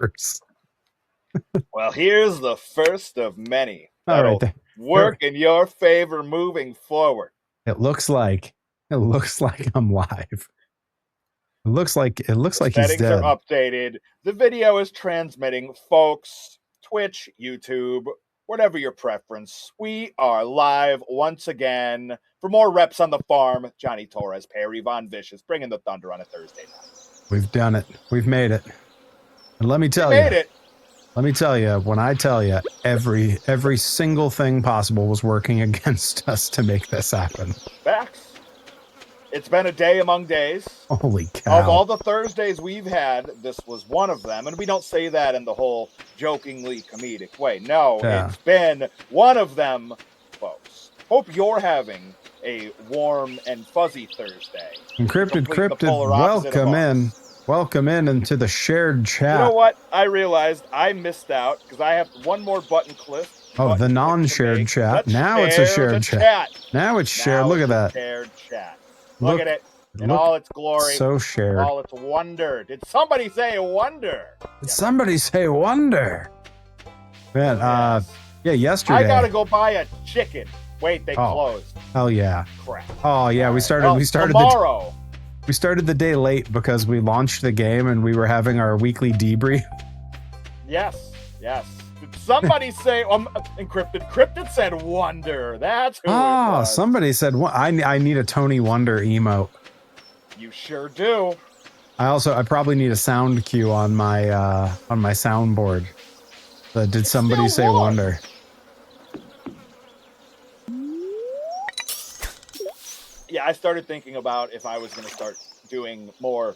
hours. Well, here's the first of many All right, that'll work in your favor moving forward. It looks like I'm live. It looks like he's dead. Settings are updated. The video is transmitting, folks. Twitch, YouTube, whatever your preference. We are live once again. For more reps on the farm, Johnny Torres, Perry Von Vicious, bringing the thunder on a Thursday night. We've done it. We've made it. And let me tell you. Let me tell you, when I tell you, every single thing possible was working against us to make this happen. Facts. It's been a day among days. Holy cow. Of all the Thursdays we've had, this was one of them. And we don't say that in the whole jokingly comedic way. No, It's been one of them, folks. Hope you're having a warm and fuzzy Thursday. Encrypted, welcome in. Welcome in into the shared chat. You know what? I realized I missed out because I have one more button click. Oh, the non-shared chat. Now it's a shared chat. Now it's shared. Look at that. Shared chat. Look at it in all its glory. So shared. All its wonder. Did somebody say wonder? Did somebody say wonder? Man, yeah, yesterday. I gotta go buy a chicken. Wait, they closed. Hell yeah. Crap. Oh yeah, we started tomorrow. We started the day late because we launched the game and we were having our weekly debrief. Yes. Did somebody say encrypted? Cryptid said wonder. That's who it was. Somebody said I need a Tony Wonder emote. You sure do. I probably need a sound cue on my soundboard. Did somebody say wonder? Yeah, I started thinking about if I was going to start doing more,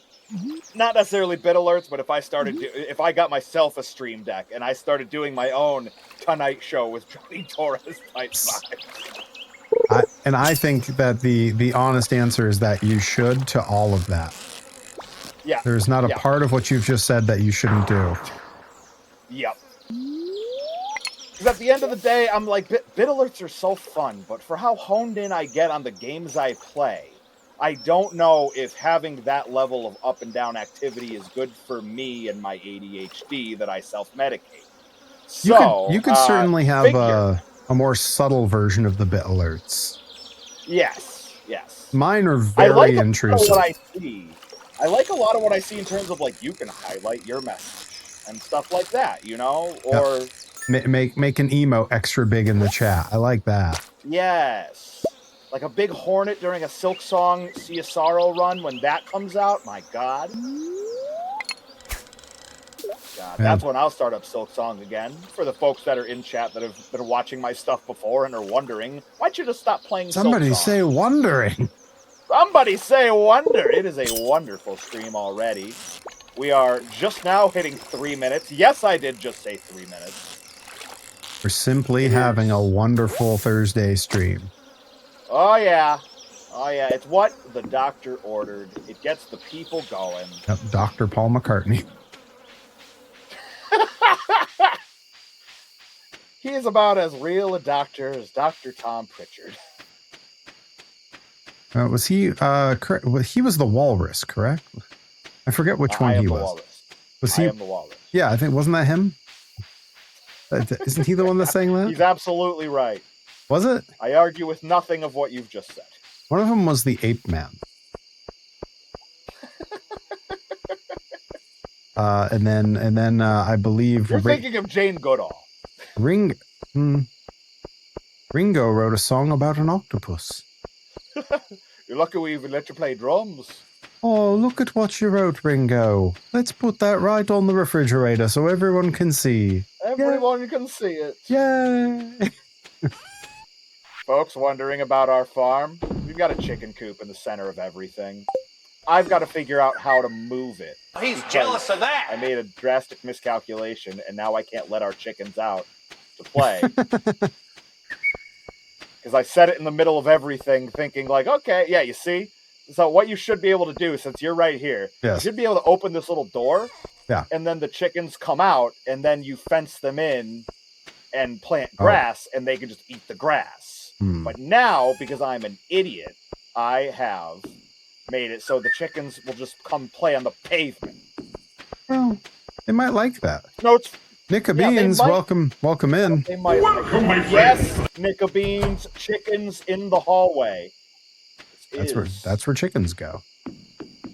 not necessarily bit alerts, but if I got myself a stream deck and I started doing my own Tonight Show with Johnny Torres type vibes. I think that the honest answer is that you should to all of that. Yeah. There's not a part of what you've just said that you shouldn't do. Yep. Because at the end of the day, I'm like, bit alerts are so fun, but for how honed in I get on the games I play, I don't know if having that level of up and down activity is good for me and my ADHD that I self-medicate. So you could certainly have a more subtle version of the bit alerts. Yes. Mine are very intrusive. I like a lot of what I see in terms of like you can highlight your message and stuff like that, or make an emo extra big in the chat. I like that. Yes. Like a big hornet during a Silk Song CSRO run when that comes out. My God. That's when I'll start up Silk Song again. For the folks that are in chat that have been watching my stuff before and are wondering, why'd you just stop playing Somebody Silk Song? say wondering. Somebody say wonder. It is a wonderful stream already. We are just now hitting 3 minutes. Yes, I did just say 3 minutes. We're simply having a wonderful Thursday stream. Oh yeah. It's what the doctor ordered. It gets the people going. Yep, Dr. Paul McCartney. He is about as real a doctor as Dr. Tom Pritchard. Was he? He was the walrus, correct? I forget which one he was. Walrus. Was he? I am the walrus. Yeah, I think wasn't that him? Isn't he the one that's saying that? He's absolutely right. Was it? I argue with nothing of what you've just said. One of them was the ape man. And then I believe you're thinking of Jane Goodall. Ringo wrote a song about an octopus. You're lucky we even let you play drums. Oh, look at what you wrote, Ringo. Let's put that right on the refrigerator so everyone can see. Everyone can see it. Yay! Folks wondering about our farm, we've got a chicken coop in the center of everything. I've got to figure out how to move it. He's jealous of that. I made a drastic miscalculation, and now I can't let our chickens out to play. Because I set it in the middle of everything, thinking like, okay, yeah, you see? So what you should be able to do, since you're right here, you should be able to open this little door, and then the chickens come out, and then you fence them in and plant grass, and they can just eat the grass. But now, because I'm an idiot, I have made it so the chickens will just come play on the pavement. Well, They might like that. No, it's Nicka Beans, welcome in. They might. Yes, Nicka Beans, chickens in the hallway. That's where chickens go.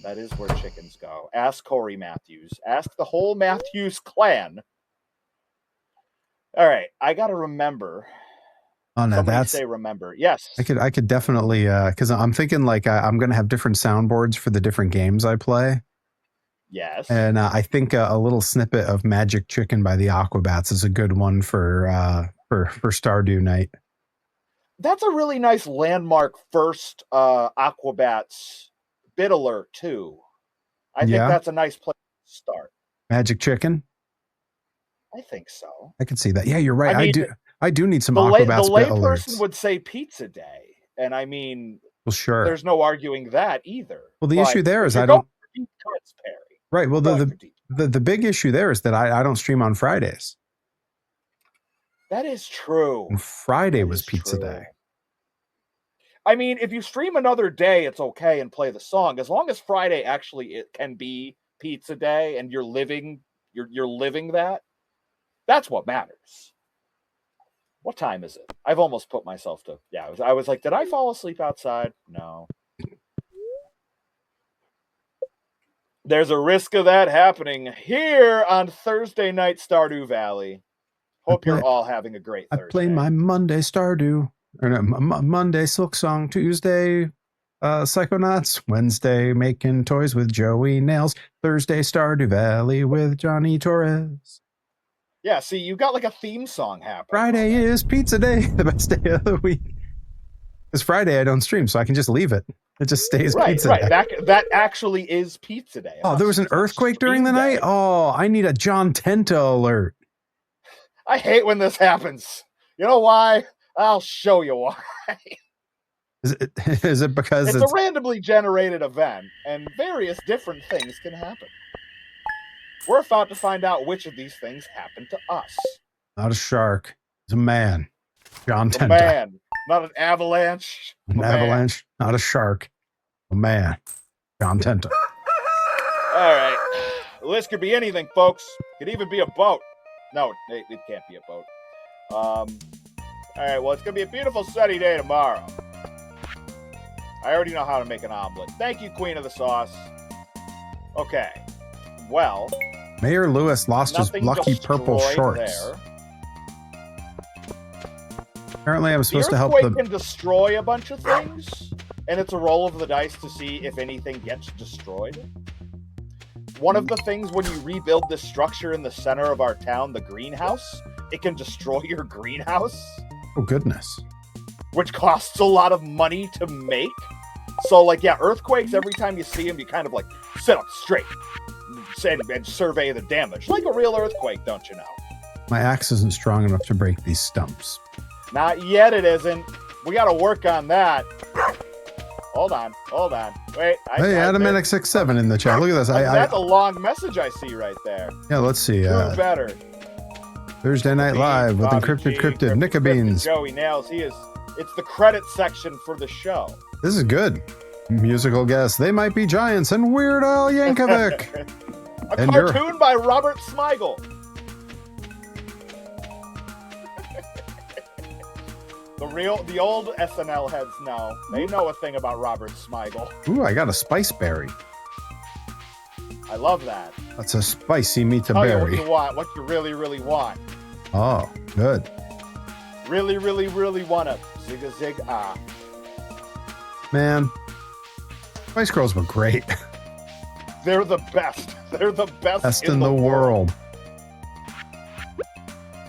That is where chickens go. Ask Corey Matthews. Ask the whole Matthews clan. All right, I gotta remember. Oh no, Somebody say remember. Yes, I could definitely because I'm thinking like I'm gonna have different soundboards for the different games I play. Yes, and I think a little snippet of Magic Chicken by the Aquabats is a good one for Stardew Night. That's a really nice landmark first Aquabats bit alert too. I think that's a nice place to start. Magic Chicken. I think so. I can see that. Yeah, you're right. I do need some Aquabats bit alerts. The layperson would say Pizza Day, and I mean, well, sure. There's no arguing that either. Well, the issue there is I don't. Right. Well, the big issue there is that I don't stream on Fridays. That is true. And Friday was Pizza Day. I mean, if you stream another day, it's okay and play the song. As long as Friday actually it can be Pizza Day and you're living that, that's what matters. What time is it? I've almost put myself to... Yeah, I was like, did I fall asleep outside? No. There's a risk of that happening here on Thursday night Stardew Valley. Hope you're all having a great Thursday. I play my Monday Stardew. Or no, Monday Silk Song, Tuesday Psychonauts, Wednesday making toys with Joey Nails, Thursday Stardew Valley with Johnny Torres. Yeah, see, you got like a theme song happening. Friday is Pizza Day, the best day of the week. Because Friday I don't stream, so I can just leave it. It just stays Pizza Day. That actually is Pizza Day. Oh, there was an earthquake during the night? Oh, I need a John Tenta alert. I hate when this happens. You know why? I'll show you why. Is it because it's a randomly generated event, and various different things can happen. We're about to find out which of these things happened to us. Not a shark. It's a man. John Tenta. A man. Not an avalanche. An avalanche. Not a shark. A man. John Tenta. All right. This could be anything, folks. It could even be a boat. No, it can't be a boat. All right, well, it's going to be a beautiful sunny day tomorrow. I already know how to make an omelet. Thank you, Queen of the Sauce. Okay. Well. Mayor Lewis lost his lucky purple shorts. There. Apparently, I'm supposed to help them. The earthquake can destroy a bunch of things, and it's a roll of the dice to see if anything gets destroyed. One of the things when you rebuild this structure in the center of our town, the greenhouse, it can destroy your greenhouse. Oh, goodness. Which costs a lot of money to make. So, like, yeah, earthquakes, every time you see them, you kind of, like, sit up straight and survey the damage. Like a real earthquake, don't you know? My axe isn't strong enough to break these stumps. Not yet, it isn't. We got to work on that. Hold on. Wait. Hey, AdamNX67 in the chat. Look at this. That's a long message I see right there. Yeah, let's see. Do better. Thursday Night Live with Encrypted Cryptid, Nicka Beans. Joey Nails. It's the credit section for the show. This is good. Musical guests. They might be giants and Weird Al Yankovic. A cartoon by Robert Smigel. The old SNL heads know. They know a thing about Robert Smigel. Ooh, I got a spice berry. I love that. That's a spicy meat to berry. What you want, what you really, really want. Oh, good. Really, really, really want to zig ah. Man, Spice Girls were great. They're the best. They're the best in the world.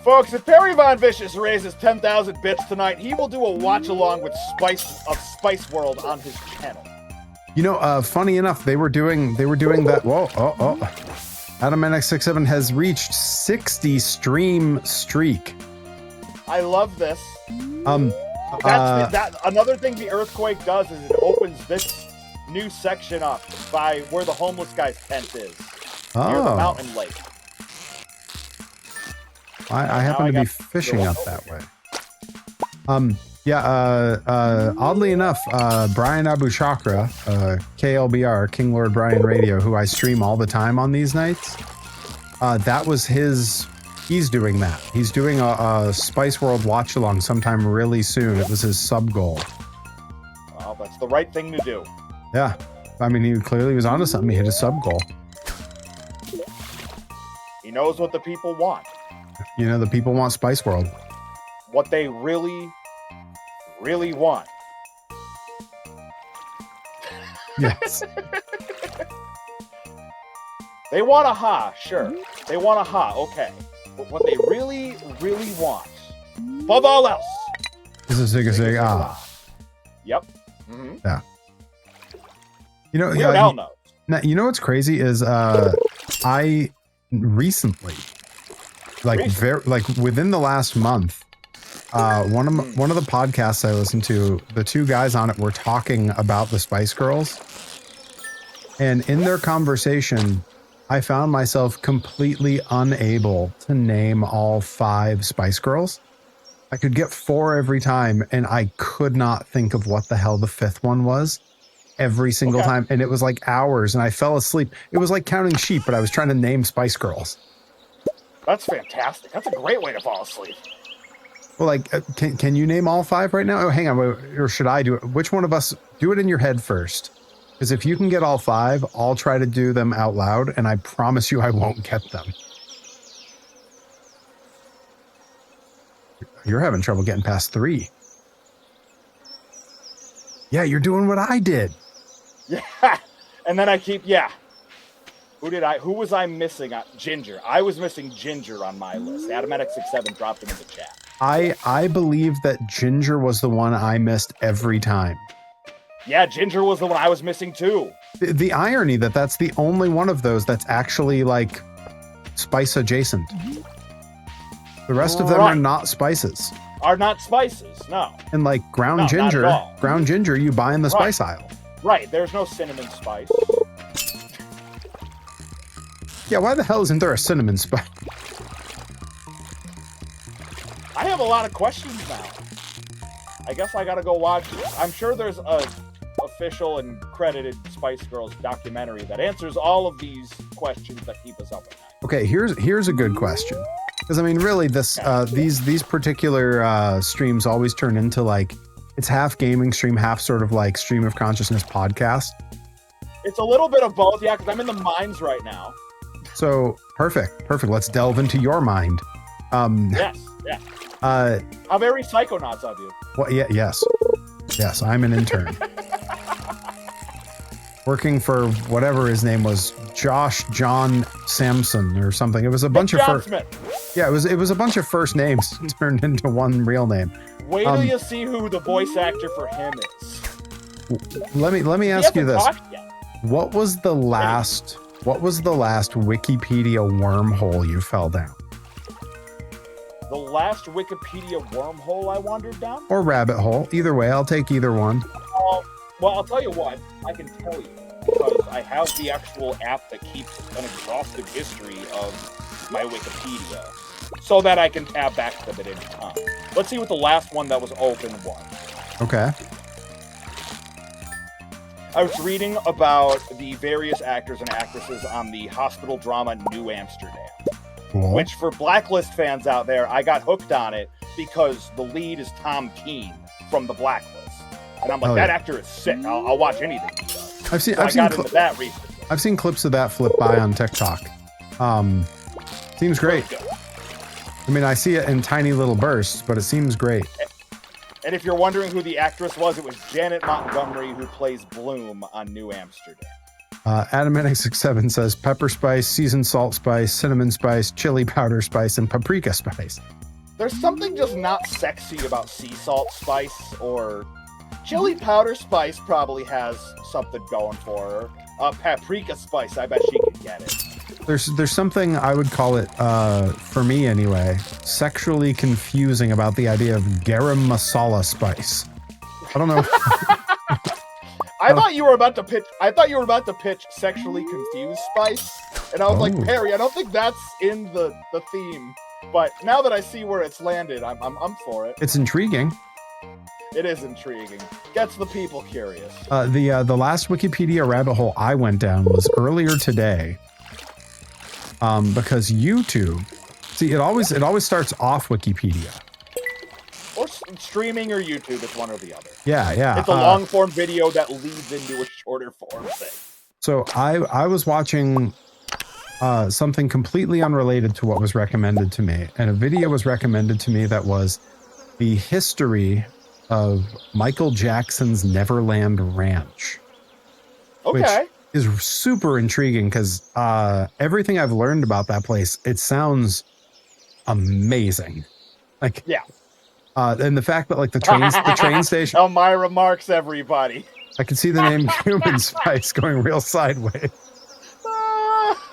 Folks, if Perry Von Vicious raises 10,000 bits tonight, he will do a watch-along with Spice World on his channel. You know, funny enough, they were doing that. Whoa, AdamNX67 has reached 60 stream streak. I love this. Another thing the earthquake does is it opens this new section up by where the homeless guy's tent is. Near the mountain lake. I happen to be fishing up that way. Oddly enough, Brian Abu Chakra, KLBR, King Lord Brian Radio, who I stream all the time on these nights, That was his. He's doing that. He's doing a Spice World watch along sometime really soon. It was his sub goal. Well, that's the right thing to do. Yeah. I mean, he clearly was onto something. He hit his sub goal. He knows what the people want. You know, the people want Spice World. What they really, really want. Yes. They want a ha, sure. They want a ha, okay. But what they really, really want, above all else, is a zig ah. Yep. Mm-hmm. Yeah. You know, Weird Al knows. Now, you know what's crazy is I recently, like within the last month, one of the podcasts I listened to, the two guys on it were talking about the Spice Girls, and in their conversation, I found myself completely unable to name all 5 Spice Girls. I could get 4 every time, and I could not think of what the hell the 5th one was every single time. And it was like hours, and I fell asleep. It was like counting sheep, but I was trying to name Spice Girls. That's fantastic. That's a great way to fall asleep. Well, like, can you name all 5 right now? Oh, hang on. Or should I do it? Which one of us? Do it in your head first. Because if you can get all 5, I'll try to do them out loud, and I promise you I won't get them. You're having trouble getting past 3. Yeah, you're doing what I did. Yeah, and then I keep, Who was I missing? Ginger. I was missing Ginger on my list. Adamatic67 dropped him in the chat. I believe that Ginger was the one I missed every time. Yeah, Ginger was the one I was missing too. The irony that's the only one of those that's actually like spice adjacent. The rest of them are not spices. Are not spices, no. And like ground ginger you buy in the spice aisle. Right, there's no cinnamon spice. Yeah, why the hell isn't there a cinnamon spice? I have a lot of questions now. I guess I gotta go watch it. I'm sure there's a official and credited Spice Girls documentary that answers all of these questions that keep us up at night. Okay, here's a good question. Because I mean, really, these particular streams always turn into like, it's half gaming stream, half sort of like stream of consciousness podcast. It's a little bit of both, yeah, because I'm in the mines right now. So perfect. Let's delve into your mind. Yes. How very psychonauts of you. Well, yes, I'm an intern. Working for whatever his name was, Josh John Samson or something. It was a bunch of it was a bunch of first names turned into one real name. Wait till you see who the voice actor for him is. Let me ask you this: what was the last Wikipedia wormhole you fell down? The last Wikipedia wormhole I wandered down? Or rabbit hole. Either way, I'll take either one. Well, I'll tell you what, I can tell you, because I have the actual app that keeps an exhaustive history of my Wikipedia, so that I can tab back to them at any time. Let's see what the last one that was open was. Okay. I was reading about the various actors and actresses on the hospital drama New Amsterdam. Cool. Which, for Blacklist fans out there, I got hooked on it because the lead is Tom Keane from the Blacklist. And I'm like, that actor is sick. I'll watch anything he does. I got into that recently. I've seen clips of that flip by on TikTok. Seems great. I mean, I see it in tiny little bursts, but it seems great. And if you're wondering who the actress was, it was Janet Montgomery, who plays Bloom on New Amsterdam. Adamatic67 says pepper spice, seasoned salt spice, cinnamon spice, chili powder spice, and paprika spice. There's something just not sexy about sea salt spice, or chili powder spice probably has something going for her. Paprika spice, I bet she could get it. There's something, I would call it, for me anyway, sexually confusing about the idea of garam masala spice. I don't know. I thought you were about to pitch sexually confused spice, and I was like, Perry, I don't think that's in the theme. But now that I see where it's landed, I'm for it. It's intriguing. It is intriguing. Gets the people curious. The last Wikipedia rabbit hole I went down was earlier today. because YouTube, see, it always starts off Wikipedia. Or streaming or YouTube, it's one or the other. Yeah. It's a long form video that leads into a shorter form thing. So I was watching something completely unrelated to what was recommended to me, and a video was recommended to me that was the history of Michael Jackson's Neverland Ranch. Okay. Which is super intriguing because everything I've learned about that place, it sounds amazing. Like, yeah. And the fact that like the train station. Oh, my remarks, everybody. I can see the name Human Spice going real sideways.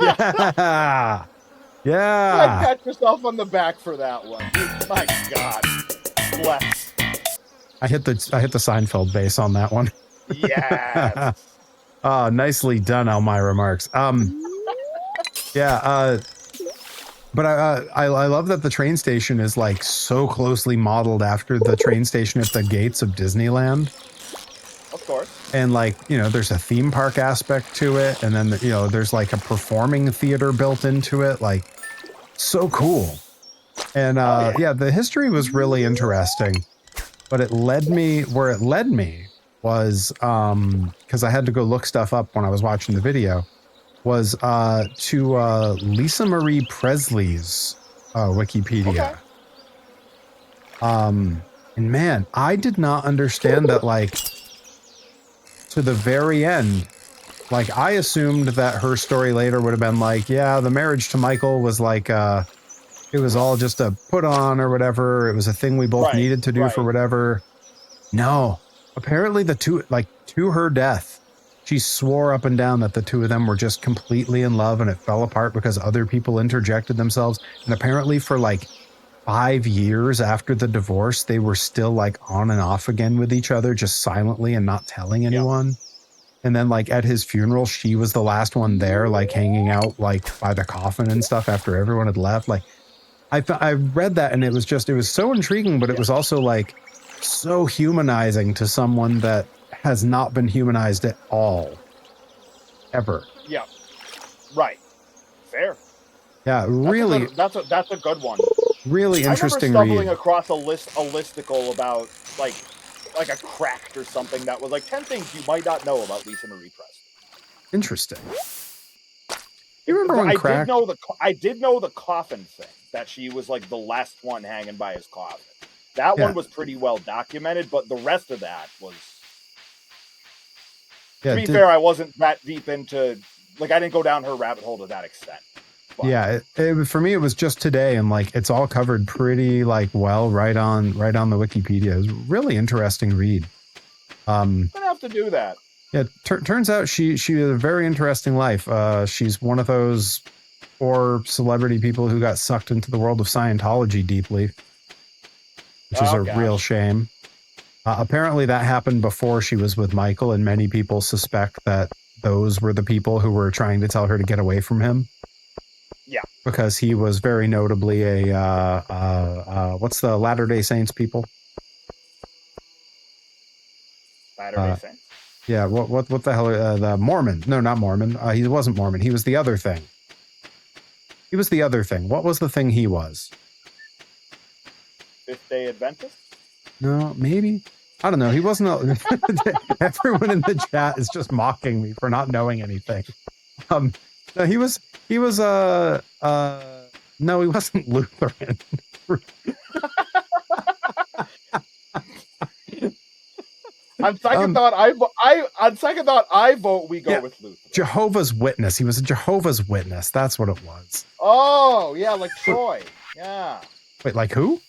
Yeah. Pat yourself on the back for that one. My God. Bless. I hit the Seinfeld bass on that one. Yes. Nicely done, Elmira Marks. Yeah, but I love that the train station is like so closely modeled after the train station at the gates of Disneyland. Of course. And like, you know, there's a theme park aspect to it, and then you know, there's like a performing theater built into it, like so cool. And yeah, the history was really interesting, but it led me where it led me was because I had to go look stuff up when I was watching the video, was to Lisa Marie Presley's Wikipedia. Okay. And man, I did not understand that, like, to the very end. Like, I assumed that her story later would have been like, yeah, the marriage to Michael was like, it was all just a put on or whatever. It was a thing we both needed to do for whatever. No, apparently the two, like, to her death, she swore up and down that the two of them were just completely in love, and it fell apart because other people interjected themselves. And apparently for like 5 years after the divorce, they were still like on and off again with each other, just silently and not telling anyone. Yeah. And then like at his funeral, she was the last one there, like hanging out like by the coffin and stuff after everyone had left. Like I read that, and it was so intriguing, but it was also like so humanizing to someone that has not been humanized at all, ever. Yeah, right. Fair. Yeah, really. That's a good one. Really interesting. I remember stumbling across a listicle about like a cracked or something that was like 10 things you might not know about Lisa Marie Presley. Interesting. You remember when cracked? I did know the coffin thing, that she was like the last one hanging by his coffin. That one was pretty well documented, but the rest of that was. Yeah, to be fair, I wasn't that deep into, like, I didn't go down her rabbit hole to that extent. But. Yeah, for me, it was just today, and like it's all covered pretty like well right on the Wikipedia. It was a really interesting read. I'm gonna have to do that. Yeah, turns out she had a very interesting life. She's one of those 4 celebrity people who got sucked into the world of Scientology deeply, which is a real shame. Apparently that happened before she was with Michael, and many people suspect that those were the people who were trying to tell her to get away from him. Yeah. Because he was very notably a, what's the Latter-day Saints people? Latter-day Saints? Yeah, what the hell, the Mormon. No, not Mormon. He wasn't Mormon. He was the other thing. What was the thing he was? Fifth-day Adventist? No, maybe. I don't know. He wasn't. Everyone in the chat is just mocking me for not knowing anything. No, he was. No, he wasn't Lutheran. On second thought, I vote we go with Lutheran. Jehovah's Witness. He was a Jehovah's Witness. That's what it was. Oh yeah, like Troy. Yeah. Wait, like who?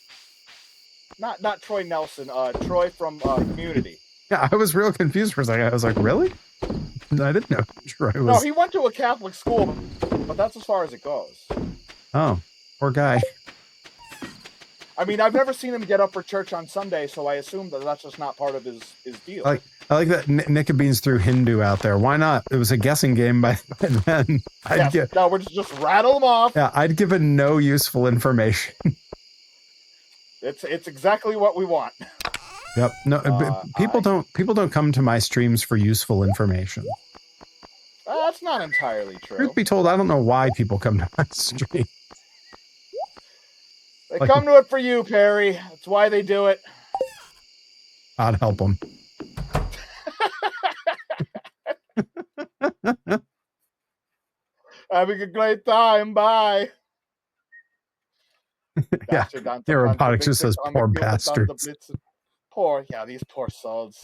Not Troy Nelson, Troy from Community. Yeah, I was real confused for a second. I was like, really? I didn't know Troy was... No, he went to a Catholic school, but that's as far as it goes. Oh, poor guy. I mean, I've never seen him get up for church on Sunday, so I assume that that's just not part of his deal. I like that Nick Beans threw Hindu out there. Why not? It was a guessing game by then. No, we're just rattle them off. Yeah, I'd given no useful information. It's exactly what we want. Yep. No, people don't come to my streams for useful information. that's not entirely true. Truth be told, I don't know why people come to my stream. They come to it for you, Perry. That's why they do it. I'd help them. Having a great time. Bye. Yeah. The robotics just says poor bastards. Poor, yeah, these poor souls.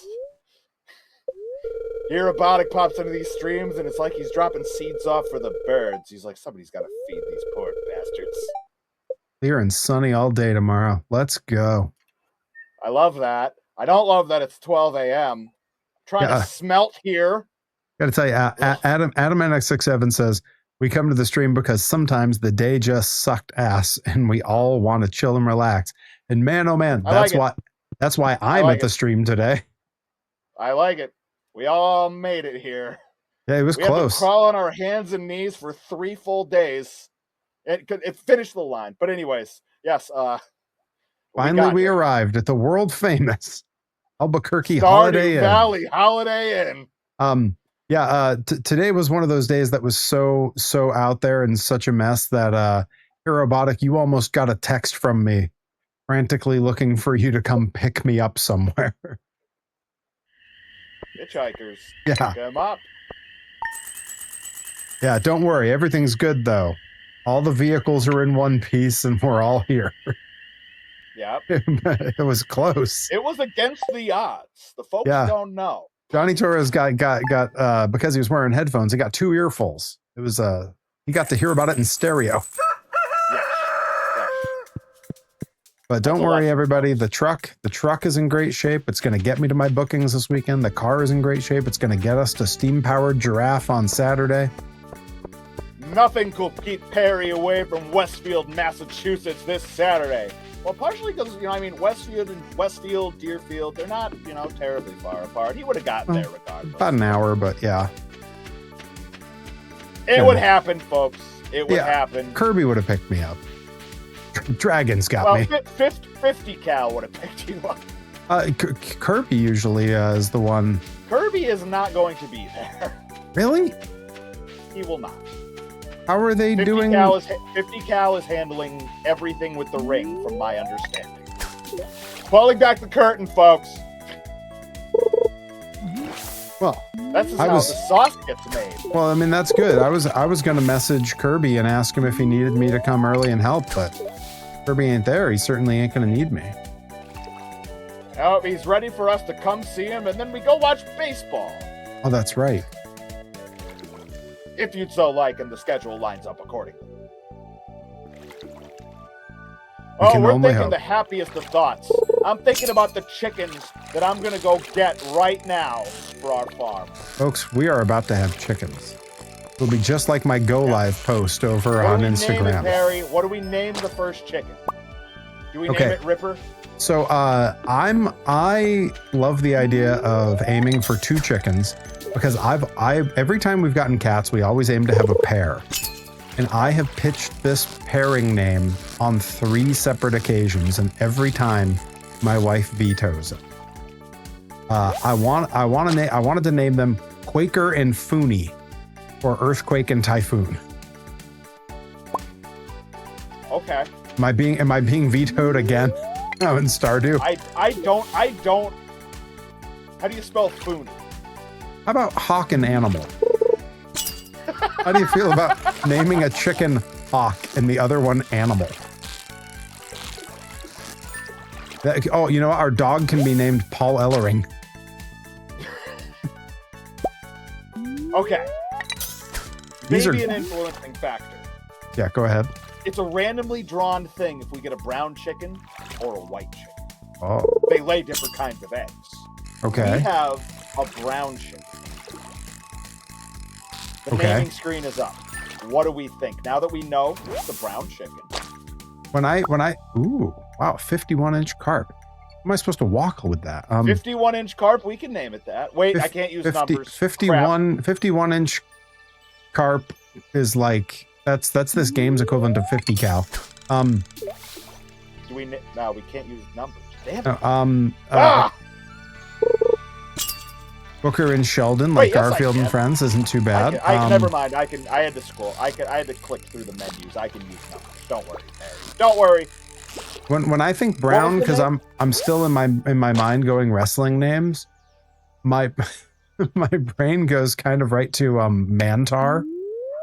Here, robotic pops into these streams, and it's like he's dropping seeds off for the birds. He's like, somebody's got to feed these poor bastards. Clear and sunny all day tomorrow. Let's go. I love that. I don't love that it's 12 a.m. Trying to smelt here. Gotta tell you, Adam NX67 says, we come to the stream because sometimes the day just sucked ass and we all want to chill and relax. And man, oh man, that's why I'm at the stream today. I like it. We all made it here. Yeah, it was close. We had to crawl on our hands and knees for 3 full days. It finished the line. But anyways, yes. Finally, we arrived at the world famous Albuquerque Stardew Valley Holiday Inn. Today was one of those days that was so out there and such a mess that Robotic, you almost got a text from me frantically looking for you to come pick me up somewhere. Hitchhikers. Yeah. Pick them up. Yeah, don't worry. Everything's good, though. All the vehicles are in one piece, and we're all here. Yep. It was close. It was against the odds. The folks don't know. Johnny Torres got because he was wearing headphones, he got 2 earfuls. It was he got to hear about it in stereo. Yes. But don't worry, everybody. The truck is in great shape. It's going to get me to my bookings this weekend. The car is in great shape. It's going to get us to steam-powered Giraffe on Saturday. Nothing could keep Perry away from Westfield, Massachusetts this Saturday. Well, partially because, Westfield, Deerfield, they're not, terribly far apart. He would have gotten there regardless. About an hour, but yeah. It would happen, folks. It would happen. Kirby would have picked me up. Dragons got me. 50 cal would have picked you up. Kirby usually is the one. Kirby is not going to be there. Really? He will not. How are they doing? 50 cal is handling everything with the ring, from my understanding. Pulling back the curtain, folks. Well, that's how the sauce gets made. Well, I mean, that's good. I was going to message Kirby and ask him if he needed me to come early and help, but Kirby ain't there. He certainly ain't going to need me. Oh, he's ready for us to come see him, and then we go watch baseball. Oh, that's right. If you'd so like, and the schedule lines up accordingly. We're thinking the happiest of thoughts. I'm thinking about the chickens that I'm going to go get right now for our farm. Folks, we are about to have chickens. It'll be just like my Go Live post over on Instagram. Name it, Harry? What do we name the first chicken? Do we name it Ripper? So I love the idea of aiming for 2 chickens because every time we've gotten cats, we always aim to have a pair. And I have pitched this pairing name on 3 separate occasions, and every time my wife vetoes it. I wanted to name them Quaker and Foonie, or Earthquake and Typhoon. Okay. Am I being vetoed again? Oh, in Stardew. I don't. How do you spell Foonie? How about Hawk and Animal? How do you feel about naming a chicken Hawk and the other one Animal? Oh, you know what? Our dog can be named Paul Ellering. Okay. Maybe an influencing factor. Yeah, go ahead. It's a randomly drawn thing if we get a brown chicken or a white chicken. Oh. They lay different kinds of eggs. Okay. We have a brown chicken. The naming screen is up. What do we think? Now that we know it's the brown chicken. Ooh, wow, 51-inch carp. How am I supposed to walk with that? 51-inch carp, we can name it that. Wait, I can't use numbers. 51-inch carp is like, that's this game's equivalent to 50 cal. No, we can't use numbers. Damn it. Booker and Sheldon, like Garfield and Friends, isn't too bad. Never mind. I had to scroll. I had to click through the menus. I can use numbers. Don't worry, Mary. Don't worry. When I think Brown, because I'm still in my mind going wrestling names, my my brain goes kind of right to Mantar.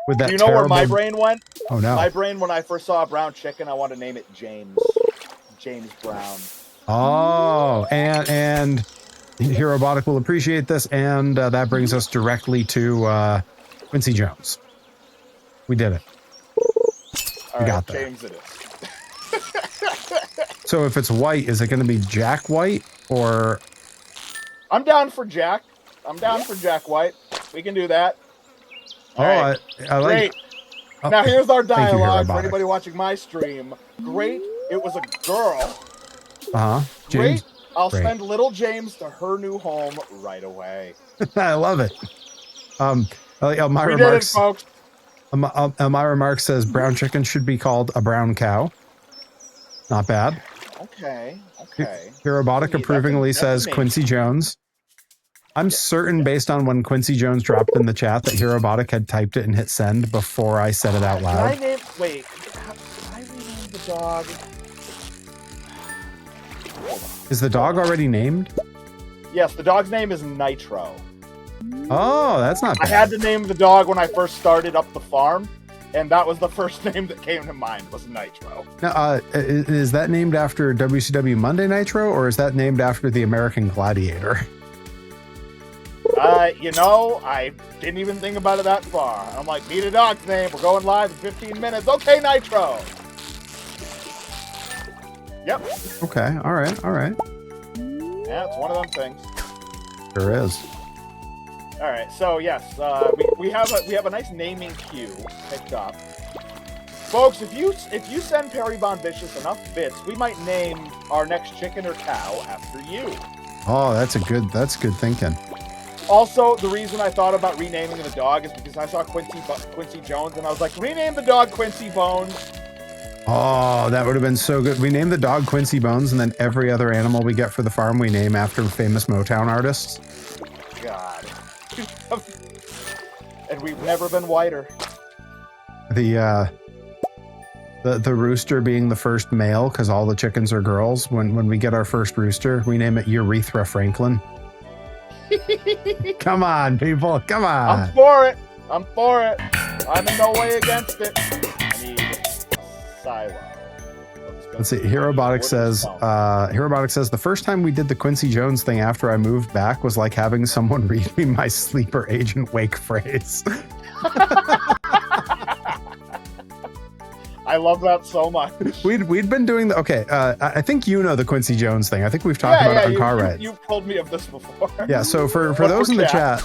With that. Do you know where my brain went? Oh no. My brain, when I first saw a brown chicken, I wanted to name it James. James Brown. Oh, and Herobotic will appreciate this, and that brings us directly to Quincy Jones. We did it. We got there. James it is. So if it's white, is it going to be Jack White or? I'm down for Jack. I'm down for Jack White. We can do that. All right. I like. Great. Now here's our dialogue for anybody watching my stream. Great. It was a girl. James. Great. I'll send little James to her new home right away. I love it. We did it, folks. Elmira Marks says brown chicken should be called a brown cow. Not bad. Okay. Herobotic approvingly says Quincy Jones. I'm certain, based on when Quincy Jones dropped in the chat, that Herobotic had typed it and hit send before I said it out loud. Did I rename the dog? Is the dog already named? Yes, the dog's name is Nitro. Oh, that's not bad. I had to name the dog when I first started up the farm, and that was the first name that came to mind, was Nitro. Now, is that named after WCW Monday Nitro, or is that named after the American Gladiator? I didn't even think about it that far. I'm like, need a dog's name. We're going live in 15 minutes. Okay, Nitro. Yep. Okay. All right. Yeah, it's one of them things. Sure is. All right. So yes, we have a nice naming queue picked up, folks. If you send Perry Von Vicious enough bits, we might name our next chicken or cow after you. Oh, that's good thinking. Also, the reason I thought about renaming the dog is because I saw Quincy Jones, and I was like, rename the dog Quincy Bones. Oh, that would have been so good. We name the dog Quincy Bones, and then every other animal we get for the farm we name after famous Motown artists. God. And we've never been whiter. The rooster being the first male, because all the chickens are girls. When we get our first rooster, we name it Urethra Franklin. Come on, people. Come on. I'm for it. I'm in no way against it. I need a silo. Let's see. Herobotic says the first time we did the Quincy Jones thing after I moved back was like having someone read me my sleeper agent wake phrase. I love that so much. We'd been doing I think you know the Quincy Jones thing. I think we've talked about it on Car Rides. You've told me of this before. Yeah, so for those in the chat,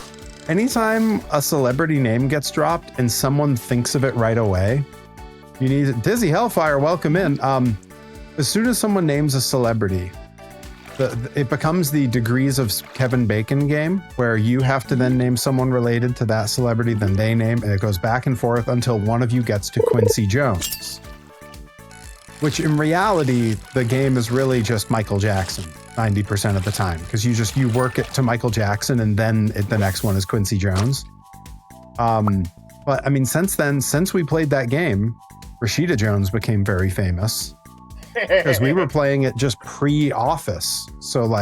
anytime a celebrity name gets dropped and someone thinks of it right away, you need Dizzy Hellfire, welcome in. As soon as someone names a celebrity, it becomes the Degrees of Kevin Bacon game, where you have to then name someone related to that celebrity, then they name, and it goes back and forth until one of you gets to Quincy Jones. Which in reality, the game is really just Michael Jackson 90% of the time, because you work it to Michael Jackson and then the next one is Quincy Jones. But I mean, since we played that game, Rashida Jones became very famous. Because we were playing it just pre-Office, so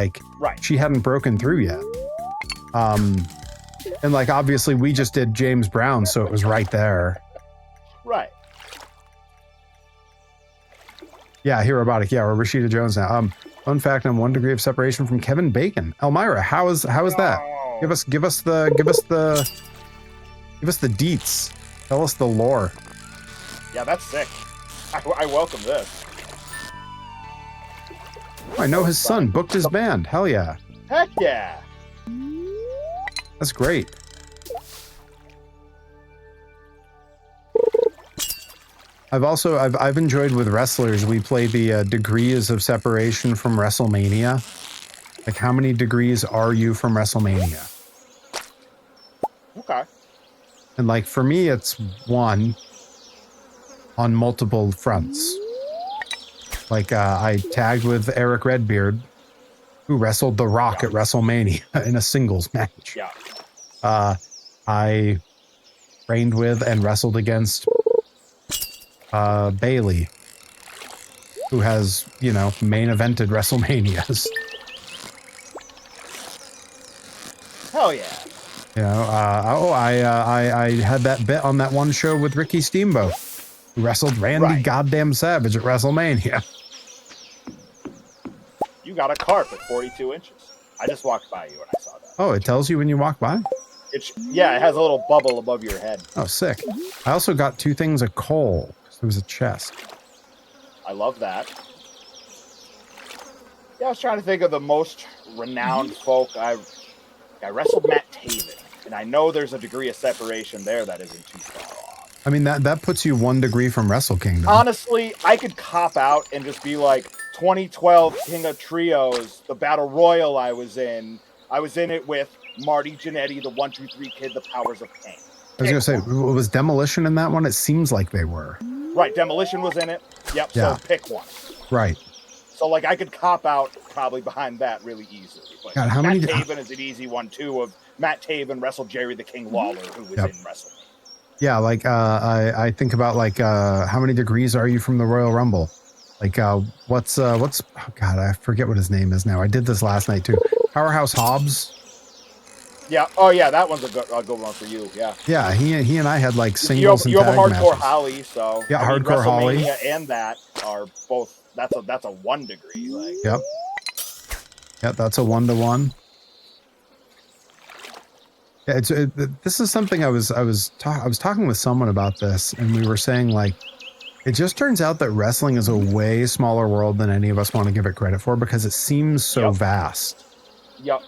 she hadn't broken through yet. And obviously we just did James Brown, so it was right there. Right. Yeah, Herobotic. Yeah, or Rashida Jones now. Fun fact on 1 degree of separation from Kevin Bacon. Elmira, how is that? Give us the deets. Tell us the lore. Yeah, that's sick. I welcome this. I know his son booked his band. Hell yeah. Heck yeah. That's great. I've enjoyed with wrestlers, we play the degrees of separation from WrestleMania. Like, how many degrees are you from WrestleMania? Okay. And for me, it's 1 on multiple fronts. I tagged with Eric Redbeard who wrestled The Rock at WrestleMania in a singles match. Yeah. I trained with and wrestled against Bailey, who has, you know, main evented WrestleManias. Hell yeah. You know, I had that bit on that one show with Ricky Steamboat, who wrestled Randy goddamn Savage at WrestleMania. You got a carp at 42 inches. I just walked by you and I saw that. Oh, it tells you when you walk by? Yeah, it has a little bubble above your head. Oh, sick. I also got 2 things of coal. There was a chest. I love that. Yeah, I was trying to think of the most renowned folk. I wrestled Matt Taven, and I know there's a degree of separation there that isn't too far off. I mean, that puts you 1 degree from Wrestle Kingdom. Honestly, I could cop out and just be like, 2012 King of Trios, the Battle Royal I was in it with Marty Jannetty, the 1-2-3 Kid, the Powers of Pain. I was going to say, was Demolition in that one? It seems like they were. Right, Demolition was in it. Yep, yeah. So pick one. Right. So, like, I could cop out probably behind that really easily. But God, how Matt many... Taven is an easy one, too, of Matt Taven wrestled Jerry the King Lawler, who was in WrestleMania. Yeah, like, I think about, like, how many degrees are you from the Royal Rumble? Like, what's, oh God, I forget what his name is now. I did this last night, too. Powerhouse Hobbs. Yeah. Oh, yeah, that one's a good one for you. Yeah. Yeah, he and I had, like, singles and tag matches. You have a Hardcore matches. Holly, so... Yeah, Hardcore Holly. And that are both... That's a 1 degree. Like. Yep. Yeah, that's a 1-to-1. Yeah, this is something I was talking with someone about this, and we were saying, like, it just turns out that wrestling is a way smaller world than any of us want to give it credit for, because it seems so vast. Yep.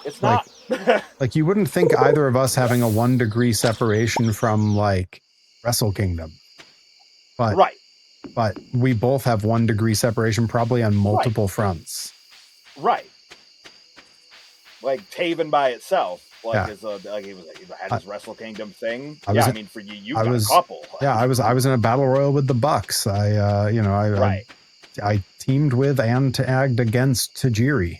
It's not. Like, you wouldn't think either of us having a 1 degree separation from, like, Wrestle Kingdom. But, but we both have 1 degree separation probably on multiple fronts. Right. Like, Taven by itself. Like, he had his Wrestle Kingdom thing. For you got a couple. Yeah, I was in a battle royal with the Bucks. I teamed with and tagged against Tajiri.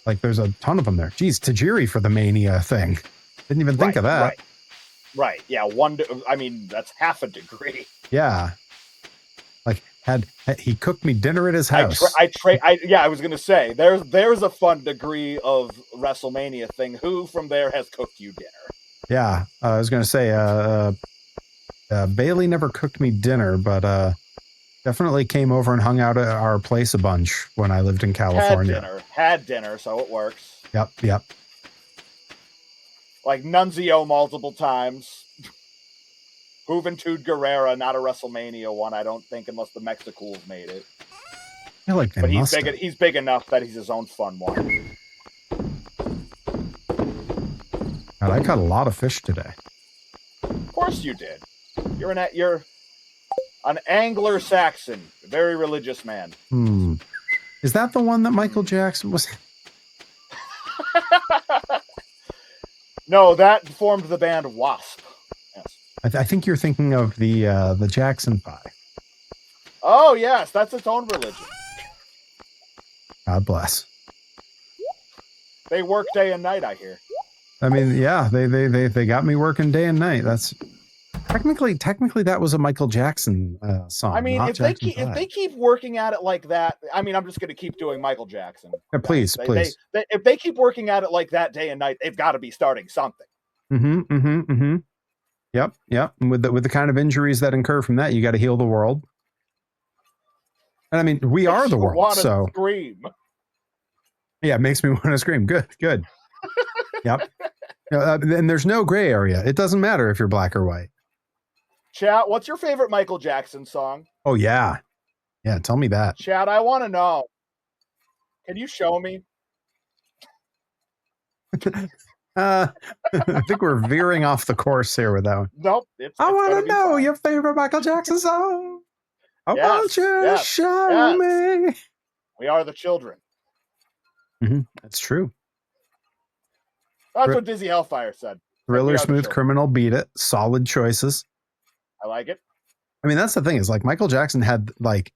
Like, there's a ton of them there. Geez, Tajiri for the Mania thing. Didn't even think of that. Right. Yeah, that's half a degree. Yeah. Like, he cooked me dinner at his house. I was gonna say there's a fun degree of WrestleMania thing. Who from there has cooked you dinner? Yeah, I was gonna say Bailey never cooked me dinner, but definitely came over and hung out at our place a bunch when I lived in California. Had dinner, so it works. Yep. Like Nunzio multiple times. Juventud Guerrera, not a WrestleMania one, I don't think, unless the Mexicools made it. I feel like he's big enough that he's his own fun one. God, I caught a lot of fish today. Of course you did. You're an angler Saxon, a very religious man. Is that the one that Michael Jackson was? No, that formed the band Wasp. I think you're thinking of the Jackson 5. Oh yes, that's its own religion. God bless. They work day and night, I hear. I mean, yeah, they got me working day and night. That's technically that was a Michael Jackson song. I mean, if they keep working at it like that, I mean, I'm just going to keep doing Michael Jackson. Yeah, please. If they keep working at it like that day and night, they've got to be starting something. Yep. And with the kind of injuries that incur from that, you got to heal the world. And I mean, we are the world, so scream. Yeah, it makes me want to scream. Good. Yep. And there's no gray area. It doesn't matter if you're black or white. Chat, what's your favorite Michael Jackson song? Oh yeah, tell me that. Chat, I want to know. Can you show me? I think we're veering off the course here with that one. Nope. I want to know your favorite Michael Jackson song. I want you to show me. We are the children. That's true. That's what Dizzy Hellfire said. Thriller, Smooth Criminal, Beat It. Solid choices. I like it. I mean, that's the thing is, like, Michael Jackson had, like,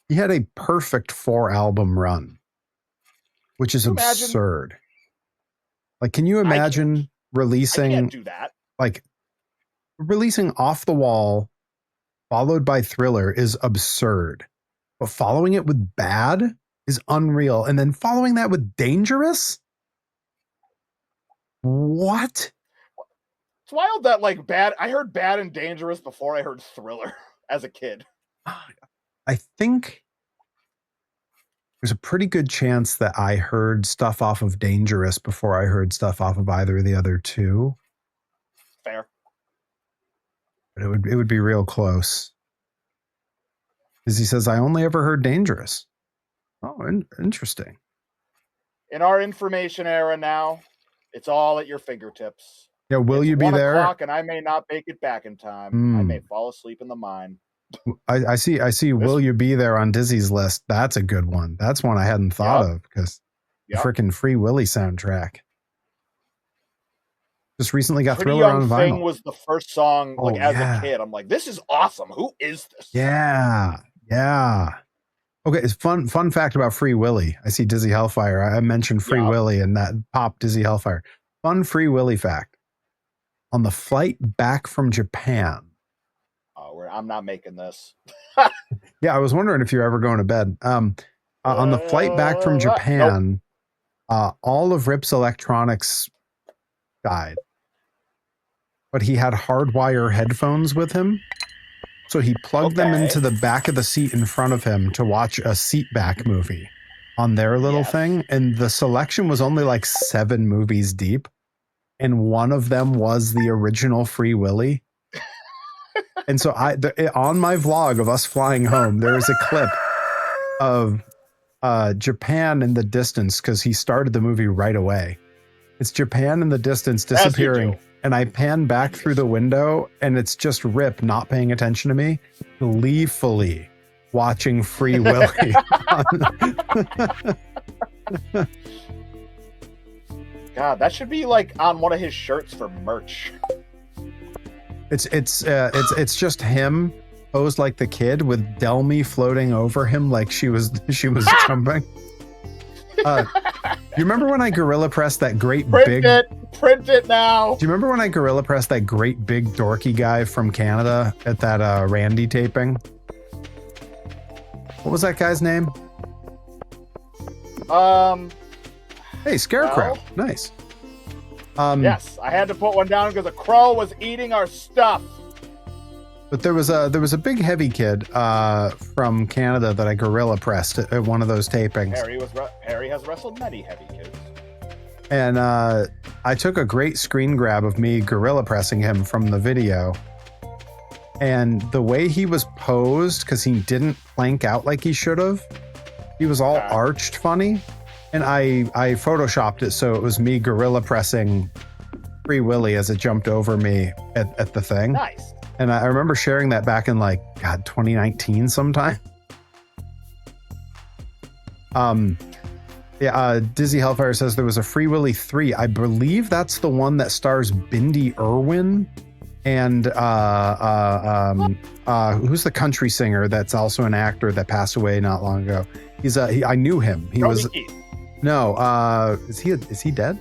he had a perfect 4-album run. which is absurd. Like, can you imagine releasing? I can't do that. Like, releasing Off the Wall followed by Thriller is absurd, but following it with Bad is unreal, and then following that with Dangerous. What? It's wild that like Bad. I heard Bad and Dangerous before I heard Thriller as a kid. I think there's a pretty good chance that I heard stuff off of Dangerous before I heard stuff off of either of the other two. Fair. But it would be real close. Because he says, I only ever heard Dangerous. Oh, interesting. In our information era now, it's all at your fingertips. Yeah, will you be there? 1 o'clock and I may not make it back in time. I may fall asleep in the mine. I see. Will you be there on Dizzy's list? That's a good one. That's one I hadn't thought of because the freaking Free Willy soundtrack. Just recently got Thriller on vinyl. Pretty Young Thing was the first song as a kid. I'm like, this is awesome. Who is this? Yeah. Okay, it's fun fact about Free Willy. I see Dizzy Hellfire. I mentioned Free Willy and that pop Dizzy Hellfire. Fun Free Willy fact. On the flight back from Japan. Oh, I'm not making this. Yeah, I was wondering if you're ever going to bed. On the flight back from Japan, all of Rip's electronics died. But he had hardwire headphones with him. So he plugged them into the back of the seat in front of him to watch a seat back movie on their little thing. And the selection was only like 7 movies deep. And one of them was the original Free Willy. And so on my vlog of us flying home, there is a clip of Japan in the distance because he started the movie right away. It's Japan in the distance disappearing. And I pan back through the window and it's just Rip not paying attention to me, gleefully watching Free Willy. God, that should be like on one of his shirts for merch. It's just him posed like the kid with Delmy floating over him like she was jumping. Do you remember when I gorilla pressed that great Print it now. Do you remember when I gorilla pressed that great big dorky guy from Canada at that Randy taping? What was that guy's name? Hey, Scarecrow. Well, nice. Yes, I had to put one down because a crow was eating our stuff. But there was a big heavy kid from Canada that I gorilla pressed at one of those tapings. Harry has wrestled many heavy kids. And I took a great screen grab of me gorilla pressing him from the video. And the way he was posed, because he didn't plank out like he should have, he was all arched funny. And I photoshopped it so it was me gorilla pressing Free Willy as it jumped over me at the thing. Nice. And I remember sharing that back in 2019 sometime. Dizzy Hellfire says there was a Free Willy 3. I believe that's the one that stars Bindi Irwin and who's the country singer that's also an actor that passed away not long ago. I knew him. He was no. Is he dead?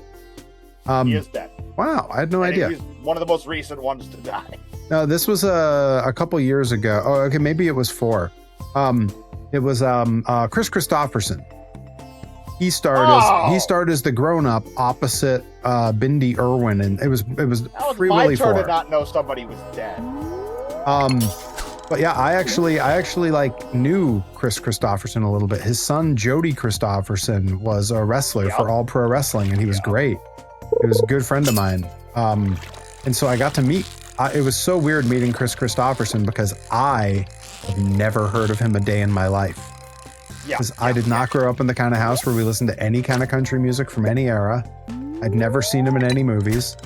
He is dead. Wow, I had no idea. He's one of the most recent ones to die. No, this was a couple years ago. Oh, okay, maybe it was 4. It was Chris Christopherson. He starred as the grown-up opposite Bindi Irwin, and it was Free Willy 4. My turn to not know somebody was dead. But yeah, I actually knew Chris Christopherson a little bit. His son Jody Christopherson was a wrestler for All Pro Wrestling, and he was great. He was a good friend of mine. And so I got to meet. It was so weird meeting Chris Christopherson because I have never heard of him a day in my life. Because I did not grow up in the kind of house where we listened to any kind of country music from any era. I'd never seen him in any movies.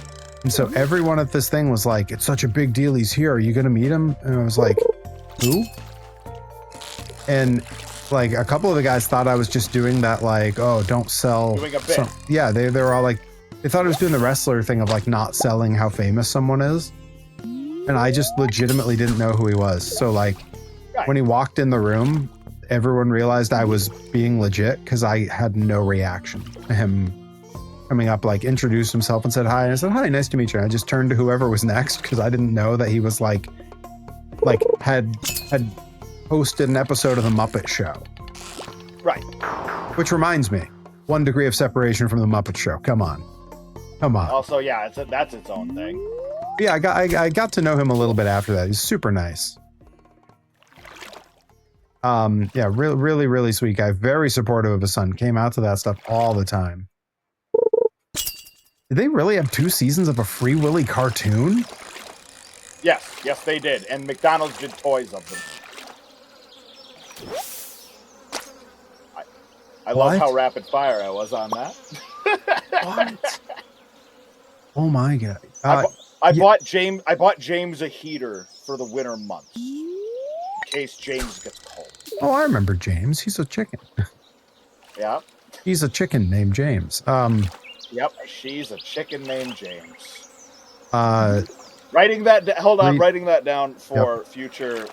And so everyone at this thing was like, it's such a big deal. He's here. Are you going to meet him? And I was like, who? And like a couple of the guys thought I was just doing that, like, oh, don't sell. Doing a bit. Yeah, they were all like, they thought I was doing the wrestler thing of like not selling how famous someone is. And I just legitimately didn't know who he was. So like when he walked in the room, everyone realized I was being legit because I had no reaction to him coming up, like introduced himself and said hi. And I said, hi, nice to meet you. And I just turned to whoever was next because I didn't know that he was like had hosted an episode of The Muppet Show. Right. Which reminds me, 1 degree of separation from The Muppet Show. Come on. Also, yeah, that's its own thing. Yeah, I got to know him a little bit after that. He's super nice. Yeah, really, really sweet guy. Very supportive of his son. Came out to that stuff all the time. Did they really have 2 seasons of a Free Willy cartoon? Yes, they did. And McDonald's did toys of them. I love how rapid fire I was on that. What? Oh my god! I bought James a heater for the winter months in case James gets cold. Oh, I remember James. He's a chicken. Yeah. He's a chicken named James. Yep, she's a chicken named James. Writing that down for future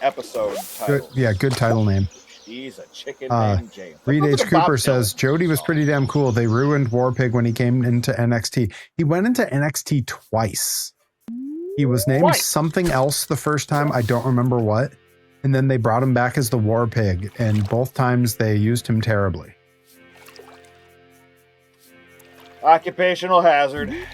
episode titles. Good title name. She's a chicken named James. Reed H. Cooper says, Jody was pretty damn cool. They ruined Warpig when he came into NXT. He went into NXT twice. He was named something else the first time. I don't remember what. And then they brought him back as the Warpig. And both times they used him terribly. Occupational hazard. Hey,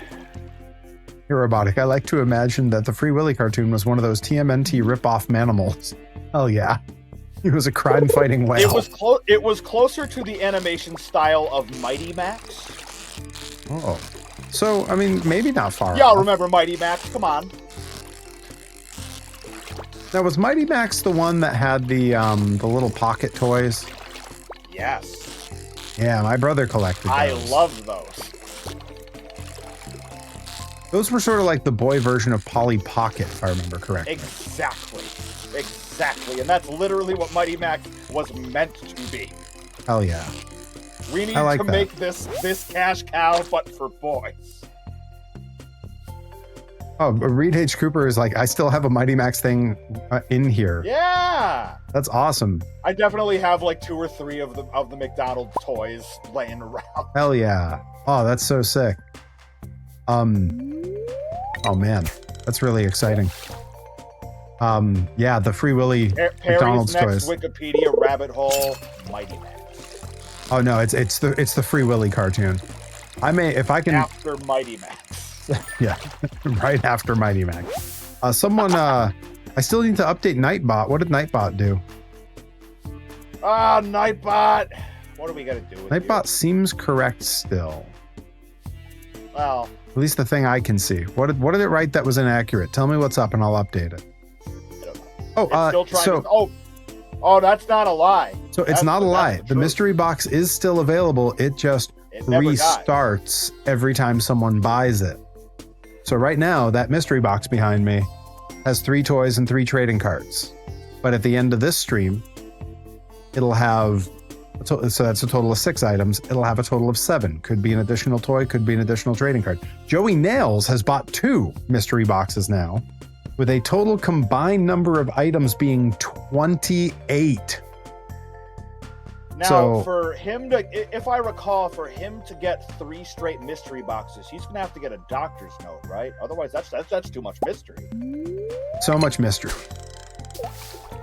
Robotic, I like to imagine that the Free Willy cartoon was one of those TMNT rip-off Manimals. Hell yeah. He was a crime-fighting whale. It was closer to the animation style of Mighty Max. Oh. So, I mean, maybe not far Y'all off. remember Mighty Max? Come on. Now, was Mighty Max the one that had the little pocket toys? Yes. Yeah, my brother collected those. I loved those. Those were sort of like the boy version of Polly Pocket, if I remember correctly. Exactly. And that's literally what Mighty Max was meant to be. Hell yeah. We need to make this cash cow, but for boys. Oh, Reed H. Cooper is like, I still have a Mighty Max thing in here. Yeah. That's awesome. I definitely have like 2 or 3 of the McDonald's toys laying around. Hell yeah. Oh, that's so sick. Oh man, that's really exciting. Yeah, the Free Willy McDonald's next toys. Wikipedia rabbit hole, Mighty Max. Oh no, it's the Free Willy cartoon. If I can after Mighty Max. Yeah, right after Mighty Max. Someone I still need to update Nightbot. What did Nightbot do? Nightbot. What do we got to do with Nightbot seems correct still. Well, at least the thing I can see. What did it write that was inaccurate? Tell me what's up and I'll update it. Oh, oh, that's not a lie. So it's not a lie. The mystery box is still available. It just restarts every time someone buys it. So right now, that mystery box behind me has 3 toys and 3 trading cards. But at the end of this stream, it'll have, so that's a total of 6 items. It'll have a total of 7. Could be an additional toy, could be an additional trading card. Joey Nails has bought 2 mystery boxes now, with a total combined number of items being 28. Now, for him to, if I recall, for him to get 3 straight mystery boxes, he's going to have to get a doctor's note, right? Otherwise, that's too much mystery. So much mystery.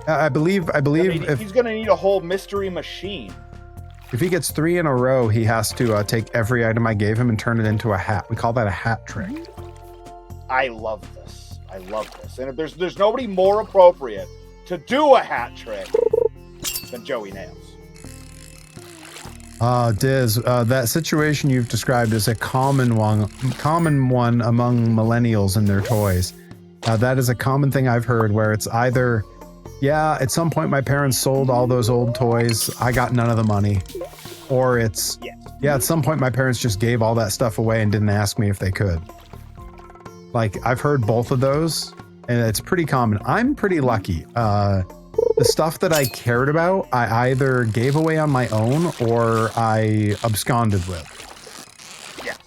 I believe if he's going to need a whole mystery machine. If he gets 3 in a row, he has to take every item I gave him and turn it into a hat. We call that a hat trick. I love this. And if there's nobody more appropriate to do a hat trick than Joey Nails. Diz, that situation you've described is a common one among millennials and their toys. That is a common thing I've heard where it's either, yeah, at some point my parents sold all those old toys, I got none of the money. Or it's, yeah, at some point my parents just gave all that stuff away and didn't ask me if they could. Like, I've heard both of those, and it's pretty common. I'm pretty lucky. The stuff that I cared about, I either gave away on my own or I absconded with. Yeah.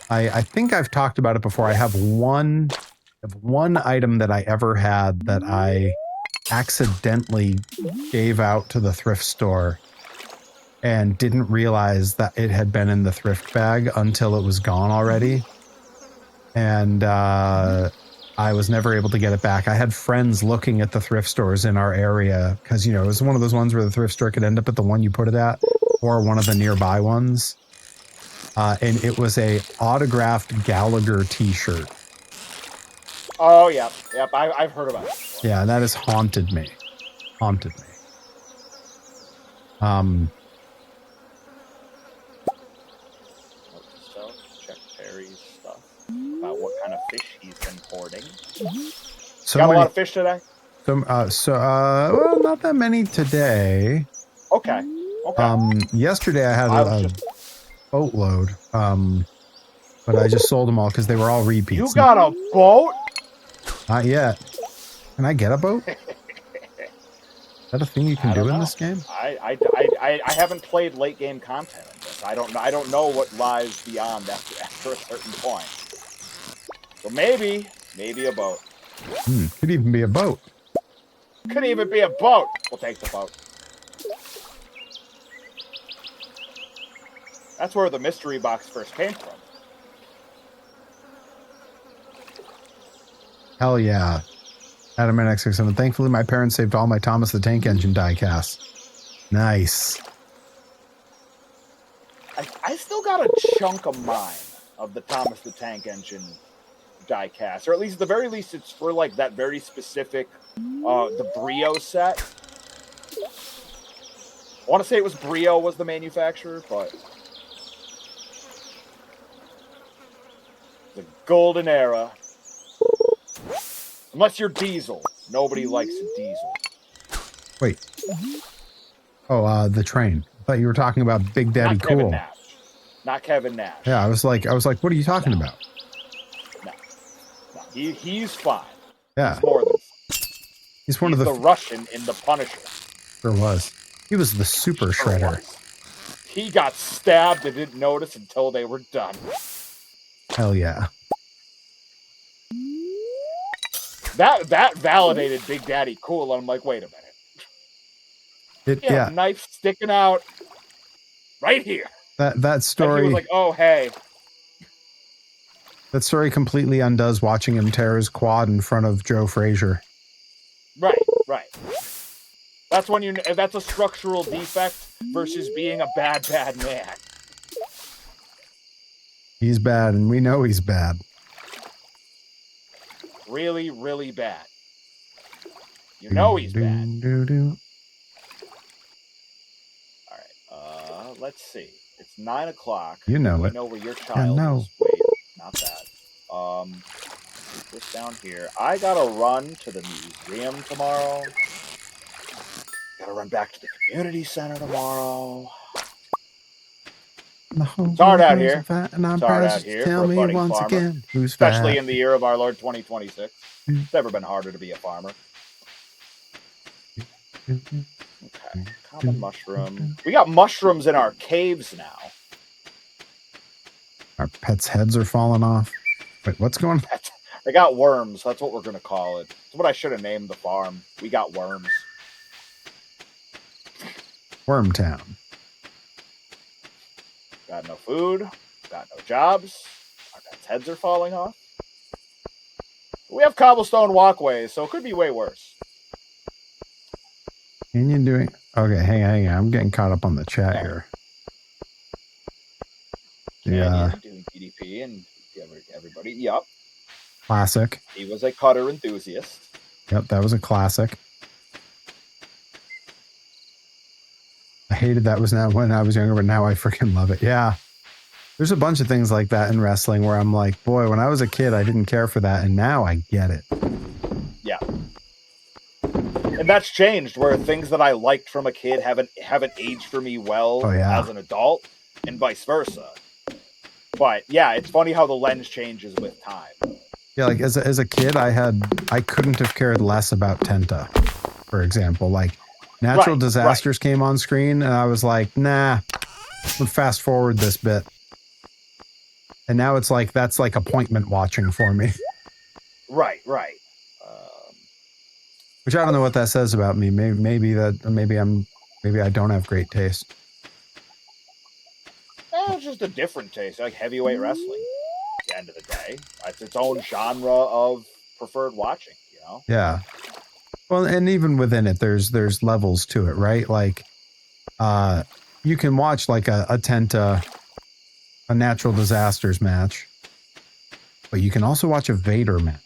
I think I've talked about it before. I have one item that I ever had that I accidentally gave out to the thrift store and didn't realize that it had been in the thrift bag until it was gone already. And I was never able to get it back. I had friends looking at the thrift stores in our area because, you know, it was one of those ones where the thrift store could end up at the one you put it at or one of the nearby ones. And it was a autographed Gallagher t-shirt. Oh, yeah. Yep, I've heard about it. Yeah, that has haunted me. Haunted me. So, check Perry's stuff about what kind of fish he's been hoarding. Got a lot of fish today? Well, not that many today. Okay. Yesterday I had a boatload. But I just sold them all because they were all repeats. You got a boat? Not yet. Can I get a boat? Is that a thing you can do in this game? I haven't played late game content in this. I don't know what lies beyond after a certain point. So maybe a boat. Could even be a boat. Could even be a boat. We'll take the boat. That's where the mystery box first came from. Hell yeah. Adam X67. Thankfully, my parents saved all my Thomas the Tank Engine die casts. Nice. I still got a chunk of mine of the Thomas the Tank Engine die cast, or at least at the very least, it's for like that very specific, the Brio set. I want to say it was Brio was the manufacturer, but the golden era. Unless you're Diesel. Nobody likes a Diesel. Wait. Oh, the train. I thought you were talking about Big Daddy Not Kevin Cool. Nash. Not Kevin Nash. Yeah, I was like, what are you talking about? No. He's fine. Yeah. He's more than fine. He's one of the Russian in the Punisher. Sure was. He was the super shredder. He got stabbed and didn't notice until they were done. Hell yeah. That validated Big Daddy Cool. I'm like, wait a minute. Yeah, knife sticking out right here. That story. And he was like, oh hey. That story completely undoes watching him tear his quad in front of Joe Frazier. Right. That's when that's a structural defect versus being a bad man. He's bad, and we know he's bad. Really, really bad. You know he's bad. Alright, let's see. It's 9 o'clock. You know it. I know where your child is. Wait, not that. Put this down here. I gotta run to the museum tomorrow. Gotta run back to the community center tomorrow. It's hard out here. And I'm proud to tell me once again who's especially fat. In the year of our Lord 2026. It's never been harder to be a farmer. Okay, common mushroom. We got mushrooms in our caves now. Our pets' heads are falling off. Wait, what's going on? They got worms. That's what we're going to call it. That's what I should have named the farm. We got worms. Wormtown. Got no food. Got no jobs. Our pets' heads are falling off. We have cobblestone walkways, so it could be way worse. And you doing? Okay, hang on. I'm getting caught up on the chat here. Yeah. Doing PDP and everybody. Yup. Classic. He was a cutter enthusiast. Yep, that was a classic. I hated that was not when I was younger, but now I freaking love it. Yeah. There's a bunch of things like that in wrestling where I'm like, boy, when I was a kid, I didn't care for that, and now I get it. Yeah. And that's changed, where things that I liked from a kid haven't aged for me well as an adult, and vice versa. But yeah, it's funny how the lens changes with time. Yeah, like as a kid, I couldn't have cared less about Tenta, for example. Like natural disasters came on screen, and I was like, nah, I'm gonna fast forward this bit. And now it's like that's like appointment watching for me. Right. Which I don't know what that says about me. Maybe I don't have great taste. It's just a different taste, like heavyweight wrestling. At the end of the day, it's its own genre of preferred watching. You know? Yeah. Well, and even within it, there's levels to it, right? Like, you can watch like a Tenta, a natural disasters match, but you can also watch a Vader match.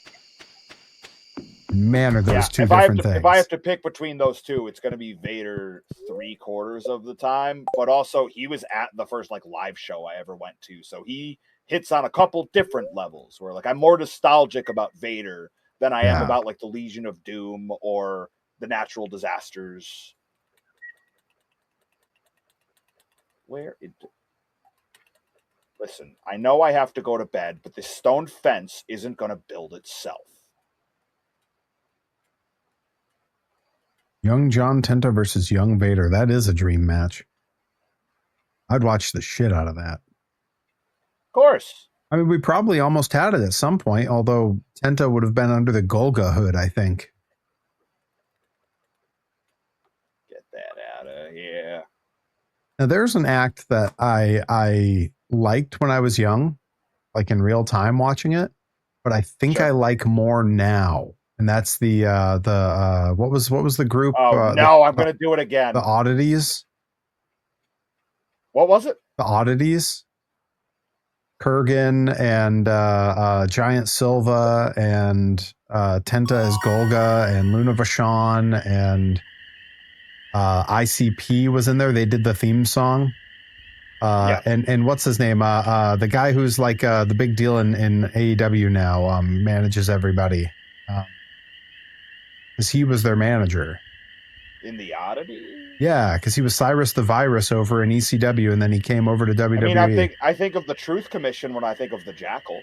Man, are those two different things. If I have to pick between those two, it's going to be Vader 3/4 of the time. But also, he was at the first like live show I ever went to, so he hits on a couple different levels. Where like I'm more nostalgic about Vader than I am about like the Legion of Doom or the natural disasters. Listen, I know I have to go to bed, but this stone fence isn't going to build itself. Young John Tenta versus Young Vader. That is a dream match. I'd watch the shit out of that. Of course. I mean, we probably almost had it at some point, although Tenta would have been under the Golga hood, I think. Get that out of here. Now, there's an act that I liked when I was young, like in real time watching it, but I think I like more now. And that's the what was the group? Oh no, I'm gonna do it again. The Oddities. What was it? The Oddities. Kurgan and Giant Silva and Tenta as Golga and Luna Vachon and ICP was in there. They did the theme song. And what's his name? The guy who's like the big deal in AEW now, manages everybody. Because he was their manager. In the Oddity? Yeah, because he was Cyrus the Virus over in ECW, and then he came over to WWE. I mean, I think of the Truth Commission when I think of the Jackal.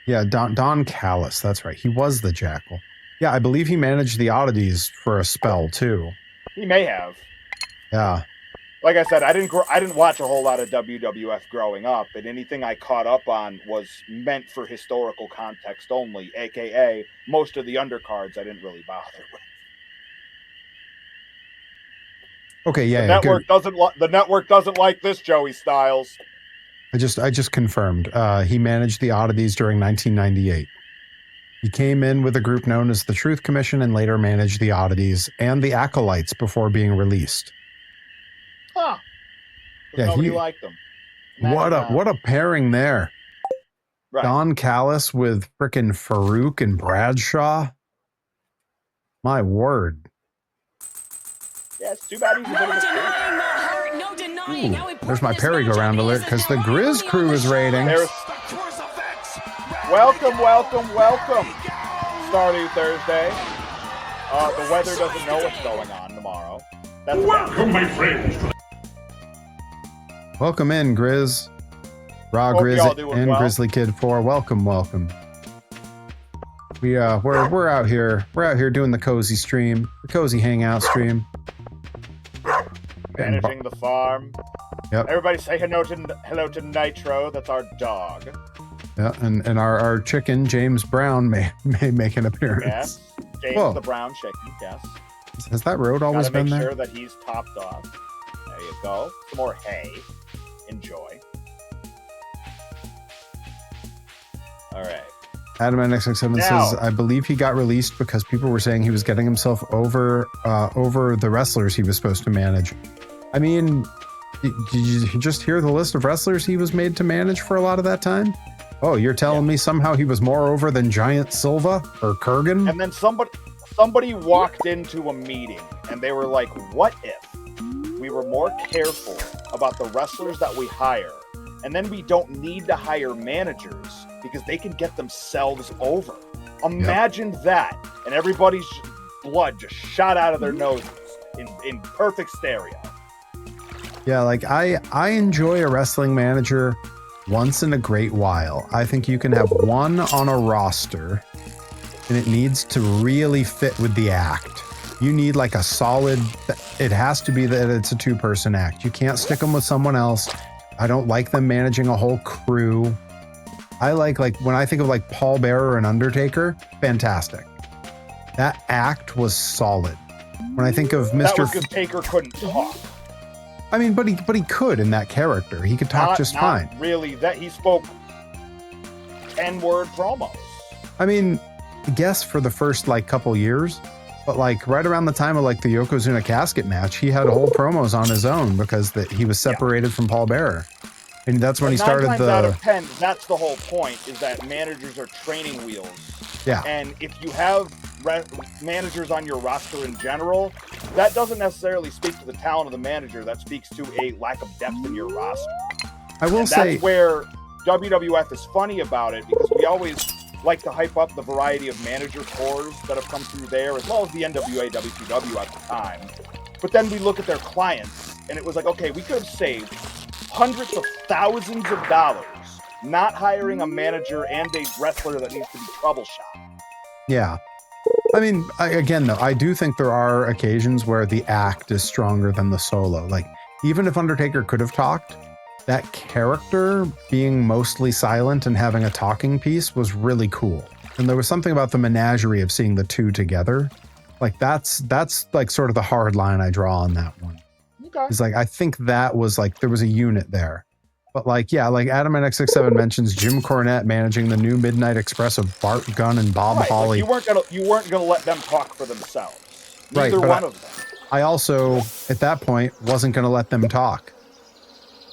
Yeah, Don Callis, that's right. He was the Jackal. Yeah, I believe he managed the Oddities for a spell, too. He may have. Yeah. Like I said, I didn't watch a whole lot of WWF growing up, and anything I caught up on was meant for historical context only, aka most of the undercards I didn't really bother with. Okay, yeah. The network doesn't like this, Joey Styles. I just confirmed. He managed the Oddities during 1998. He came in with a group known as the Truth Commission and later managed the Oddities and the Acolytes before being released. Huh. Yeah, nobody liked them. What a pairing there. Right. Don Callis with frickin' Farouk and Bradshaw. My word. Yeah, it's too bad he's a bit of a there's my Perry-go-round alert because the Grizz crew is raiding. Welcome. Stardew Thursday. The weather doesn't know what's going on tomorrow. Welcome, my friends. Welcome in, Grizz. Raw Grizz and Grizzly Kid 4. Welcome. We're out here. We're out here doing the cozy stream, the cozy hangout stream. Managing the farm. Yep. Everybody say hello to Nitro. That's our dog. Yeah, and our chicken James Brown may make an appearance. Yes, James the Brown chicken. Yes. Has that road always been there? Make sure that he's topped off. There you go. Some more hay. Enjoy. All right. Adam NXX7 says, I believe he got released because people were saying he was getting himself over the wrestlers he was supposed to manage. I mean, did you just hear the list of wrestlers he was made to manage for a lot of that time? Oh, you're telling me somehow he was more over than Giant Silva or Kurgan? And then somebody walked into a meeting and they were like, what if we were more careful about the wrestlers that we hire, and then we don't need to hire managers because they can get themselves over? Imagine that. And everybody's blood just shot out of their noses in perfect stereo. Yeah, like I enjoy a wrestling manager once in a great while. I think you can have one on a roster and it needs to really fit with the act. You need like a solid, it has to be that it's a two-person act. You can't stick them with someone else. I don't like them managing a whole crew. I like when I think of like Paul Bearer and Undertaker, fantastic. That act was solid. When I think of Mr. That was because Taker couldn't talk. I mean, but he could in that character. He could talk just fine. Really, that he spoke N-word promos. I mean, I guess for the first like couple years, but like right around the time of like the Yokozuna casket match, he had whole promos on his own because he was separated from Paul Bearer. And that's when he started 9 times out of 10, that's the whole point, is that managers are training wheels. Yeah. And if you have managers on your roster in general, that doesn't necessarily speak to the talent of the manager. That speaks to a lack of depth in your roster. I will say that's where WWF is funny about it, because we always like to hype up the variety of manager tours that have come through there, as well as the NWA WCW at the time. But then we look at their clients, and it was like, okay, we could have saved hundreds of thousands of dollars not hiring a manager and a wrestler that needs to be troubleshot. Yeah. I mean, again, though, I do think there are occasions where the act is stronger than the solo. Like, even if Undertaker could have talked, that character being mostly silent and having a talking piece was really cool. And there was something about the menagerie of seeing the two together. Like, that's like sort of the hard line I draw on that one. Okay. It's like, I think that was like, there was a unit there. But like, yeah, like Adam at X67 mentions Jim Cornette managing the new Midnight Express of Bart Gunn and Bob Holly. Like you weren't gonna let them talk for themselves. Neither one of them. I also, at that point, wasn't gonna let them talk.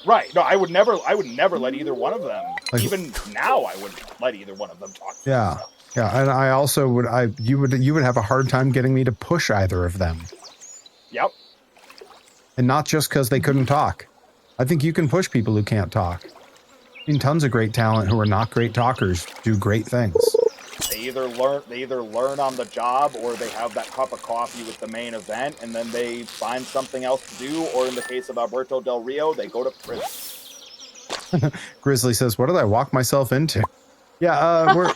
Right. No, I would never let either one of them. Like, even now, I wouldn't let either one of them talk. Yeah. Yeah. And I also you would have a hard time getting me to push either of them. Yep. And not just because they couldn't talk. I think you can push people who can't talk. I've seen tons of great talent who are not great talkers do great things. They either learn on the job, or they have that cup of coffee with the main event, and then they find something else to do. Or in the case of Alberto Del Rio, they go to prison. Grizzly says, "What did I walk myself into?" Yeah, we're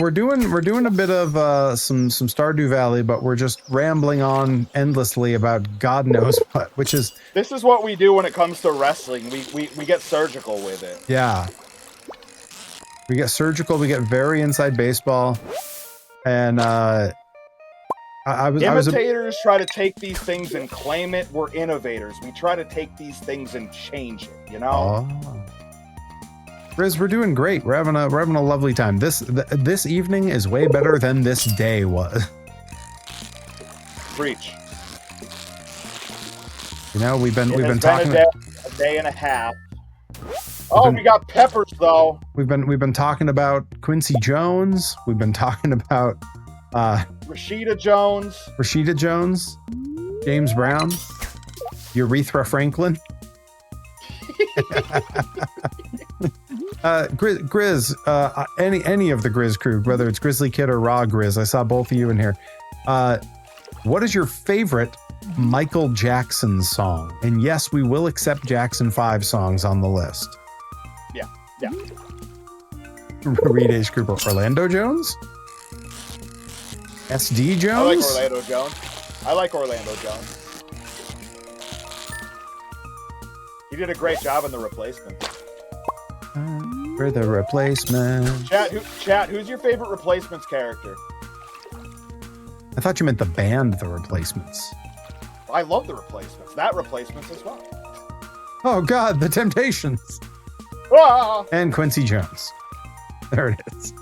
doing a bit of some Stardew Valley, but we're just rambling on endlessly about God knows what, which is this is what we do when it comes to wrestling. We get surgical with it. Yeah. We get surgical, we get very inside baseball. And imitators try to take these things and claim it. We're innovators. We try to take these things and change it, you know? Oh. Riz, we're doing great. We're having a lovely time. This evening is way better than this day was. Preach. You know, we've been talking a day and a half. We got peppers though. We've been talking about Quincy Jones. We've been talking about Rashida Jones, James Brown, Urethra Franklin. Grizz, any of the Grizz crew, whether it's Grizzly Kid or Raw Grizz, I saw both of you in here. What is your favorite Michael Jackson song? And yes, we will accept Jackson 5 songs on the list. Yeah. Reed H. Cooper, Orlando Jones? SD Jones? I like Orlando Jones. He did a great job in The Replacement. For The Replacement. Chat, who's your favorite Replacements character? I thought you meant the band The Replacements. I love The Replacements. That Replacements as well. Oh God, The Temptations. Ah! And Quincy Jones. There it is.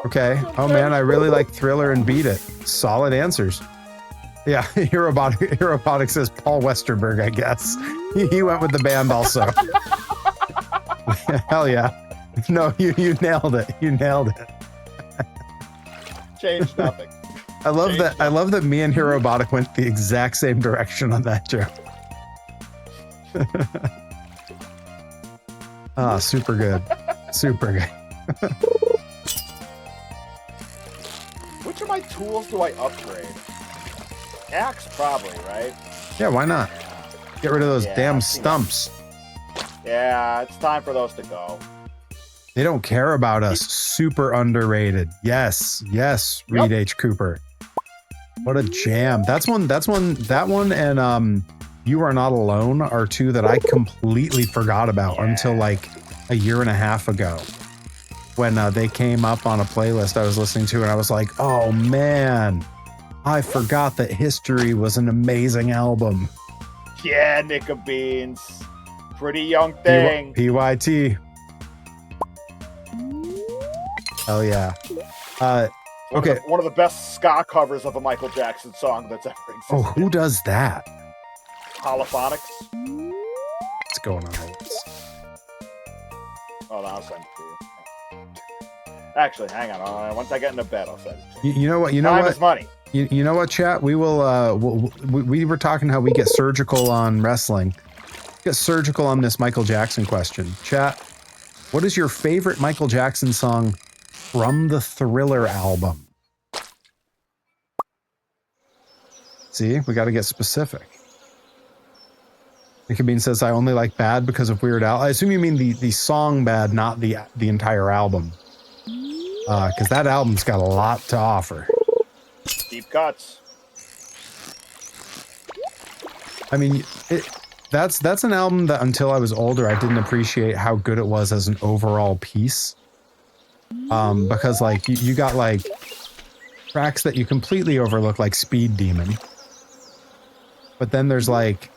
Okay. Oh man, I really like Thriller and Beat It. Solid answers. Yeah, Herobotic says Paul Westerberg, I guess. He went with the band also. Hell yeah. No, you nailed it. You nailed it. Change nothing. I love that me and Herobotic went the exact same direction on that joke. Super good. Super good. Which of my tools do I upgrade? Axe, probably, right? Yeah, why not? Get rid of those damn stumps. Yeah, it's time for those to go. They don't care about us. Super underrated. Yes, Reed H. Cooper. What a jam. That one and You Are Not Alone are two that I completely forgot about until like a year and a half ago when they came up on a playlist I was listening to, and I was like, oh man, I forgot that History was an amazing album. Yeah, Nick of Beans. Pretty young thing. PYT. Oh yeah. Okay. One of the best ska covers of a Michael Jackson song that's ever existed. Oh, who does that? Holophonics. What's going on with this? Oh, no, I'll send it to you. Actually, hang on. Once I get into bed, I'll send it to you. You know what? Time is money. You know what, chat? We will. We were talking how we get surgical on wrestling. Get surgical on this Michael Jackson question. Chat, what is your favorite Michael Jackson song from the Thriller album? See, we got to get specific. Nick Bean says, I only like Bad because of Weird Al. I assume you mean the song Bad, not the entire album. Because that album's got a lot to offer. Deep cuts. I mean, that's an album that until I was older, I didn't appreciate how good it was as an overall piece. Because like you got like tracks that you completely overlook, like Speed Demon. But then there's like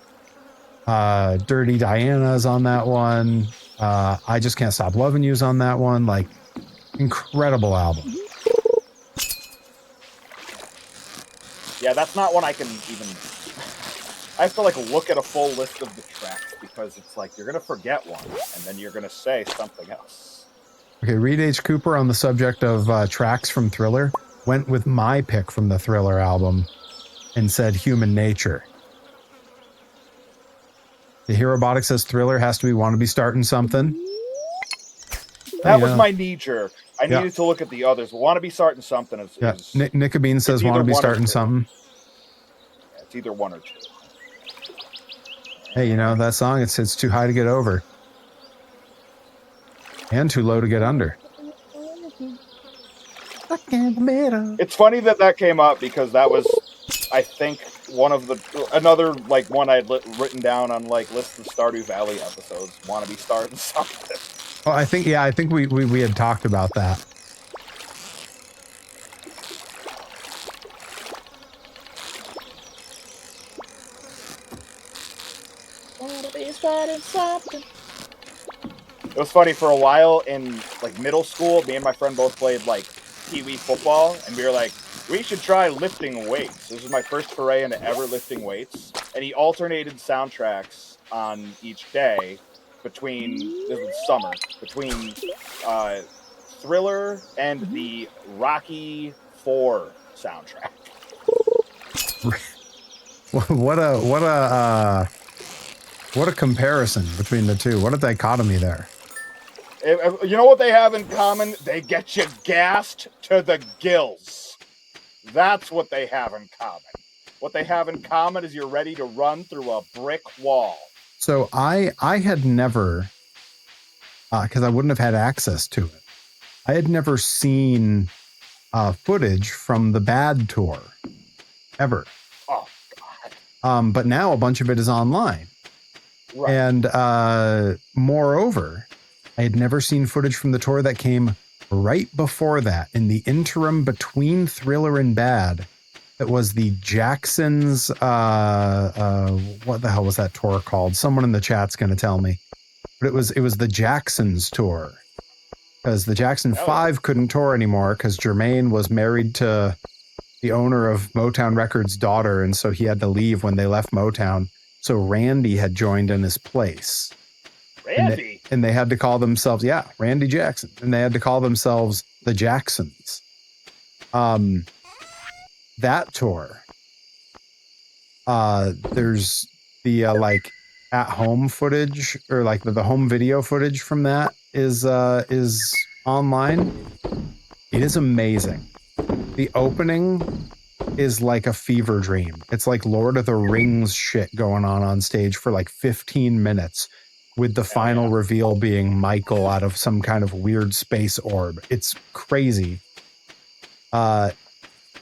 Dirty Diana's on that one. I Just Can't Stop Loving You's on that one. Like, incredible album. Yeah, that's not one I can even... I have to like look at a full list of the tracks because it's like you're gonna forget one and then you're gonna say something else. Okay, Reed H. Cooper on the subject of tracks from Thriller went with my pick from the Thriller album and said Human Nature. The Herobotic says Thriller has to be Want to Be Starting Something. That was my knee jerk. I needed to look at the others. Want to Be Starting Something is... Nick Bean says Want to Be Starting Something. Yeah, it's either one or two. Hey, you know, that song, it's too high to get over. And too low to get under. It's funny that came up because that was, I think, another like one I had written down on like list of Stardew Valley episodes. Want to Be Starting Something. Oh, I think we had talked about that. It was funny for a while in like middle school. Me and my friend both played like Pee-wee football, and we were like, we should try lifting weights. This was my first foray into ever lifting weights, and he alternated soundtracks on each day between this was summer between Thriller and the Rocky IV soundtrack. What a comparison between the two. What a dichotomy there. You know what they have in common? They get you gassed to the gills. That's what they have in common. What they have in common is you're ready to run through a brick wall. So I had never, because I wouldn't have had access to it, I had never seen footage from the Bad tour, ever. Oh, God. But now a bunch of it is online. Right. And moreover, I had never seen footage from the tour that came right before that, in the interim between Thriller and Bad. It was the Jacksons. What the hell was that tour called? Someone in the chat's going to tell me. But it was the Jacksons tour, because the Jackson 5 couldn't tour anymore because Jermaine was married to the owner of Motown Records' daughter, and so he had to leave when they left Motown. So Randy had joined in his place. Randy? And they had to call themselves, Randy Jackson. And they had to call themselves the Jacksons. That tour, there's the like at-home footage, or like the home video footage from that is online. It is amazing. The opening is like a fever dream. It's like Lord of the Rings shit going on stage for like 15 minutes, with the final reveal being Michael out of some kind of weird space orb. It's crazy.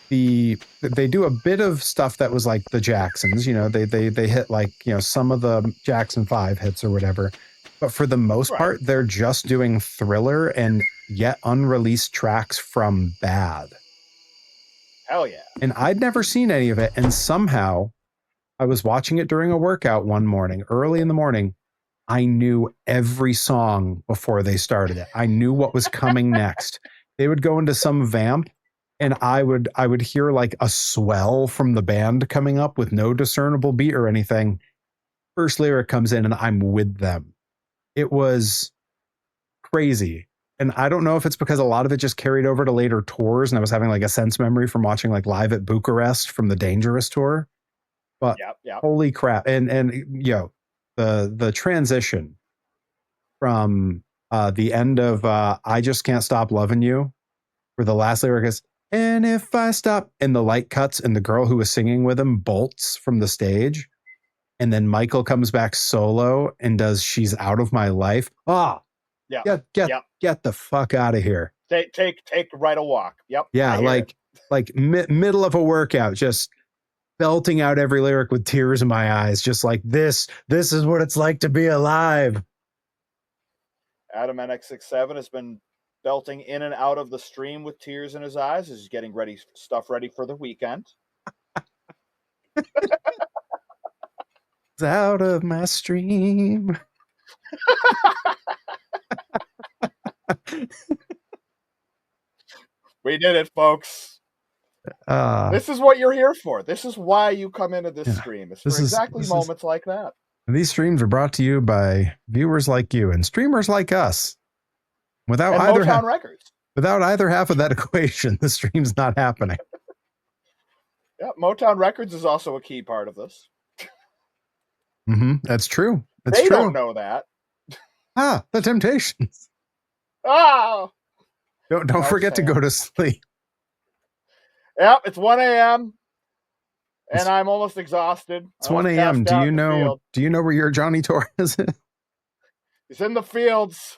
they do a bit of stuff that was like the Jacksons, you know, they hit like, you know, some of the Jackson 5 hits or whatever. But for the most part, they're just doing Thriller and yet unreleased tracks from Bad. Hell yeah. And I'd never seen any of it. And somehow I was watching it during a workout one morning, early in the morning. I knew every song before they started it. I knew what was coming next. They would go into some vamp and I would hear like a swell from the band coming up with no discernible beat or anything. First lyric comes in and I'm with them. It was crazy. And I don't know if it's because a lot of it just carried over to later tours and I was having like a sense memory from watching like Live at Bucharest from the Dangerous tour. But holy crap. And yo, the transition from the end of I Just Can't Stop Loving You, where the last lyric is, and if I stop, and the light cuts and the girl who was singing with him bolts from the stage. And then Michael comes back solo and does She's Out of My Life. Oh, get the fuck out of here. Take right a walk. Yep. Yeah, like middle of a workout, just belting out every lyric with tears in my eyes, just like this is what it's like to be alive. Adam NX67 has been belting in and out of the stream with tears in his eyes as he's getting stuff ready for the weekend. It's out of my stream. We did it, folks. This is what you're here for. This is why you come into this stream. It's for exactly moments like that. These streams are brought to you by viewers like you and streamers like us. Without either half of that equation, the stream's not happening. Yeah, Motown Records is also a key part of this. That's true. They don't know that. The Temptations. Oh! Don't forget to go to sleep. Yep, it's 1 a.m. and I'm almost exhausted. It's 1 a.m. Do you know where your Johnny Torres is? He's in the fields.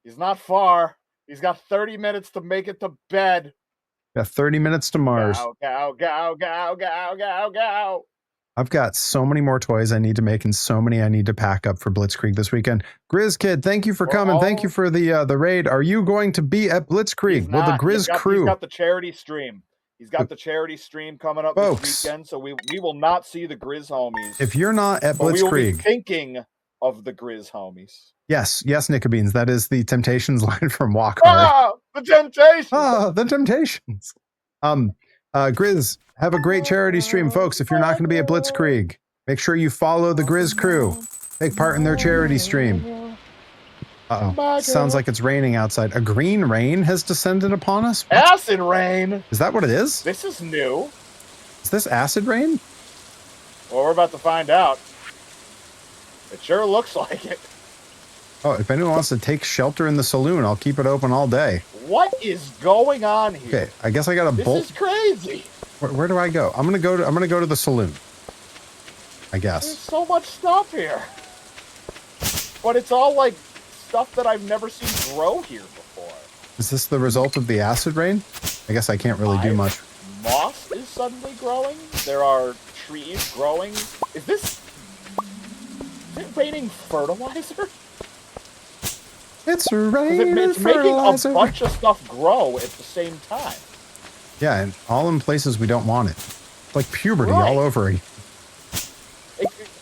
He's not far. He's got 30 minutes to make it to bed. Got 30 minutes to Mars. Go. I've got so many more toys I need to make and so many I need to pack up for Blitzkrieg this weekend. Grizz Kid, thank you for coming. Thank you for the raid. Are you going to be at Blitzkrieg? Will the Grizz crew? He's got the charity stream. He's got the charity stream coming up this weekend, so we will not see the Grizz homies. If you're not at Blitzkrieg, we will be thinking of the Grizz homies. Yes, Nickabeans. That is the Temptations line from Walker. The Temptations. The Temptations. Grizz, have a great charity stream, folks. If you're not going to be at Blitzkrieg, make sure you follow the Grizz crew. Take part in their charity stream. Sounds like it's raining outside. A green rain has descended upon us? Acid rain. Is that what it is? This is new. Is this acid rain? Well, we're about to find out. It sure looks like it. Oh, if anyone wants to take shelter in the saloon, I'll keep it open all day. What is going on here? Okay, I guess I got to bolt. This is crazy. Where do I go? I'm gonna go to the saloon. I guess. There's so much stuff here, but it's all like stuff that I've never seen grow here before. Is this the result of the acid rain? I guess I can't really do much. Moss is suddenly growing. There are trees growing. Is it raining fertilizer? It's raining it's fertilizer. Making a bunch of stuff grow at the same time. Yeah, and all in places we don't want it. It's like puberty all over again.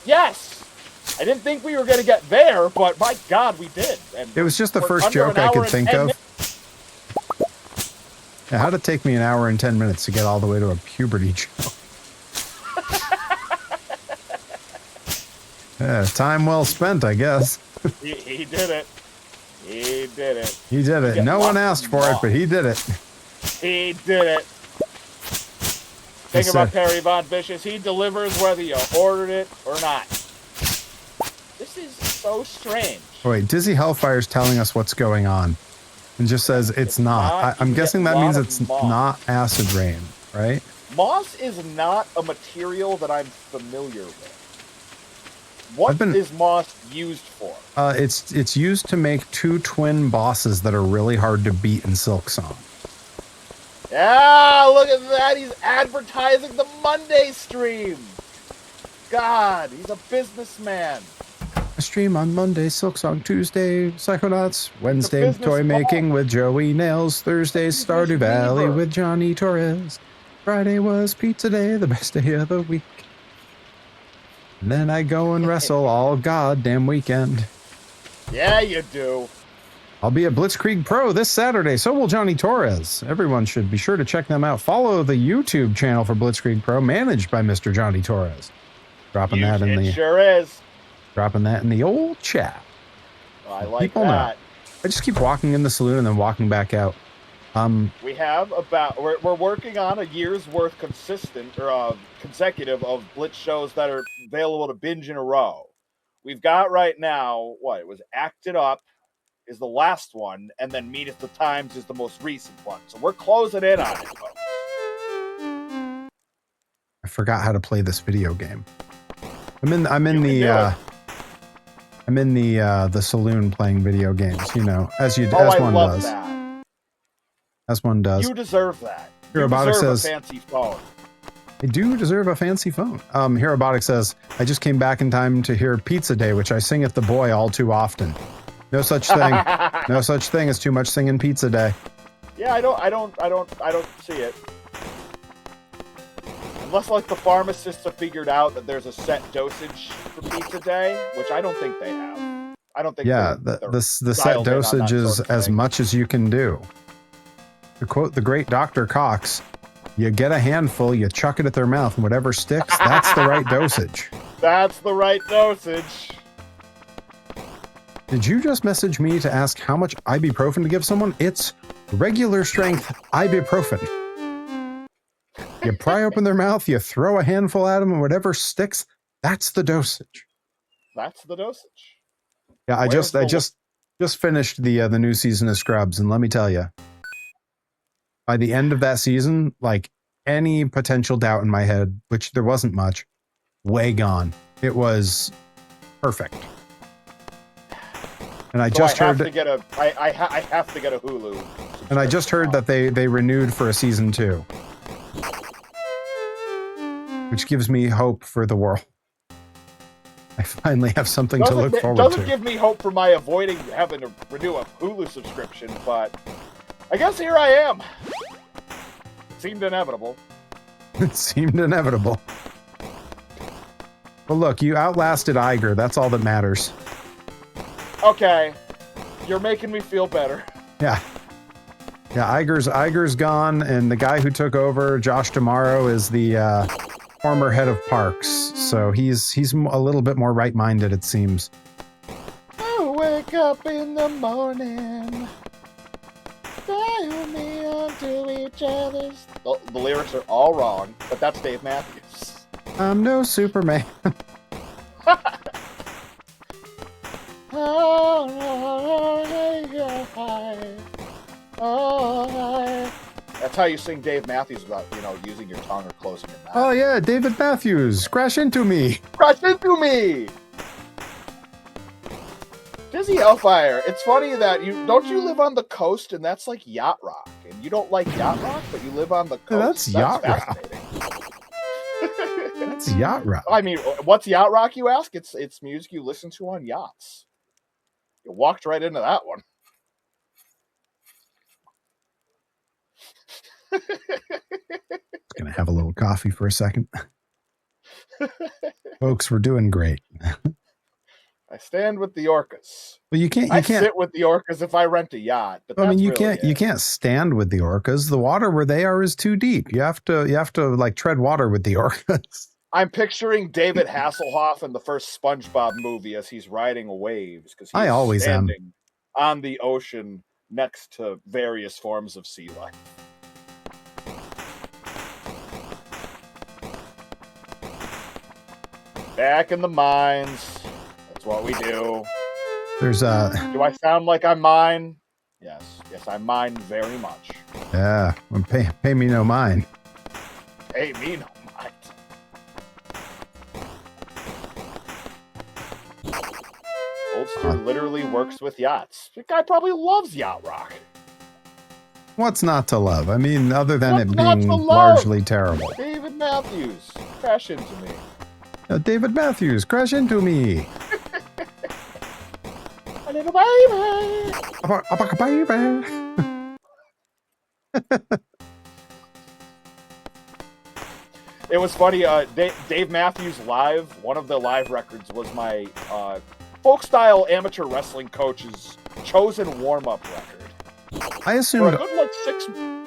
Yes! I didn't think we were going to get there, but my God, we did. And it was just the first joke I could think of. Yeah, how'd it take me an hour and 10 minutes to get all the way to a puberty joke? Time well spent, I guess. He did it. He did it. He did it. No one asked for it, but he did it. He did it. Think about Perry Von Vicious. He delivers whether you ordered it or not. This is so strange. Oh, wait, Dizzy Hellfire's telling us what's going on. And just says it's not. I'm guessing that means it's not acid rain, right? Moss is not a material that I'm familiar with. What is moss used for? It's used to make two twin bosses that are really hard to beat in Silk Song. Yeah, look at that. He's advertising the Monday stream. God, he's a businessman. I stream on Monday, Silksong Tuesday, Psychonauts, Wednesday, Toy Making with Joey Nails, Thursday, Stardew Valley with Johnny Torres. Friday was pizza day, the best day of the week. And then I go and wrestle all goddamn weekend. Yeah, you do. I'll be at Blitzkrieg Pro this Saturday. So will Johnny Torres. Everyone should be sure to check them out. Follow the YouTube channel for Blitzkrieg Pro, managed by Mr. Johnny Torres. Dropping that in the sure is. Dropping that in the old chat. I like people that. Know. I just keep walking in the saloon and then walking back out. We have about we're working on a year's worth consecutive of Blitz shows that are available to binge in a row. We've got right now what it was Acted Up is the last one, and then Meet at the Times is the most recent one. So we're closing in on it. I forgot how to play this video game. I'm in the saloon playing video games, you know, as one does. That. As one does. You deserve that. Herobotic says, a fancy phone. I do deserve a fancy phone. Herobotic says, I just came back in time to hear Pizza Day, which I sing at the boy all too often. No such thing. No such thing as too much singing Pizza Day. Yeah, I don't see it. Unless like the pharmacists have figured out that there's a set dosage for Pizza Day, which I don't think they have. I don't think. Yeah, the set dosage is as much as you can do. To quote the great Dr. Cox, you get a handful, you chuck it at their mouth, and whatever sticks, that's the right dosage. That's the right dosage. Did you just message me to ask how much ibuprofen to give someone? It's regular strength ibuprofen. You pry open their mouth, you throw a handful at them, and whatever sticks, that's the dosage. That's the dosage. Yeah, I just finished the new season of Scrubs, and let me tell you, by the end of that season, like any potential doubt in my head, which there wasn't much, way gone. It was perfect. And I just heard I have to get a Hulu. And I just heard that they renewed for a season 2. Which gives me hope for the world. I finally have something to look forward to. Doesn't give me hope for my avoiding having to renew a Hulu subscription, but I guess here I am. It seemed inevitable. It seemed inevitable. Well, look, you outlasted Iger. That's all that matters. Okay. You're making me feel better. Yeah. Yeah, Iger's gone, and the guy who took over, Josh Tomorrow, is the former head of parks. So he's a little bit more right-minded, it seems. I wake up in the morning, dial me onto each other's. The lyrics are all wrong, but that's Dave Matthews. I'm no Superman. That's how you sing Dave Matthews without, using your tongue or closing your mouth. Oh yeah, David Matthews, crash into me. Crash into me. Dizzy Hellfire. It's funny that don't you live on the coast, and that's like yacht rock, and you don't like yacht rock, but you live on the coast. Yeah, that's yacht rock. That's yacht rock. I mean, what's yacht rock, you ask? It's music you listen to on yachts. You walked right into that one. Gonna have a little coffee for a second. Folks, we're doing great. I stand with the orcas. Well, you can't sit with the orcas if I rent a yacht. But I mean, you can't stand with the orcas. The water where they are is too deep. You have to like tread water with the orcas. I'm picturing David Hasselhoff in the first SpongeBob movie as he's riding waves because I always standing on the ocean next to various forms of sea life. Back in the mines. That's what we do. There's Do I sound like I mine? Yes. Yes, I mine very much. Yeah. Pay me no mind. Pay me no mind. Oldster literally works with yachts. The guy probably loves yacht rock. What's not to love? I mean, other than it being largely terrible. David Matthews, crash into me. David Matthews, crash into me. A little baby. A baby. It was funny. Dave Matthews Live, one of the live records was my folk style amateur wrestling coach's chosen warm up record. I assumed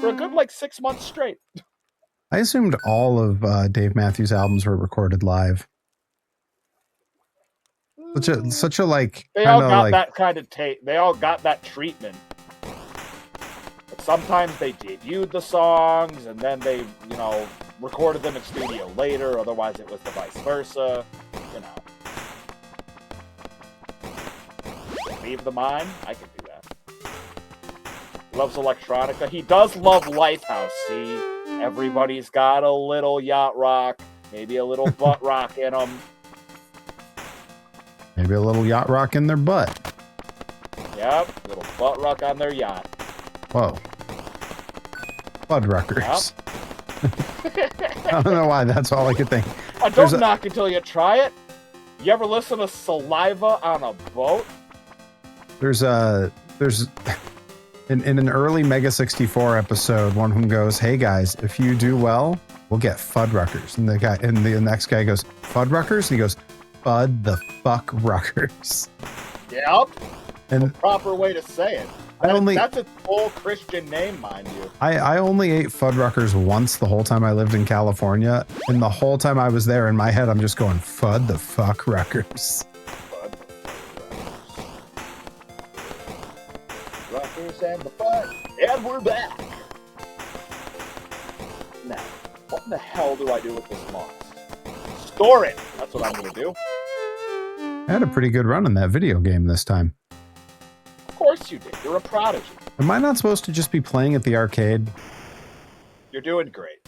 for a good 6 months straight. I assumed all of Dave Matthews' albums were recorded live. Such a like. They all got that kind of tape. They all got that treatment. But sometimes they debuted the songs and then they, recorded them in studio later. Otherwise, it was the vice versa. Leave the mine. I can do that. Loves electronica. He does love Lifehouse. See, everybody's got a little yacht rock, maybe a little butt rock in them. Maybe a little yacht rock in their butt. Yep, little butt rock on their yacht. Whoa. Fuddruckers. Yep. I don't know why, that's all I could think. Don't knock until you try it. You ever listen to Saliva on a Boat? There's in an early Mega 64 episode, one of them goes, "Hey guys, if you do well, we'll get Fuddruckers." And the next guy goes, "Fuddruckers?" And he goes, "Fud the fuck ruckers." Yep. And the proper way to say it. That's a full Christian name, mind you. I only ate Fuddruckers once the whole time I lived in California, and the whole time I was there in my head, I'm just going, "Fud the fuck ruckers." Ruckers and the fun, and we're back. Now, what in the hell do I do with this moss? Store it. That's what I'm going to do. I had a pretty good run in that video game this time. Of course you did. You're a prodigy. Am I not supposed to just be playing at the arcade? You're doing great.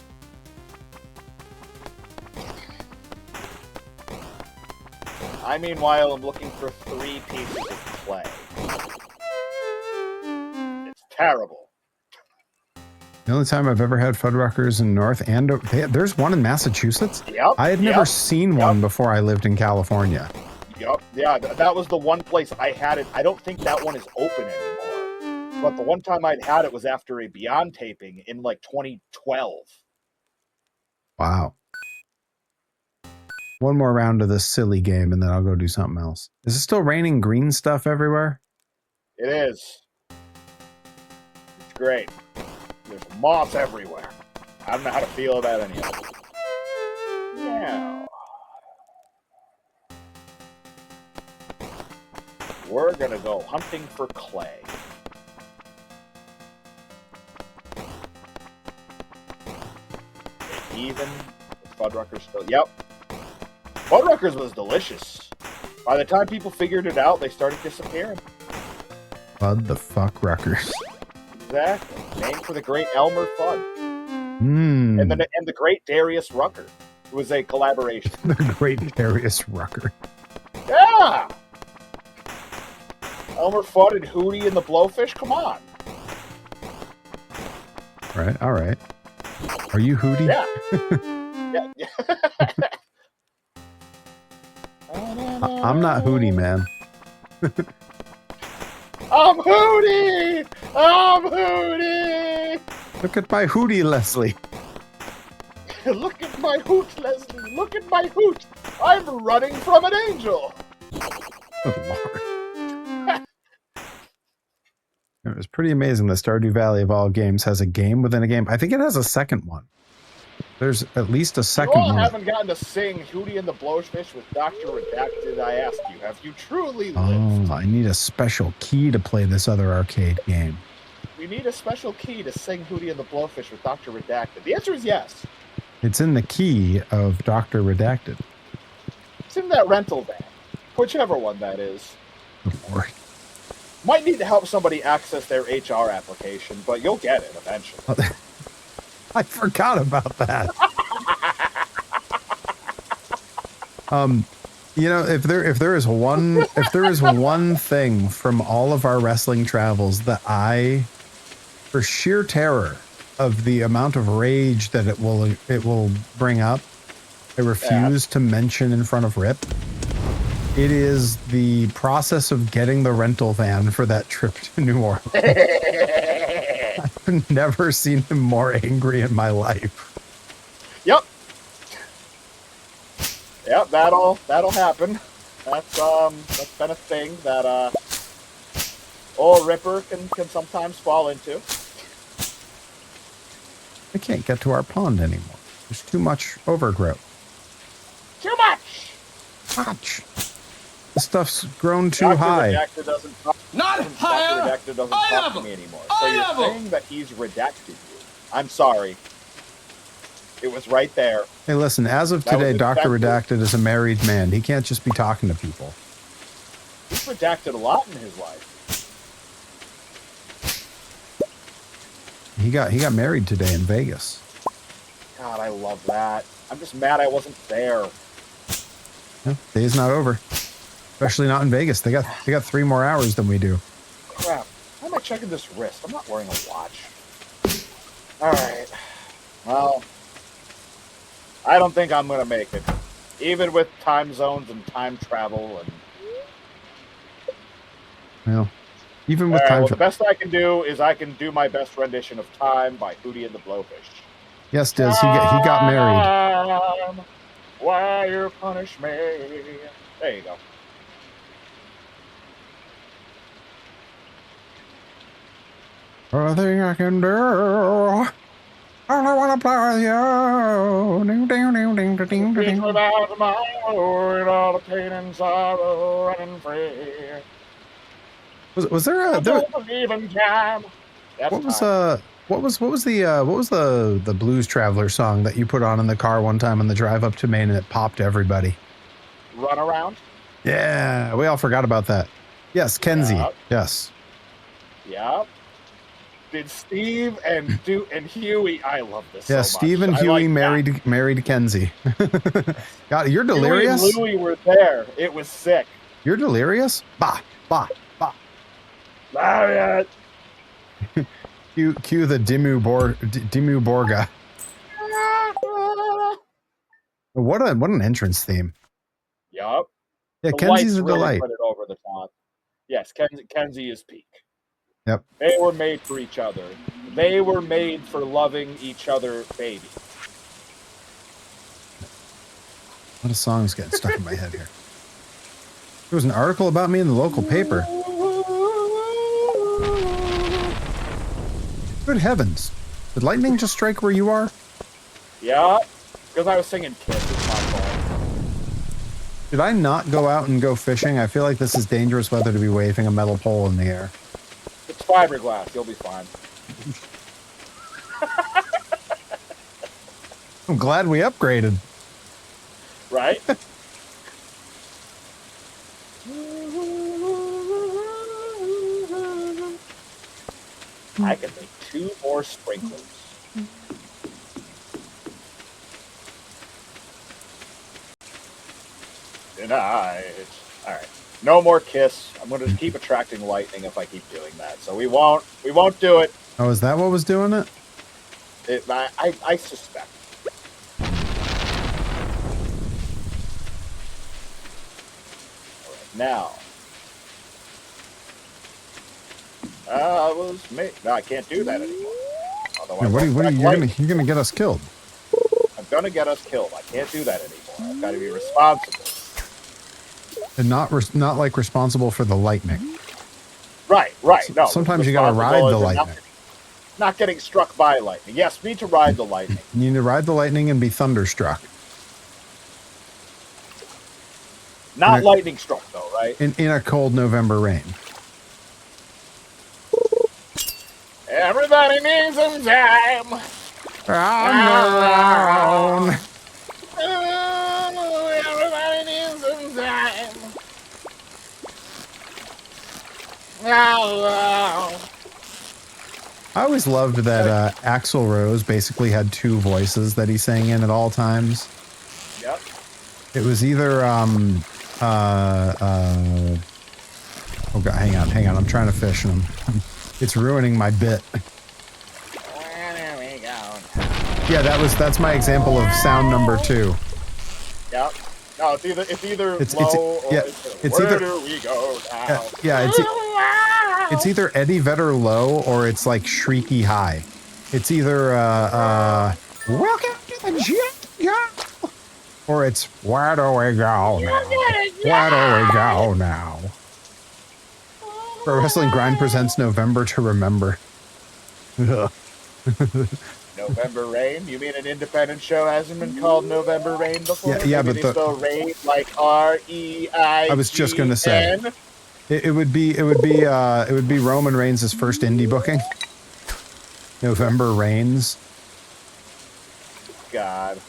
I, meanwhile, am looking for 3 pieces of clay. It's terrible. The only time I've ever had Fuddruckers in North Andover, there's one in Massachusetts? Yep. I had never seen one before I lived in California. Yep. Yeah, that was the one place I had it. I don't think that one is open anymore. But the one time I'd had it was after a Beyond taping in like 2012. Wow. One more round of this silly game and then I'll go do something else. Is it still raining green stuff everywhere? It is. It's great. There's moss everywhere. I don't know how to feel about any of it. Now, we're gonna go hunting for clay. And even Fuddruckers still. Yep. Fuddruckers was delicious. By the time people figured it out, they started disappearing. Fud the fuck Ruckers. Exactly. Named for the great Elmer Fudd. Mm. And the great Darius Rucker. It was a collaboration. The great Darius Rucker. Yeah! Elmer Fudd and Hootie and the Blowfish? Come on. Right, all right. Are you Hootie? Yeah. Yeah. I'm not Hootie, man. I'm Hootie! I'm Hootie! Look at my Hootie, Leslie. Look at my hoot, Leslie. Look at my hoot. I'm running from an angel. Good Lord. It was pretty amazing that Stardew Valley of all games has a game within a game. I think it has a second one. There's at least a second one. You all haven't gotten to sing Hootie and the Blowfish with Dr. Redacted, I ask you. Have you truly lived? Oh, I need a special key to play this other arcade game. You need a special key to sing Hootie and the Blowfish with Dr. Redacted. The answer is yes. It's in the key of Dr. Redacted. It's in that rental van. Whichever one that is. Good Lord. Might need to help somebody access their HR application, but you'll get it eventually. I forgot about that. You know, if there is one thing from all of our wrestling travels that I for sheer terror of the amount of rage that it will bring up, I refuse to mention in front of Rip. It is the process of getting the rental van for that trip to New Orleans. I've never seen him more angry in my life. Yep. Yep, that'll happen. That's been a thing that old Ripper can sometimes fall into. I can't get to our pond anymore. There's too much overgrowth. Too much! Much. The stuff's grown too high. Not higher! Redacted doesn't talk to me anymore. So you're saying that he's redacted you. I'm sorry. It was right there. Hey, listen, as of today, Dr. Redacted is a married man. He can't just be talking to people. He's redacted a lot in his life. He got married today in Vegas. God, I love that. I'm just mad I wasn't there. Yeah, day's not over. Especially not in Vegas. They got 3 more hours than we do. Crap. Why am I checking this wrist? I'm not wearing a watch. Alright. Well, I don't think I'm going to make it. Even with time zones and time travel and... Well, even with time travel... the best I can do is I can do my best rendition of Time by Hootie and the Blowfish. Yes, Diz, he got married. Why you punish me? There you go. Everything I can do. I don't want to play with you. Ding, ding, ding, ding, ding, ding, ding. Without tomorrow, all the pain and sorrow running free. Was there a? I don't believe in time. What was the Blues Traveler song that you put on in the car one time on the drive up to Maine and it popped everybody? Run Around? Yeah, we all forgot about that. Yes, Kenzie. Yep. Yes. Yep. Did Steve and Huey? I love this. Yeah, so Steve much. and Huey married Kenzie. God, you're delirious. Huey and Louie were there. It was sick. You're delirious. Bah, bah, bah. Lariat. Cue the Dimmu Borga. What an entrance theme. Yup. Yeah, Kenzie's a delight. Put it over the top. Yes, Kenzie is peak. Yep. They were made for each other. They were made for loving each other, baby. What a song's getting stuck in my head here. There was an article about me in the local paper. Good heavens. Did lightning just strike where you are? Yeah, because I was singing Kiss. It's my fault. Did I not go out and go fishing? I feel like this is dangerous weather to be waving a metal pole in the air. It's fiberglass. You'll be fine. I'm glad we upgraded. Right? I can make 2 more sprinklers. Tonight. Alright. No more Kiss. I'm going to keep attracting lightning if I keep doing that. So we won't do it. Oh, is that what was doing it? I suspect. Alright, now. No, I can't do that anymore. Yeah, you're gonna get us killed. I'm gonna get us killed. I can't do that anymore. I've got to be responsible. And not like responsible for the lightning. Right. No. Sometimes you gotta ride the lightning. Not getting struck by lightning. Yes, need to ride the lightning. You need to ride the lightning and be thunderstruck. Not lightning struck though, right? In a cold November rain. Everybody needs some time. I'm alone. Everybody needs some time. I always loved that Axl Rose basically had 2 voices that he sang in at all times. Yep. It was either oh god, hang on, I'm trying to fish and it's ruining my bit. Yeah, that's my example of sound number 2. Yeah. No, it's either low or it's where either, do we go now? It's either Eddie Vedder low or it's like shrieky high. It's either welcome to the jungle, or it's where do we go now? Where do we go now? Pro Wrestling Grind presents November to Remember. November Rain? You mean an independent show hasn't been called November Rain before? Yeah, Maybe but they spell rain like R-E-I-G-N? I was just gonna say it would be Roman Reigns' first indie booking. November Rains. God.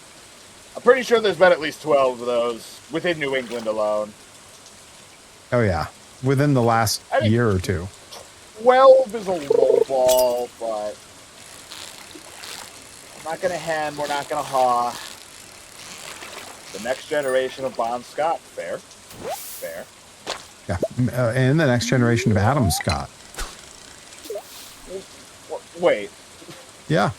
I'm pretty sure there's been at least 12 of those within New England alone. Oh yeah, within the last year or two. 12 is a low ball, but we're not gonna hem, we're not gonna haw. The next generation of Bon Scott, fair. Yeah, and the next generation of Adam Scott. Wait. Yeah.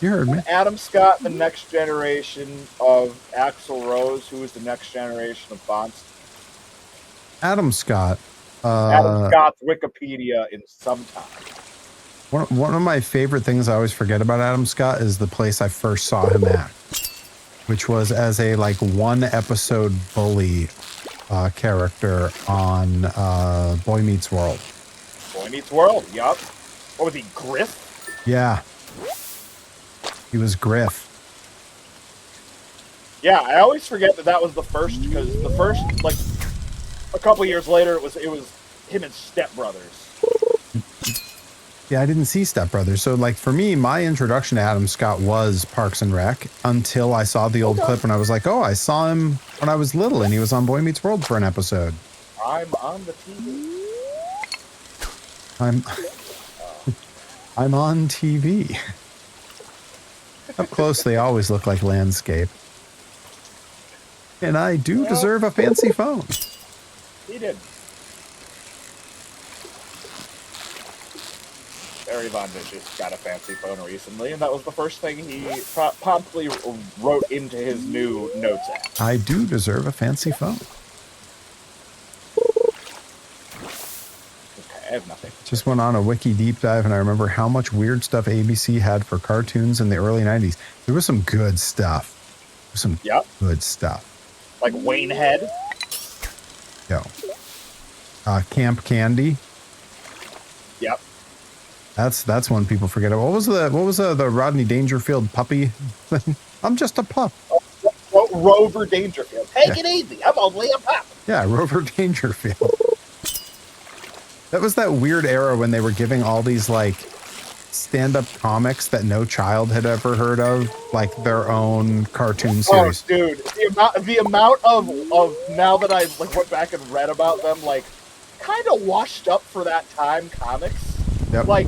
You heard me. Adam Scott, the next generation of Axl Rose, who is the next generation of Bon. Adam Scott. Adam Scott's Wikipedia in some time. One of my favorite things I always forget about Adam Scott is the place I first saw him at, which was as a like 1 episode bully character on Boy Meets World. Boy Meets World, yup. What was he, Griff? Yeah. He was Griff. Yeah, I always forget that was the first, because the first, like, a couple years later, it was him and Step Brothers. Yeah, I didn't see Step Brothers. So, like, for me, my introduction to Adam Scott was Parks and Rec until I saw the old clip and I was like, oh, I saw him when I was little and he was on Boy Meets World for an episode. I'm on the TV. I'm on TV. Up close, they always look like landscape. And I do deserve a fancy phone. He did. Barry Von Vicious got a fancy phone recently, and that was the first thing he promptly wrote into his new notes app. I do deserve a fancy phone. I have nothing. Just went on a wiki deep dive and I remember how much weird stuff ABC had for cartoons in the early 90s. There was some good stuff. Good stuff. Like Wayne Head? Yo. Camp Candy. Yep. That's one people forget. What was the Rodney Dangerfield puppy thing? I'm just a pup. Rover Dangerfield. Take it easy. I'm only a pup. Yeah, Rover Dangerfield. That was that weird era when they were giving all these like stand-up comics that no child had ever heard of, like their own cartoon series. Oh, dude, the amount of now that I like went back and read about them, like kind of washed up for that time comics. Yep. Like,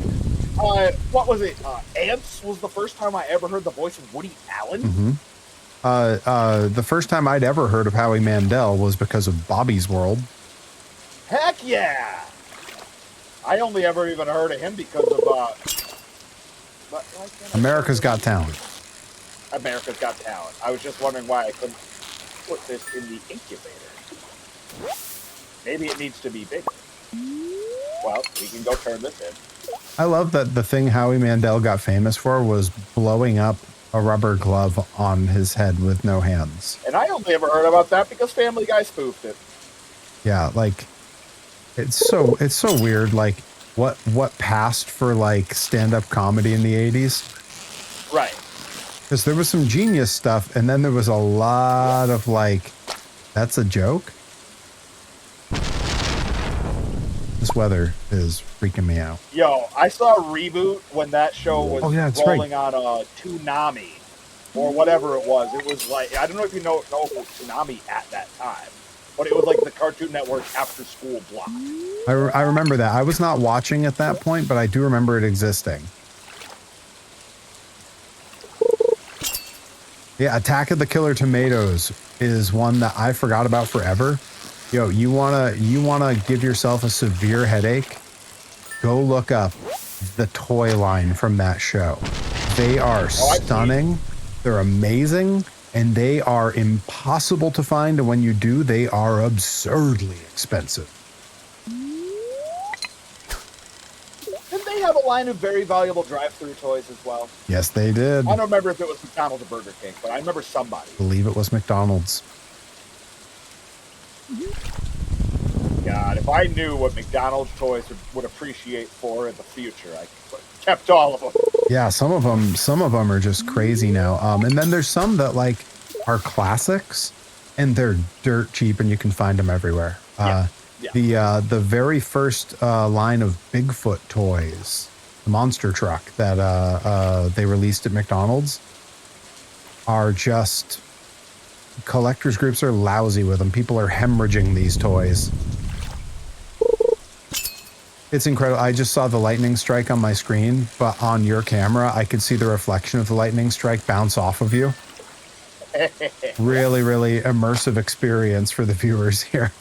what was it? Ants was the first time I ever heard the voice of Woody Allen. Mm-hmm. The first time I'd ever heard of Howie Mandel was because of Bobby's World. Heck yeah! I only ever even heard of him because of America's Got Talent. America's Got Talent. I was just wondering why I couldn't put this in the incubator. Maybe it needs to be bigger. Well, we can go turn this in. I love that the thing Howie Mandel got famous for was blowing up a rubber glove on his head with no hands. And I only ever heard about that because Family Guy spoofed it. Yeah, like it's so weird, like what passed for like stand-up comedy in the 80s. Right. Because there was some genius stuff, and then there was a lot of like, that's a joke? This weather is freaking me out. Yo, I saw a reboot when that show was rolling on Toonami or whatever it was. It was like, I don't know if you know Toonami at that time, but it was like the Cartoon Network after school block. I remember that. I was not watching at that point, but I do remember it existing. Yeah, Attack of the Killer Tomatoes is one that I forgot about forever. Yo, you wanna give yourself a severe headache? Go look up the toy line from that show. They are stunning. They're amazing. And they are impossible to find. And when you do, they are absurdly expensive. Didn't they have a line of very valuable drive-through toys as well? Yes, they did. I don't remember if it was McDonald's or Burger King, but I remember somebody. I believe it was McDonald's. God, if I knew what McDonald's toys would appreciate for in the future, I kept all of them. Yeah, some of them are just crazy now. And then there's some that like are classics, and they're dirt cheap, and you can find them everywhere. The very first line of Bigfoot toys, the monster truck that they released at McDonald's, are just collectors groups are lousy with them. People are hemorrhaging these toys. It's incredible. I just saw the lightning strike on my screen, but on your camera, I could see the reflection of the lightning strike bounce off of you. Really, really immersive experience for the viewers here.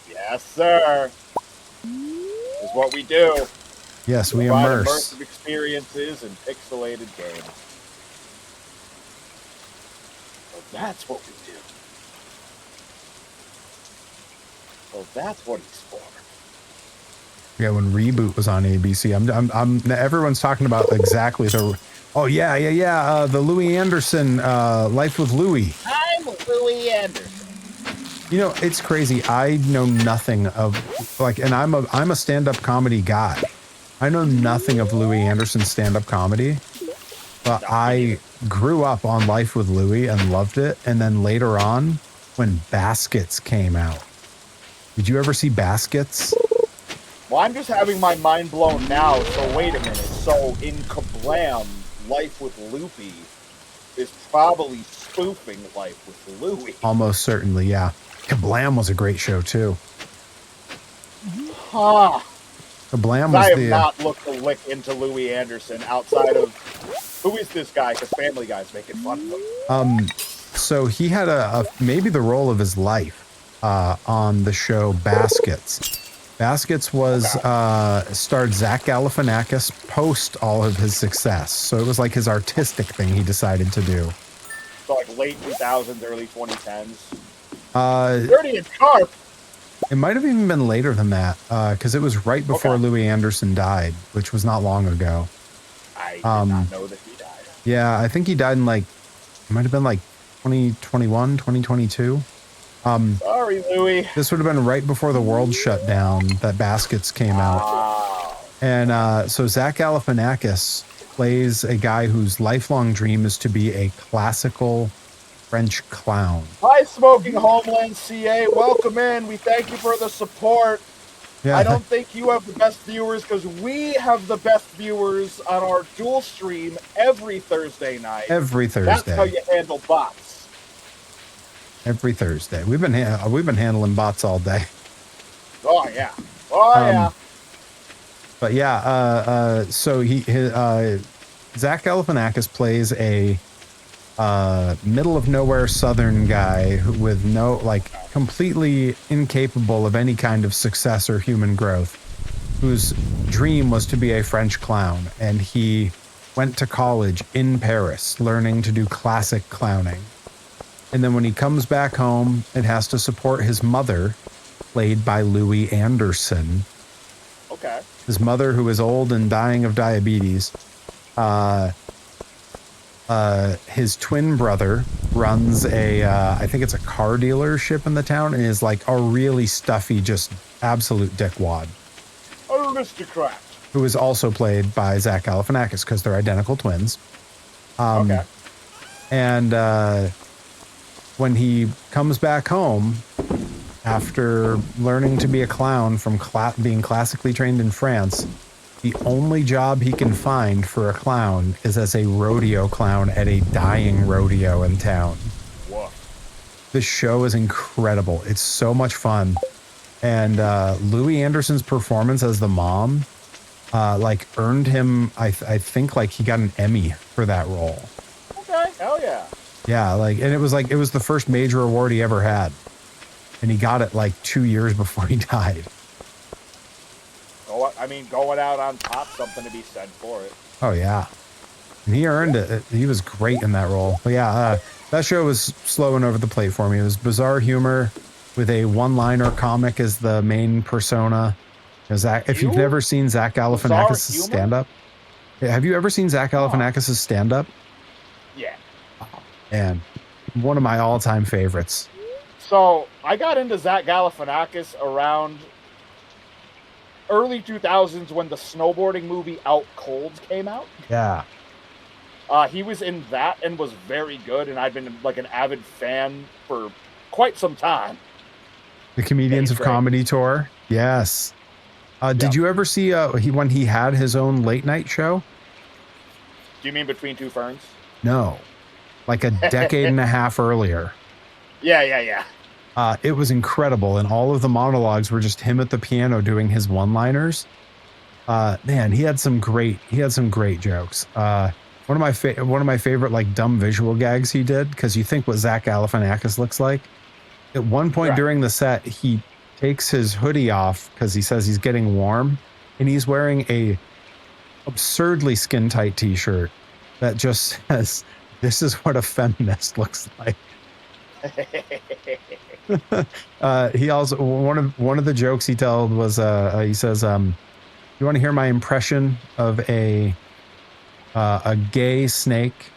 Yes, sir. This is what we do. Yes, we immerse. Immersive experiences and pixelated games. So that's what we do. So that's what he's for. Yeah, when Reboot was on ABC, everyone's talking about exactly the. Oh yeah. The Louis Anderson Life with Louis. I'm Louis Anderson. You know, it's crazy. I know nothing of and I'm a stand-up comedy guy. I know nothing of Louis Anderson's stand-up comedy, but I grew up on Life with Louis and loved it. And then later on, when Baskets came out, did you ever see Baskets? Well, I'm just having my mind blown now, so wait a minute. So in Kablam, Life with Loopy is probably spoofing Life with Louie. Almost certainly, yeah. Kablam was a great show, too. Huh. Kablam was I have not looked a lick into Louis Anderson outside of, who is this guy? Because Family Guy's making fun of him. So he had maybe the role of his life on the show Baskets. Baskets was starred Zach Galifianakis post all of his success. So it was like his artistic thing he decided to do. So like late 2000s, early 2010s. Dirty and Sharp. It might have even been later than that, because it was right before Louis Anderson died, which was not long ago. I did not know that he died. Yeah, I think he died in it might have been 2021, 2022. Sorry, Louis. This would have been right before the world shut down that Baskets came out. And so Zach Galifianakis plays a guy whose lifelong dream is to be a classical French clown. Hi, Smoking Homeland CA. Welcome in. We thank you for the support. Yeah, I don't think you have the best viewers because we have the best viewers on our dual stream every Thursday night. Every Thursday. That's how you handle bots. Every Thursday. We've been handling bots all day. Oh yeah. Yeah. But yeah, so Zach Galifianakis plays a middle of nowhere Southern guy with completely incapable of any kind of success or human growth, whose dream was to be a French clown, and he went to college in Paris learning to do classic clowning. And then when he comes back home and has to support his mother, played by Louis Anderson. Okay. His mother, who is old and dying of diabetes. His twin brother runs I think it's a car dealership in the town, and is like a really stuffy, just absolute dickwad. Aristocrat. Who is also played by Zach Galifianakis, because they're identical twins. Okay. And when he comes back home after learning to be a clown from being classically trained in France, the only job he can find for a clown is as a rodeo clown at a dying rodeo in town. Whoa. This show is incredible. It's so much fun. And Louis Anderson's performance as the mom earned him, I think he got an Emmy for that role. Okay, hell yeah. Yeah, and it was the first major award he ever had. And he got it 2 years before he died. Going out on top, something to be said for it. Oh, yeah. And he earned it. He was great in that role. But yeah, that show was slow and over the plate for me. It was bizarre humor with a one-liner comic as the main persona. Zach, if you've never seen Zach Galifianakis' stand-up, have you ever seen Zach Galifianakis' stand-up? Yeah. And one of my all-time favorites. So I got into Zach Galifianakis around early 2000s when the snowboarding movie Out Cold came out. Yeah. He was in that and was very good, and I've been like an avid fan for quite some time. The Comedians of Comedy tour. Yes. Did you ever see when he had his own late night show? Do you mean Between Two Ferns? No. Like a decade and a half earlier. Yeah. It was incredible, and all of the monologues were just him at the piano doing his one-liners. Man, he had some great jokes. One of my favorite like dumb visual gags he did, because you think what Zach Galifianakis looks like. At one point during the set, he takes his hoodie off because he says he's getting warm, and he's wearing a absurdly skin tight t-shirt that just says, "This is what a feminist looks like." He also one of the jokes he told was he says, "You want to hear my impression of a gay snake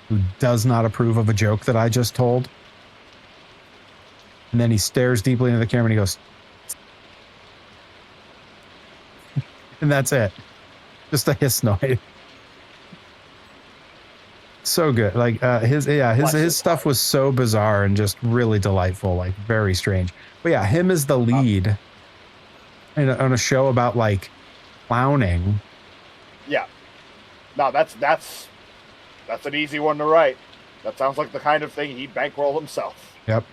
who does not approve of a joke that I just told?" And then he stares deeply into the camera and he goes, and that's it. Just a hiss noise. So good. Like his stuff was so bizarre and just really delightful, like very strange. But yeah, him as the lead on a show about like clowning. Yeah. No, that's an easy one to write. That sounds like the kind of thing he'd bankroll himself. Yep.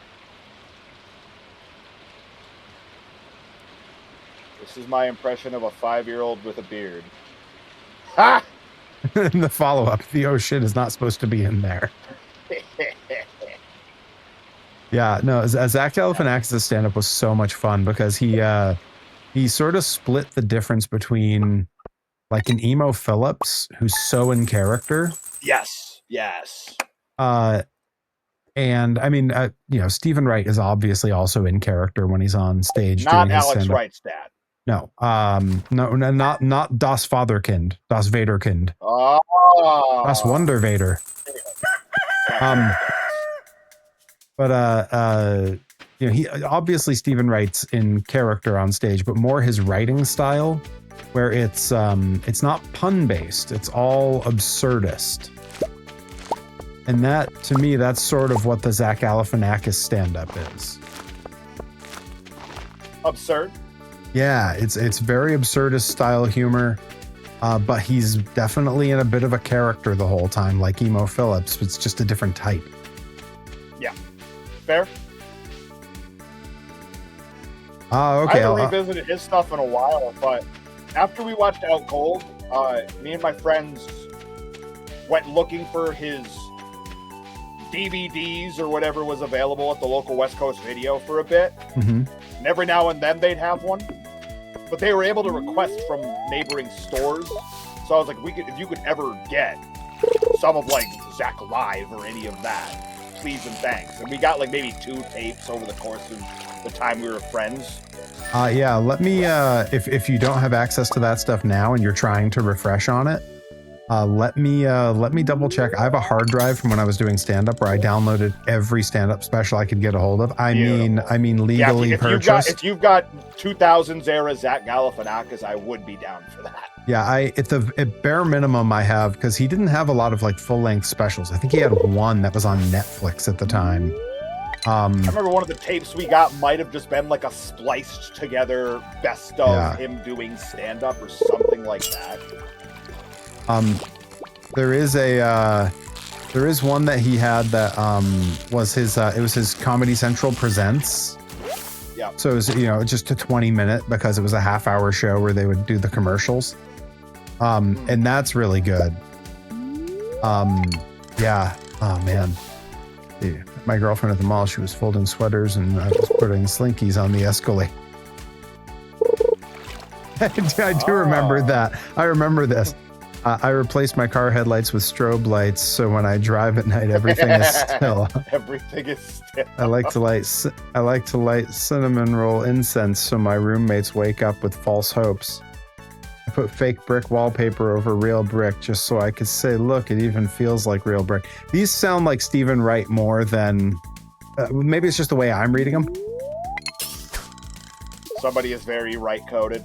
This is my impression of a 5-year-old with a beard. Ha! And the follow-up, the "oh shit" is not supposed to be in there. Yeah, no, Zach Galifianakis' stand-up was so much fun because he sort of split the difference between like an emo Phillips who's so in character. Yes. And I mean, Stephen Wright is obviously also in character when he's on stage. Not Alex Wright's dad. No, not Das Fatherkind, Das Vaderkind. Oh. Das Wonder Vader. He obviously Stephen Wright's in character on stage, but more his writing style, where it's not pun based, it's all absurdist. And that, to me, that's sort of what the Zach Galifianakis stand-up is. Absurd? Yeah, it's very absurdist style humor, but he's definitely in a bit of a character the whole time, like Emo Phillips. It's just a different type. Yeah. Fair? Okay. I haven't revisited his stuff in a while, but after we watched Out Cold, me and my friends went looking for his DVDs or whatever was available at the local West Coast Video for a bit. Mm-hmm. And every now and then they'd have one. But they were able to request from neighboring stores. So I was like, if you could ever get some of like Zach Live or any of that, please and thanks. And we got like maybe 2 tapes over the course of the time we were friends. Yeah, let me, if you don't have access to that stuff now and you're trying to refresh on it, let me double check. I have a hard drive from when I was doing stand-up where I downloaded every stand-up special I could get a hold of. I mean legally purchased. If you've got 2000s era Zach Galifianakis, I would be down for that. Yeah, at bare minimum I have, because he didn't have a lot of like full-length specials. I think he had one that was on Netflix at the time. I remember one of the tapes we got might have just been like a spliced together best of him doing stand-up or something like that. There is one that he had that was his it was his Comedy Central Presents. Yeah. So it was, just a 20-minute, because it was a half-hour show where they would do the commercials. And that's really good. Yeah. Oh man. Dude, my girlfriend at the mall, she was folding sweaters and I was putting slinkies on the Escalade. I do remember that. I remember this. I replaced my car headlights with strobe lights, so when I drive at night, everything is still. Everything is still. I like to light cinnamon roll incense so my roommates wake up with false hopes. I put fake brick wallpaper over real brick just so I could say, look, it even feels like real brick. These sound like Stephen Wright more than... maybe it's just the way I'm reading them. Somebody is very right-coded.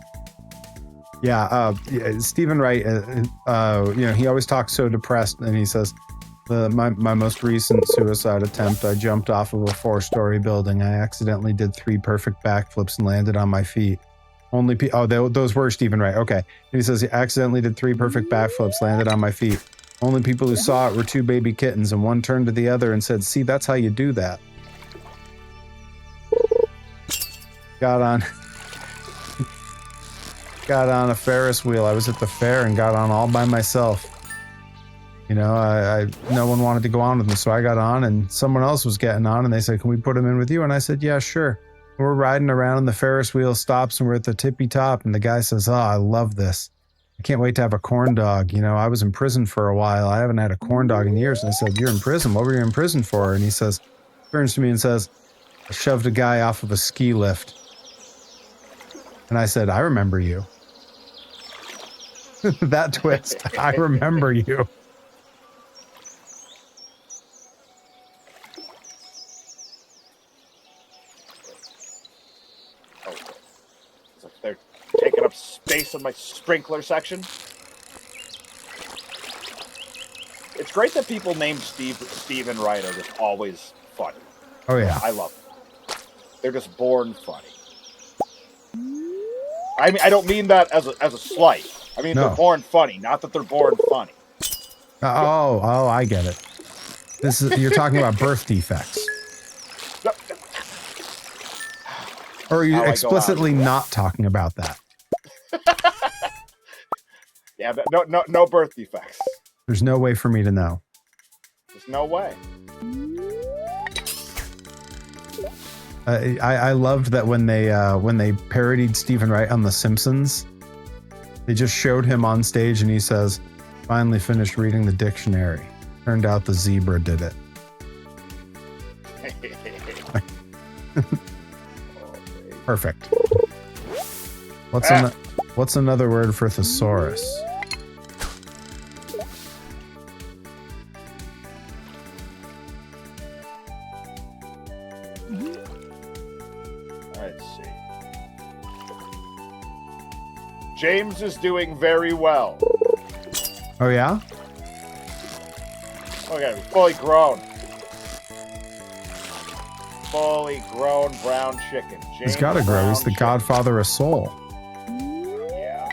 Yeah, Stephen Wright, he always talks so depressed, and he says, my most recent suicide attempt, I jumped off of a 4-story building. I accidentally did 3 perfect backflips and landed on my feet. Those were Stephen Wright. Okay. And he says he accidentally did 3 perfect backflips, landed on my feet. Only people who saw it were 2 baby kittens, and one turned to the other and said, see, that's how you do that. Got on a Ferris wheel. I was at the fair and got on all by myself. You know, no one wanted to go on with me, so I got on, and someone else was getting on, and they said, can we put him in with you? And I said, yeah, sure. We're riding around, and the Ferris wheel stops, and we're at the tippy top, and the guy says, oh, I love this. I can't wait to have a corn dog. You know, I was in prison for a while. I haven't had a corn dog in years. And I said, you're in prison? What were you in prison for? And he turns to me and says, I shoved a guy off of a ski lift. And I said, I remember you. That twist. I remember you. So they're taking up space in my sprinkler section. It's great that people named Stephen Wright are just always funny. Oh, yeah. I love them. They're just born funny. I mean, I don't mean that as a slight. I mean, they're born funny, not that they're born funny. I get it. You're talking about birth defects. Or are you explicitly not talking about that? Yeah, no birth defects. There's no way for me to know. There's no way. I loved that when they parodied Stephen Wright on The Simpsons, they just showed him on stage and he says, finally finished reading the dictionary. Turned out the zebra did it. Perfect. What's another word for thesaurus? Let's see. James is doing very well. Oh, yeah? Okay, fully grown. Fully grown brown chicken. James He's got to grow. He's the chicken. godfather of soul. Yes.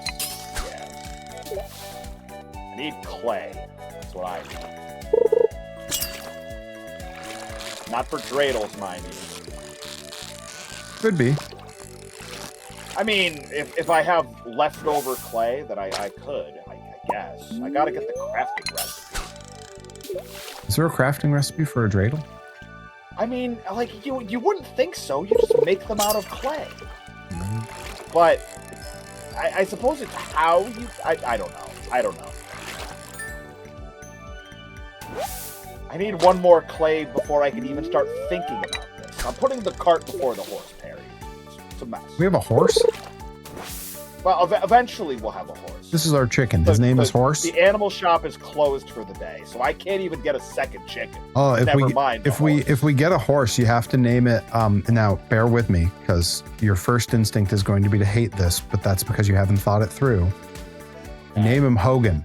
I need clay. That's what I need. Not for dreidels, mind you. Could be. I mean, if I have leftover clay, then I could, I guess. I gotta get the crafting recipe. Is there a crafting recipe for a dreidel? I mean, like, you wouldn't think so. You just make them out of clay. But I suppose it's how you... I don't know. I don't know. I need one more clay before I can even start thinking about this. I'm putting the cart before the horse, Perry. It's a mess. We have a horse? Well, eventually we'll have a horse. This is our chicken. His name is Horse? The animal shop is closed for the day, so I can't even get a second chicken. Oh, if we get a horse, you have to name it. Now, bear with me, because your first instinct is going to be to hate this, but that's because you haven't thought it through. Name him Hogan.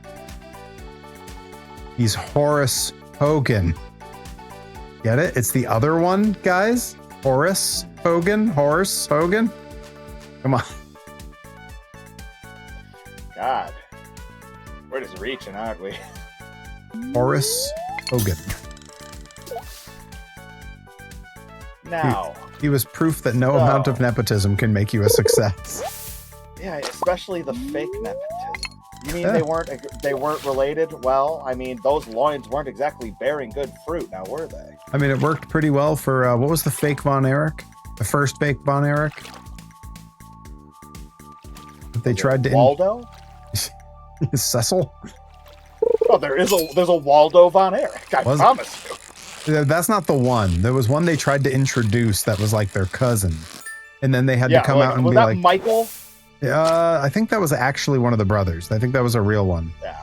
He's Horace Hogan. Get it? It's the other one, guys. Horace Hogan. Horace Hogan. Come on. God, we're just reaching, aren't we? Horace Hogan. Now, he was proof that no amount of nepotism can make you a success. Yeah, especially the fake nepotism. You mean they weren't related? Well, I mean, those loins weren't exactly bearing good fruit, now were they? I mean, it worked pretty well for what was the fake Von Erich? The first fake Von Erich? They tried to Waldo? Cecil? Oh, there's a Waldo Von Erich. I promise you. That's not the one. There was one they tried to introduce that was like their cousin, and then they had to come out and be like, Michael? I think that was actually one of the brothers. I think that was a real one. Yeah.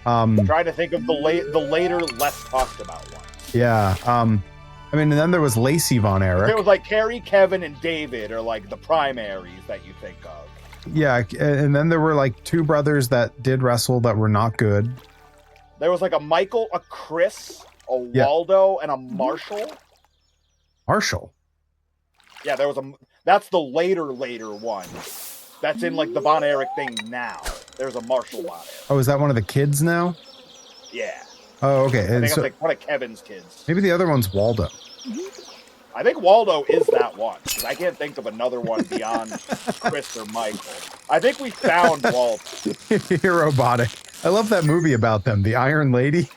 I'm trying to think of the later, less talked about ones. Yeah. I mean, and then there was Lacey Von Erich. It was like Carrie, Kevin, and David are like the primaries that you think of. Yeah, and then there were like two brothers that did wrestle that were not good. There was like a Michael, a Chris, a Waldo, and a Marshall. Marshall? Yeah, there was that's the later one. That's in like the Von Erich thing now. There's a Marshall Von Erich. Oh, is that one of the kids now? Yeah. Oh, okay. I think it's like one of Kevin's kids. Maybe the other one's Waldo. I think Waldo is that one, because I can't think of another one beyond Chris or Michael. I think we found Waldo. Robotic. I love that movie about them, The Iron Lady.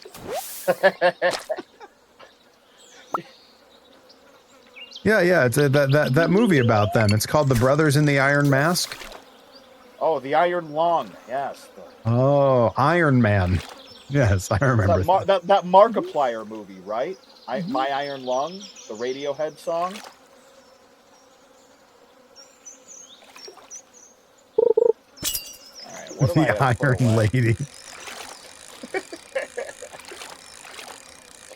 Yeah, it's that movie about them. It's called The Brothers in the Iron Mask. Oh, The Iron Lung, yes. Oh, Iron Man. Yes, I remember that Markiplier movie, right? My Iron Lung, the Radiohead song. All right, what the Iron Lady.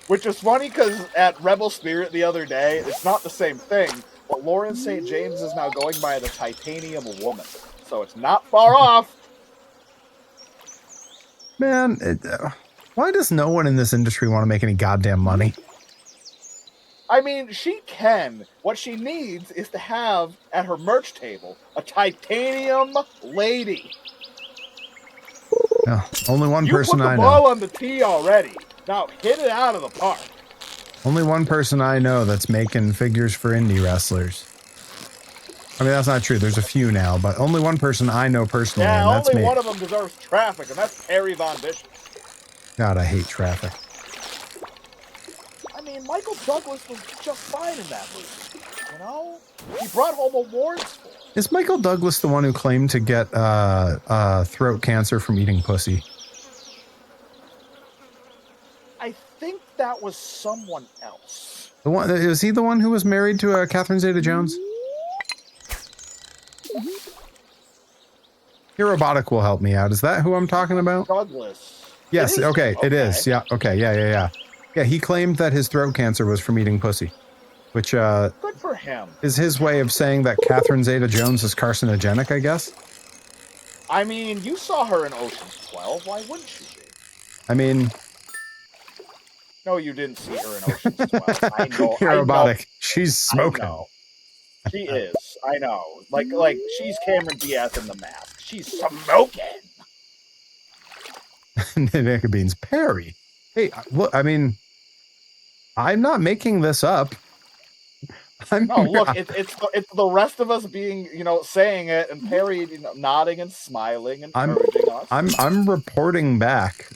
Which is funny because at Rebel Spirit the other day, it's not the same thing, but Lauren St. James is now going by the Titanium Woman. So it's not far off. Man, why does no one in this industry want to make any goddamn money? I mean, she can. What she needs is to have, at her merch table, a Titanium Lady. No, only one person I know. You put the ball on the tee already. Now hit it out of the park. Only one person I know that's making figures for indie wrestlers. I mean, that's not true. There's a few now, but only one person I know personally, and that's me. Only one of them deserves traffic, and that's Perry Von Bishop. God, I hate traffic. I mean, Michael Douglas was just fine in that movie. You know? He brought home awards for it. Is Michael Douglas the one who claimed to get throat cancer from eating pussy? I think that was someone else. The one is he the one who was married to Catherine Zeta-Jones? Robotic will help me out. Is that who I'm talking about? Douglas. Yes. Okay. It is. Yeah. Okay. Yeah. Yeah. He claimed that his throat cancer was from eating pussy, which good for him. Is his way of saying that Catherine Zeta-Jones is carcinogenic, I guess. I mean, you saw her in Ocean's 12. Why wouldn't you be? I mean, no, you didn't see her in Ocean's 12. I know. Robotic. I know. She's smoking. I know. She is. I know. Like she's Cameron Diaz in The Mask. She's smoking. Nick Beans Perry. Hey, look. I mean, I'm not making this up. Look. It's the rest of us being, saying it, and Perry, nodding and smiling and encouraging us. I'm reporting back.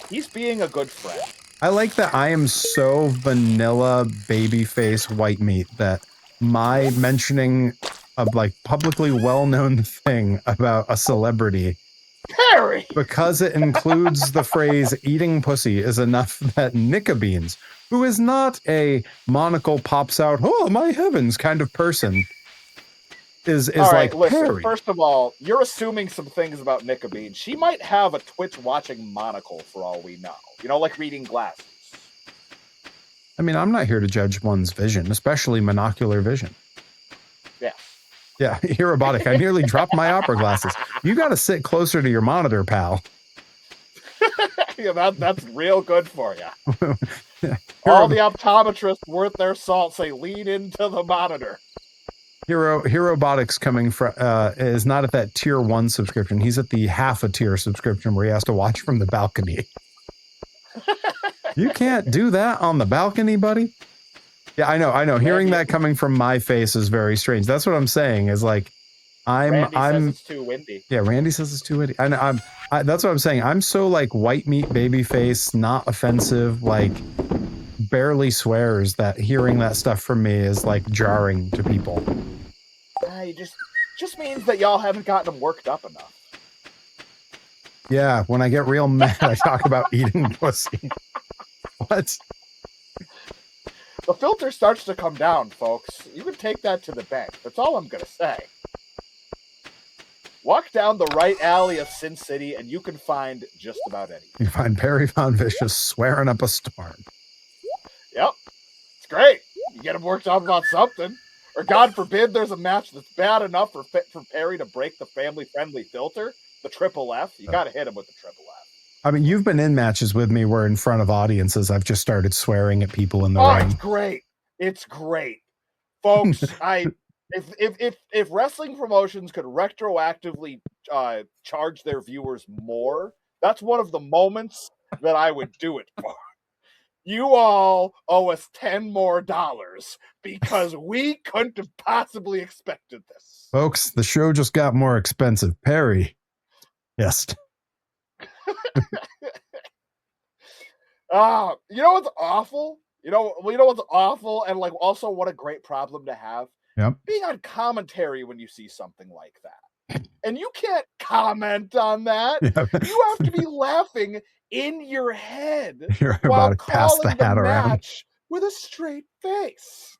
He's being a good friend. I like that I am so vanilla babyface white meat that my mentioning of like publicly well-known thing about a celebrity, Perry, because it includes the phrase eating pussy, is enough that Nickabeans, who is not a monocle pops out, oh my heavens kind of person, is all right, like listen, Perry. First of all, you're assuming some things about Nickabean. She might have a Twitch watching monocle for all we know. Like reading glasses. I mean, I'm not here to judge one's vision, especially monocular vision. Yeah. Yeah, you're robotic. I nearly dropped my opera glasses. You got to sit closer to your monitor, pal. Yeah, that's real good for you. All the optometrists worth their salt say lean into the monitor. Hero Robotics coming from is not at that tier 1 subscription. He's at the half a tier subscription where he has to watch from the balcony. You can't do that on the balcony, buddy. Yeah, I know. Hearing that coming from my face is very strange. That's what I'm saying. Is like, Randy says it's too windy. Yeah, Randy says it's too windy. That's what I'm saying. I'm so like white meat baby face, not offensive, like barely swears, that hearing that stuff from me is like jarring to people. It just means that y'all haven't gotten them worked up enough. Yeah, when I get real mad, I talk about eating pussy. What? The filter starts to come down, folks. You can take that to the bank. That's all I'm going to say. Walk down the right alley of Sin City, and you can find just about anything. You find Perry Von Vicious swearing up a storm. Yep. It's great. You get him worked up about something. Or God forbid there's a match that's bad enough for Perry to break the family-friendly filter, the triple F. You got to hit him with the triple F. I mean, you've been in matches with me where in front of audiences, I've just started swearing at people in the ring. It's great. It's great. Folks, if wrestling promotions could retroactively charge their viewers more, that's one of the moments that I would do it for. You all owe us $10 more because we couldn't have possibly expected this. Folks, the show just got more expensive. Perry. Yes. You know what's awful? You know what's awful, and like also what a great problem to have? Yep. Being on commentary when you see something like that. And you can't comment on that. Yep. You have to be laughing in your head You're while about to pass the calling hat the around match with a straight face.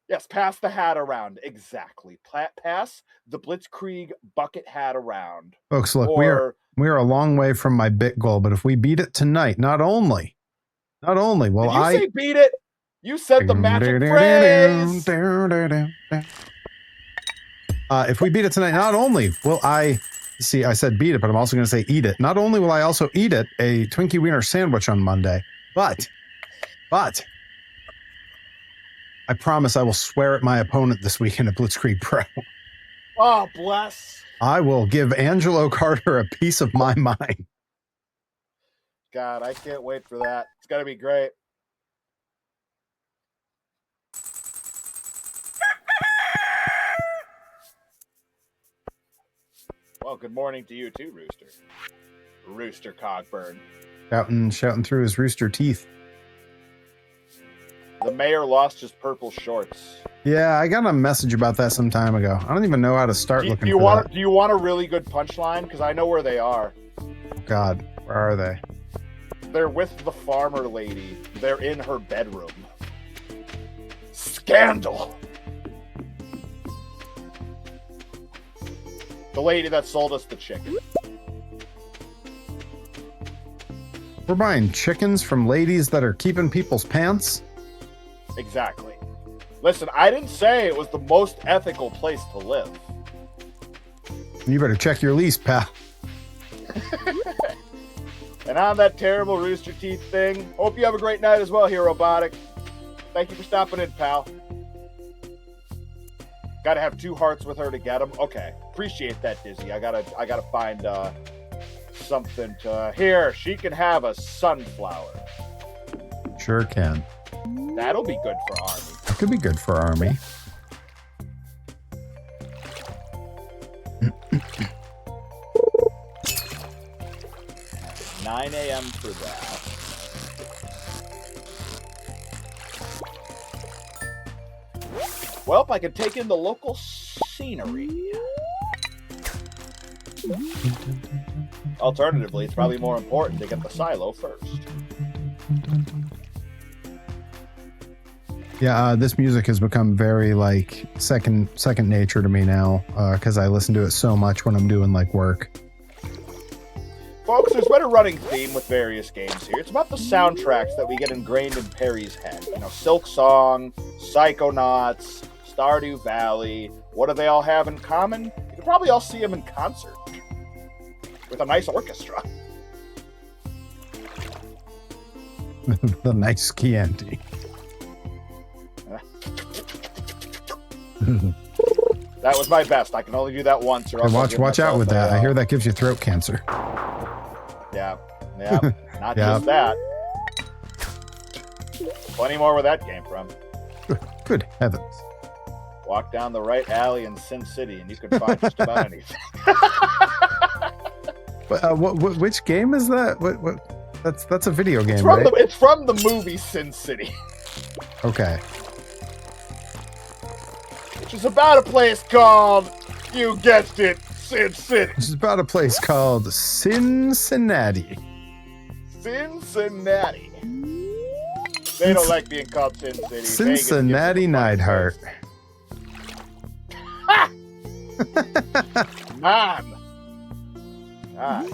Yes, pass the hat around. Exactly. Pass the Blitzkrieg bucket hat around. Folks, look, we are a long way from my bit goal, but if we beat it tonight, not only will Did you say beat it? You said the magic phrase. If we beat it tonight, not only will I see, I said beat it, but I'm also going to say eat it. Not only will I also eat it, a Twinkie Wiener sandwich on Monday, but I promise I will swear at my opponent this weekend at Blitzkrieg Pro. Oh, bless. I will give Angelo Carter a piece of my mind. God, I can't wait for that. It's going to be great. Well, good morning to you too, Rooster. Rooster Cogburn. Shouting through his rooster teeth. The mayor lost his purple shorts. Yeah, I got a message about that some time ago. I don't even know how to start looking for that. Do you want a really good punchline? Because I know where they are. Oh, God, where are they? They're with the farmer lady. They're in her bedroom. Scandal! The lady that sold us the chicken. We're buying chickens from ladies that are keeping people's pants? Exactly. Listen, I didn't say it was the most ethical place to live. You better check your lease, pal. And on that terrible rooster teeth thing, hope you have a great night as well here, Robotic. Thank you for stopping in, pal. Gotta have 2 hearts with her to get them. Okay, appreciate that, Dizzy. I gotta find something to... Here, she can have a sunflower. Sure can. That'll be good for Army. That could be good for Army. 9 a.m. for that. Well, I could take in the local scenery. Alternatively, it's probably more important to get the silo first. Yeah, this music has become very like second nature to me now because I listen to it so much when I'm doing like work. Folks, there's been a running theme with various games here. It's about the soundtracks that we get ingrained in Perry's head. You know, Silk Song, Psychonauts, Stardew Valley. What do they all have in common? You can probably all see them in concert with a nice orchestra. The nice Chianti. That was my best. I can only do that once. Or hey, watch out with that. I hear that gives you throat cancer. Yeah. Not just that. Plenty more where that came from. Good heavens. Walk down the right alley in Sin City and you can find just about anything. Which game is that? What? That's a video game, right? It's from the movie Sin City. Okay. Which is about a place called, you guessed it, Sin City. It's about a place called Cincinnati. Cincinnati. They don't like being called Sin City. Cincinnati Neidhart. Ha! Man. God.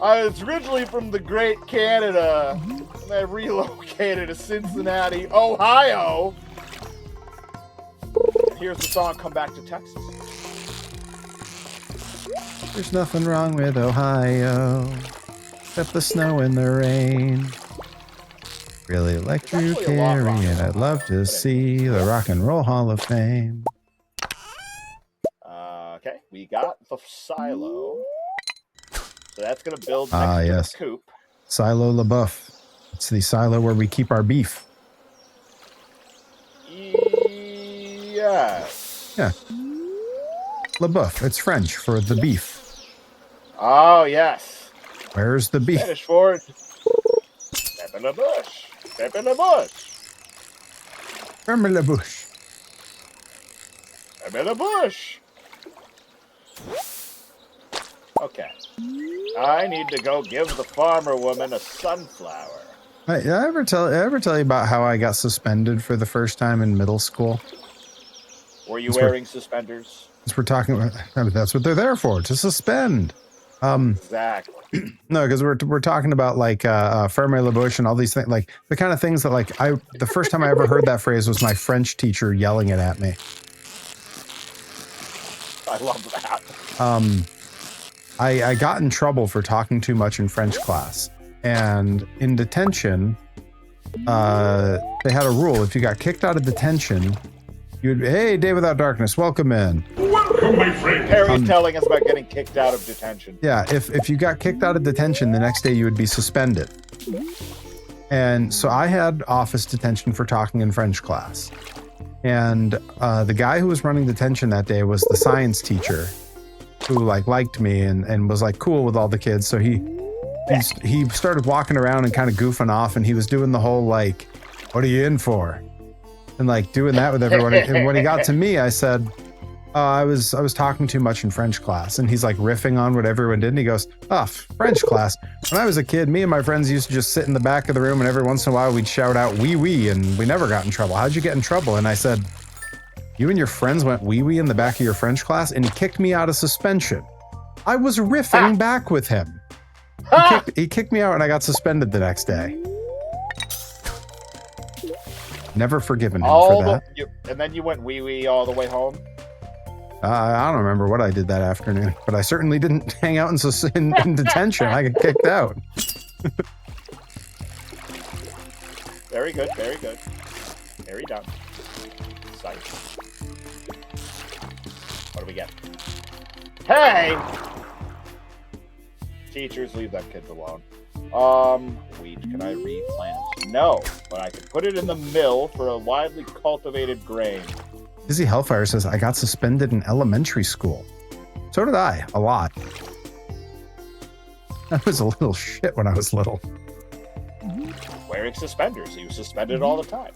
I was originally from the great Canada, and I relocated to Cincinnati, Ohio. Here's the song, Come Back to Texas. There's nothing wrong with Ohio, except the snow and the rain. Really like Drew Carey, and I'd love to see the Rock and Roll Hall of Fame. Okay, we got the silo. So that's going to build next to the coop. Silo LaBeouf. It's the silo where we keep our beef. Yes. Yeah. LaBeouf. It's French for the beef. Oh, yes. Where's the beef? Spanish for Pep in the bush. Pep in the bush. Pep in the bush. Pep in the bush. Okay. I need to go give the farmer woman a sunflower. Hey, did I ever tell you about how I got suspended for the first time in middle school? Were you wearing suspenders? We're talking about, I mean, that's what they're there for, to suspend. Exactly. No, because we're talking about like ferme la bouche and all these things, like the kind of things that like the first time I ever heard that phrase was my French teacher yelling it at me. I love that. I got in trouble for talking too much in French class, and in detention, they had a rule: if you got kicked out of detention, hey, Day Without Darkness, welcome in. Welcome, my friend. Perry's telling us about getting kicked out of detention. Yeah, if you got kicked out of detention, the next day you would be suspended. And so I had office detention for talking in French class. And the guy who was running detention that day was the science teacher, who like liked me and was like cool with all the kids. So he started walking around and kind of goofing off, and he was doing the whole like, what are you in for? And like doing that with everyone. And when he got to me, I said, I was talking too much in French class. And he's like riffing on what everyone did. And he goes, French class. When I was a kid, me and my friends used to just sit in the back of the room, and every once in a while we'd shout out wee wee, and we never got in trouble. How'd you get in trouble? And I said, you and your friends went wee wee in the back of your French class, and he kicked me out of suspension. I was riffing back with him. He kicked me out, and I got suspended the next day. Never forgiven him for that. And then you went wee wee all the way home? I don't remember what I did that afternoon, but I certainly didn't hang out in detention. I got kicked out. Very good, very good. Very done. Sight. What do we get? Hey! Teachers, leave them kids alone. Wheat, can I replant? No, but I can put it in the mill for a widely cultivated grain. Dizzy Hellfire says, I got suspended in elementary school. So did I, a lot. I was a little shit when I was little. Wearing suspenders, he was suspended all the time.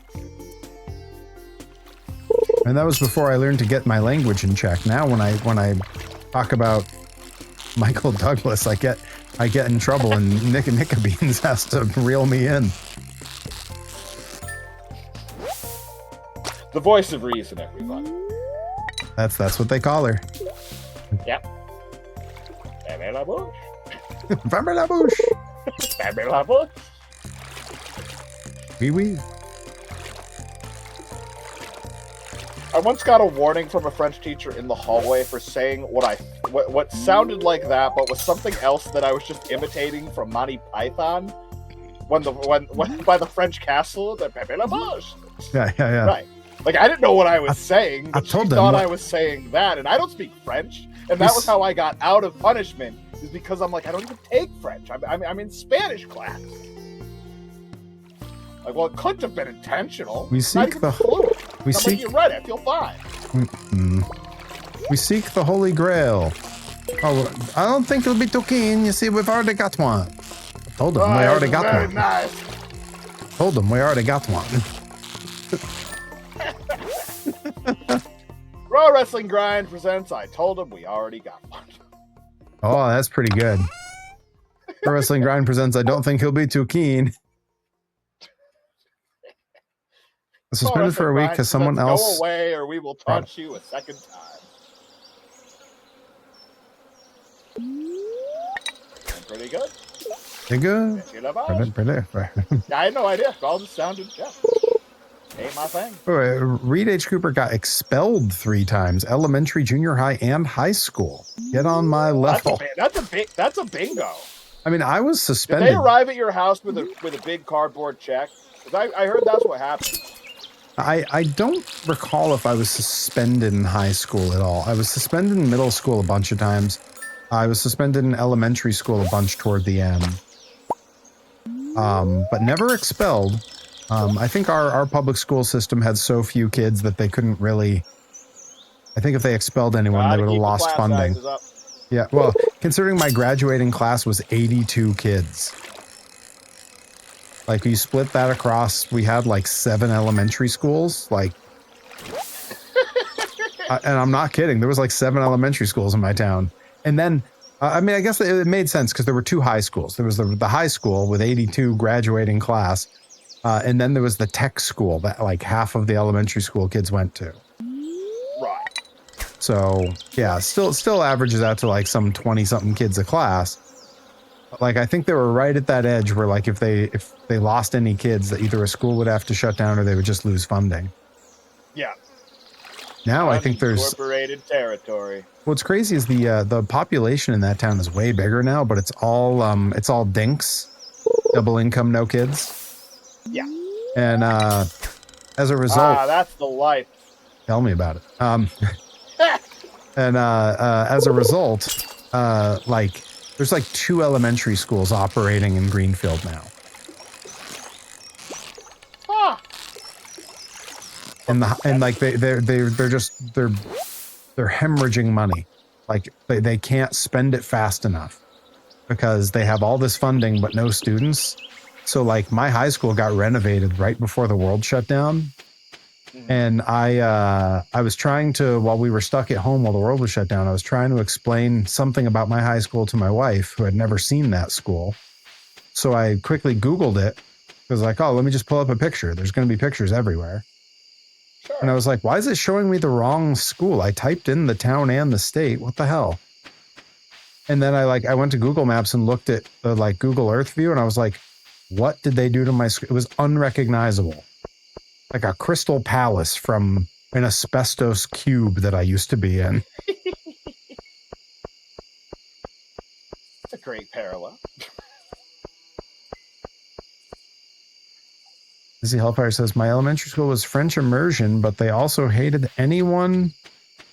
And that was before I learned to get my language in check. Now when I talk about Michael Douglas, I get in trouble, and Nicka Beans has to reel me in. The voice of reason, everyone. That's what they call her. Yep. Ferme la bouche. Ferme la bouche. Ferme la bouche. Oui, oui. I once got a warning from a French teacher in the hallway for saying what sounded like that, but was something else that I was just imitating from Monty Python. When by the French castle, the Pepe la Bouche. Yeah. Right. Like, I didn't know what I was saying, but she thought I was saying that, and I don't speak French, and that was how I got out of punishment, is because I'm like, I don't even take French. I'm in Spanish class. Like, well, it couldn't have been intentional. We seek the like, you're right, I feel fine. We seek the Holy Grail. Oh, I don't think it'll be too keen. You see, we've already got one. I told them we already got one. Nice. Told them we already got one. Pro Wrestling Grind presents I Told Him We Already Got One. Oh, that's pretty good. Pro Wrestling Grind presents I Don't Think He'll Be Too Keen. Suspended for a week because someone else... Go away or we will taunt you a second time. Pretty good. Pretty good. I had no idea. All just sounded, ain't my thing. Reed H. Cooper got expelled 3 times, elementary, junior high, and high school. Get on my level. That's a bingo. I mean, I was suspended. Did they arrive at your house with a big cardboard check? Because I heard that's what happened. I don't recall if I was suspended in high school at all. I was suspended in middle school a bunch of times. I was suspended in elementary school a bunch toward the end. But never expelled. I think our public school system had so few kids that they couldn't really... I think if they expelled anyone, they would have lost funding. Yeah, well, considering my graduating class was 82 kids. Like, you split that across, we had like 7 elementary schools, like... and I'm not kidding, there was like 7 elementary schools in my town. And then, I mean, I guess it made sense because there were 2 high schools. There was the high school with 82 graduating class, and then there was the tech school that like half of the elementary school kids went to. Right. So, yeah, still averages out to like some 20-something kids a class. But like, I think they were right at that edge where like if they lost any kids, that either a school would have to shut down or they would just lose funding. Yeah. Now I think there's incorporated territory. What's crazy is the population in that town is way bigger now, but it's all dinks, double income, no kids. Yeah. And as a result, that's the life. Tell me about it. And as a result, like there's like 2 elementary schools operating in Greenfield now. And like they're hemorrhaging money. Like they can't spend it fast enough because they have all this funding but no students. So like my high school got renovated right before the world shut down. And I was trying to, while we were stuck at home while the world was shut down, I was trying to explain something about my high school to my wife who had never seen that school. So I quickly Googled it. I was like, oh, let me just pull up a picture. There's going to be pictures everywhere. Sure. And I was like, why is it showing me the wrong school? I typed in the town and the state. What the hell? And then I went to Google Maps and looked at the like Google Earth view, and I was like, what did they do to my school? It was unrecognizable. Like a crystal palace from an asbestos cube that I used to be in. That's a great parallel. Dizzy Hellfire says, my elementary school was French immersion, but they also hated anyone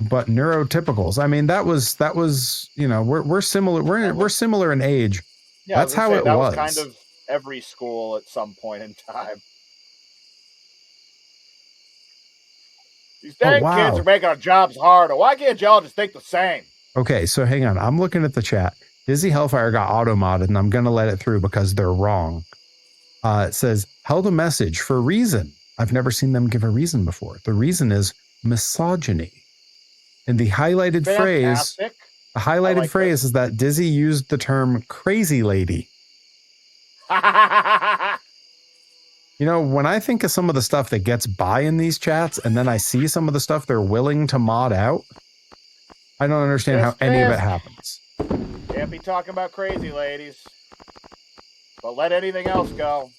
but neurotypicals. I mean, that was, you know, we're similar. We're similar in age. Yeah, that's how it was. That was kind of every school at some point in time. These dang kids are making our jobs harder. Why can't y'all just think the same? Okay, so hang on. I'm looking at the chat. Dizzy Hellfire got auto-modded, and I'm going to let it through because they're wrong. It says, held a message for reason. I've never seen them give a reason before. The reason is misogyny. And the highlighted phrase is that Dizzy used the term crazy lady. You know, when I think of some of the stuff that gets by in these chats, and then I see some of the stuff they're willing to mod out, I don't understand how any of it happens. Can't be talking about crazy ladies. But let anything else go.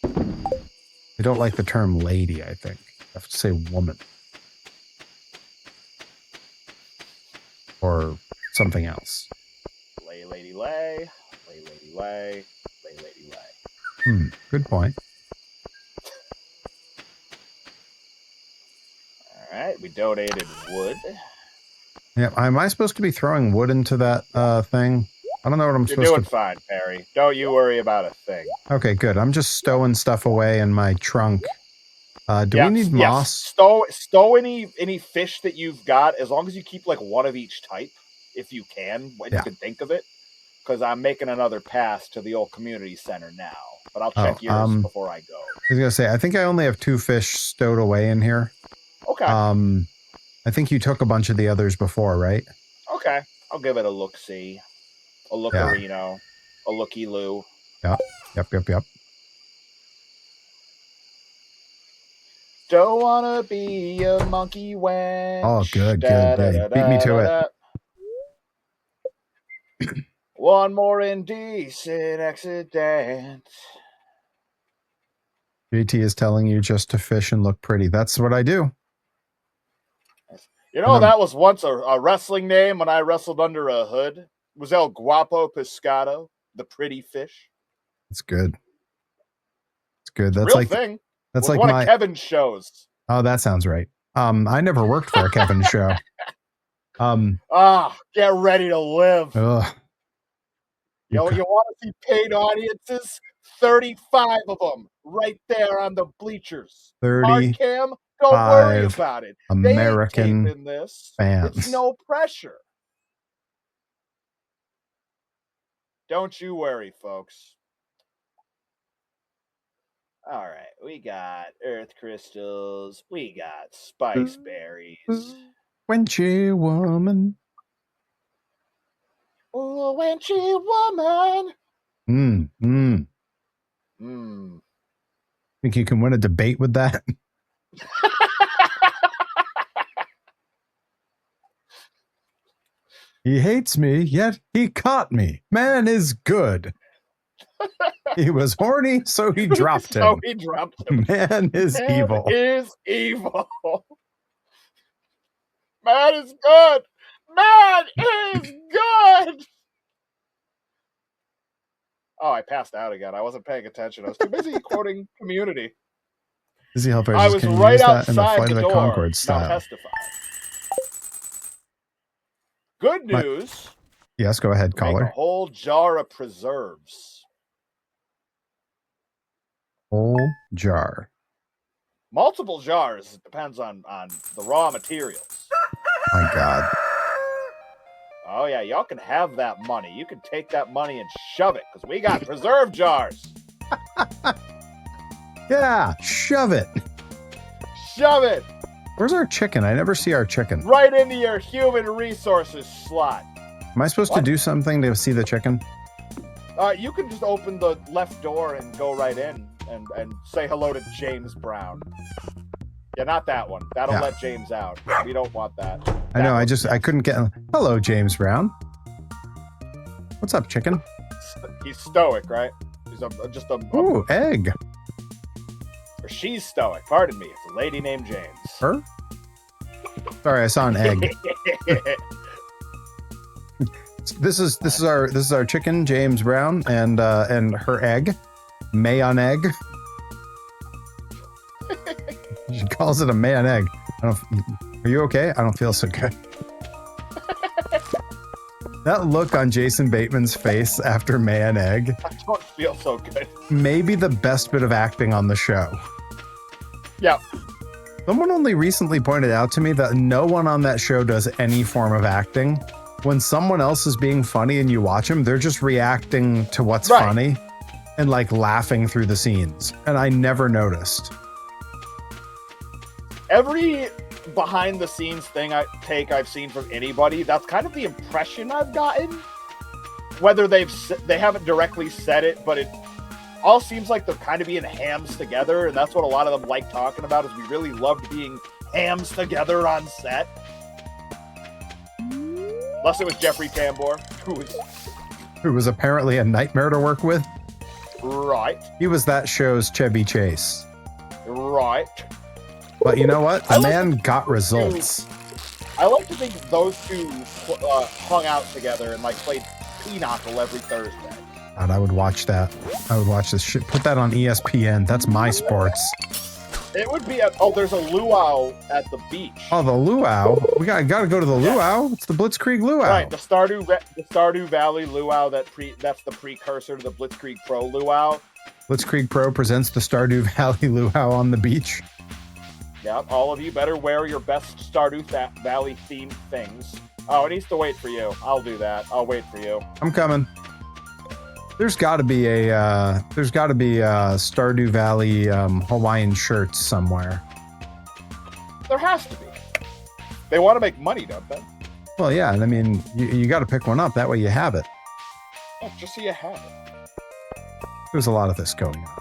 I don't like the term lady, I think. I have to say woman. Or something else. Lay, lady, lay. Lay, lady, lay. Lay, lady, lay. Good point. All right, we donated wood. Yeah, am I supposed to be throwing wood into that thing? I don't know what I'm supposed to... You're doing fine, Perry. Don't you worry about a thing. Okay, good. I'm just stowing stuff away in my trunk. Do we need moss? Stow any fish that you've got, as long as you keep like one of each type, if you can, when you can think of it. Because I'm making another pass to the old community center now. But I'll check yours before I go. I was going to say, I think I only have 2 fish stowed away in here. Okay. And I think you took a bunch of the others before, right? Okay. I'll give it a look-see. A lookerino. A looky-loo. Yep. Don't wanna be a monkey wench. Oh, good. Beat me to it. One more indecent accident. JT is telling you just to fish and look pretty. That's what I do. You know, that was once a wrestling name when I wrestled under a hood. It was El Guapo Pescado, the pretty fish. It's good. It's good. That's real like thing. That's like one of Kevin's shows. Oh, that sounds right. I never worked for a Kevin show. Get ready to live. Ugh. You want to see paid audiences? 35 of them right there on the bleachers. 30 Hard cam, don't worry about it. American they ain't taping this. fans. It's no pressure. Don't you worry, folks. All right, we got earth crystals. We got spice berries. Wenchy woman. Oh, wenchy woman. Think you can win a debate with that? He hates me, yet he caught me. Man is good. He was horny, so he dropped him. Man is evil. Man is evil. Man is good. Man is good. Oh, I passed out again. I wasn't paying attention. I was too busy quoting Community. Busy helpers. I was right outside in the Flight the of the door. Conchord style. Now testify. Good news. Yes, go ahead, caller. Make a whole jar of preserves. Whole jar. Multiple jars. It depends on the raw materials. My God. Oh, yeah, y'all can have that money. You can take that money and shove it, because we got preserve jars. Yeah, shove it. Shove it. Where's our chicken? I never see our chicken. Right into your human resources slot. Am I supposed to do something to see the chicken? You can just open the left door and go right in and say hello to James Brown. Yeah, not that one. That'll let James out. We don't want that. I know. I couldn't get. Hello, James Brown. What's up, chicken? He's stoic, right? He's just a. Ooh, egg. Or she's stoic. Pardon me. It's a lady named James. Her? Sorry, I saw an egg. This is our chicken, James Brown, and her egg, Mayon egg. She calls it a Mayon egg. Are you okay? I don't feel so good. That look on Jason Bateman's face after Mayon egg. I don't feel so good. Maybe the best bit of acting on the show. Yeah. Someone only recently pointed out to me that no one on that show does any form of acting. When someone else is being funny and you watch them, they're just reacting to what's funny and like laughing through the scenes. And I never noticed. Every behind the scenes thing I've seen from anybody, that's kind of the impression I've gotten. Whether they haven't directly said it, but it all seems like they're kind of being hams together, and that's what a lot of them like talking about, is we really loved being hams together on set. Unless it was Jeffrey Tambor, who was apparently a nightmare to work with. Right. He was that show's Chevy Chase. Right. But you know what? The man got results. I like to think those two hung out together and like played Pinochle every Thursday. God, I would watch that. I would watch this shit. Put that on ESPN. That's my sports. It would be there's a luau at the beach. Oh, the luau. We gotta go to the luau. It's the Blitzkrieg luau. Right, the Stardew Valley luau. That's the precursor to the Blitzkrieg Pro luau. Blitzkrieg Pro presents the Stardew Valley luau on the beach. Yep, all of you better wear your best Stardew Valley themed things. Oh, it needs to wait for you. I'll do that. I'll wait for you. I'm coming. There's got to be a Stardew Valley Hawaiian shirts somewhere. There has to be. They want to make money, don't they? Well, yeah, and I mean, you got to pick one up. That way you have it. Oh, just so you have it. There's a lot of this going on.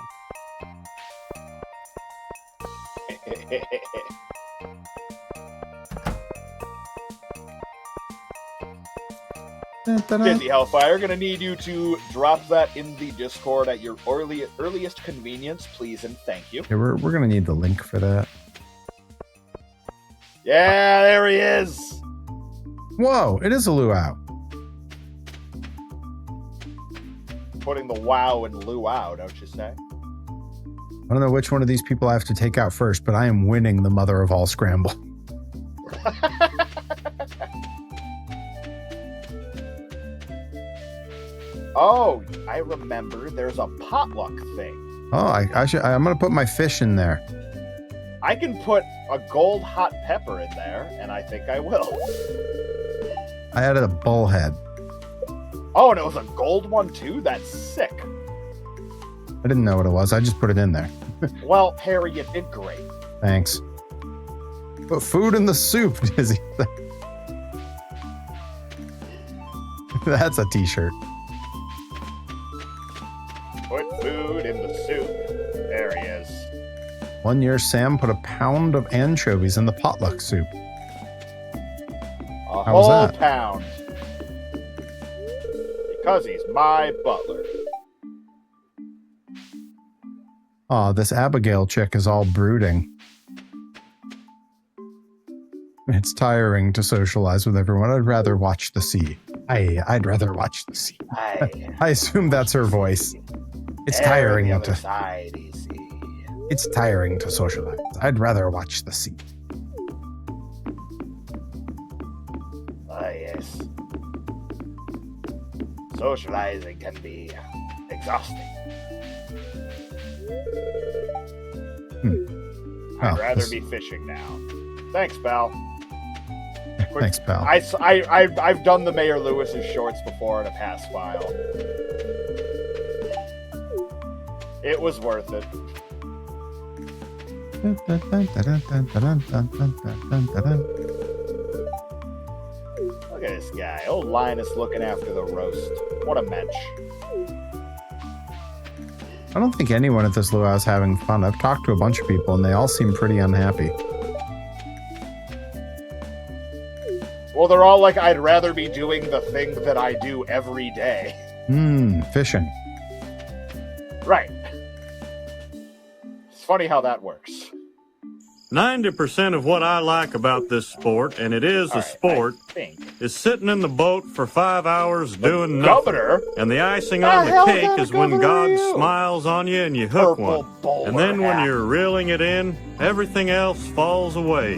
Dizzy Hellfire, gonna need you to drop that in the Discord at your earliest convenience, please and thank you. Yeah, we're gonna need the link for that. Yeah, there he is. Whoa, it is a luau. Putting the wow in luau, don't you say? I don't know which one of these people I have to take out first, but I am winning the mother of all scramble. Oh, I remember. There's a potluck thing. Oh, I'm gonna put my fish in there. I can put a gold hot pepper in there, and I think I will. I added a bullhead. Oh, and it was a gold one too? That's sick. I didn't know what it was. I just put it in there. Well, Harry, you did great. Thanks. Put food in the soup, Dizzy. That's a t-shirt. Put food in the soup. There he is. One year, Sam put a pound of anchovies in the potluck soup. A whole pound. Because he's my butler. Aw, this Abigail chick is all brooding. It's tiring to socialize with everyone. I'd rather watch the sea. I'd rather watch the sea. I assume that's her voice. It's tiring to... It's tiring to socialize. I'd rather watch the sea. Ah, yes. Socializing can be exhausting. I'd rather be fishing now. Thanks, pal. Thanks, pal. I've done the Mayor Lewis's shorts before in a past file. It was worth it. Look at this guy. Old Linus looking after the roast. What a mensch. I don't think anyone at this luau is having fun. I've talked to a bunch of people and they all seem pretty unhappy. Well, they're all like, I'd rather be doing the thing that I do every day. Fishing. Right. It's funny how that works. 90% of what I like about this sport, and it is a sport, is sitting in the boat for 5 hours doing nothing. And the icing on the cake is when God smiles on you and you hook one. And then when you're reeling it in, everything else falls away.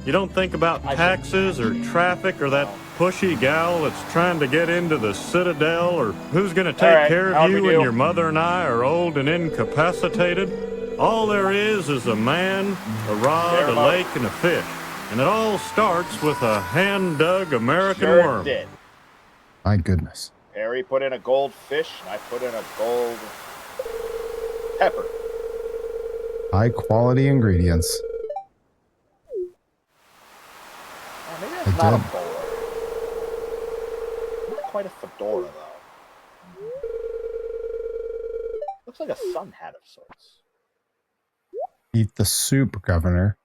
You don't think about taxes or traffic or that pushy gal that's trying to get into the Citadel or who's going to take care of you when your mother and I are old and incapacitated. All there is a man, a rod, a lake, and a fish. And it all starts with a hand-dug American worm. Did. My goodness. Harry put in a gold fish, and I put in a gold pepper. High-quality ingredients. Oh, maybe that's not a bowler. Not quite a fedora, though. Looks like a sun hat of sorts. Eat the soup, Governor.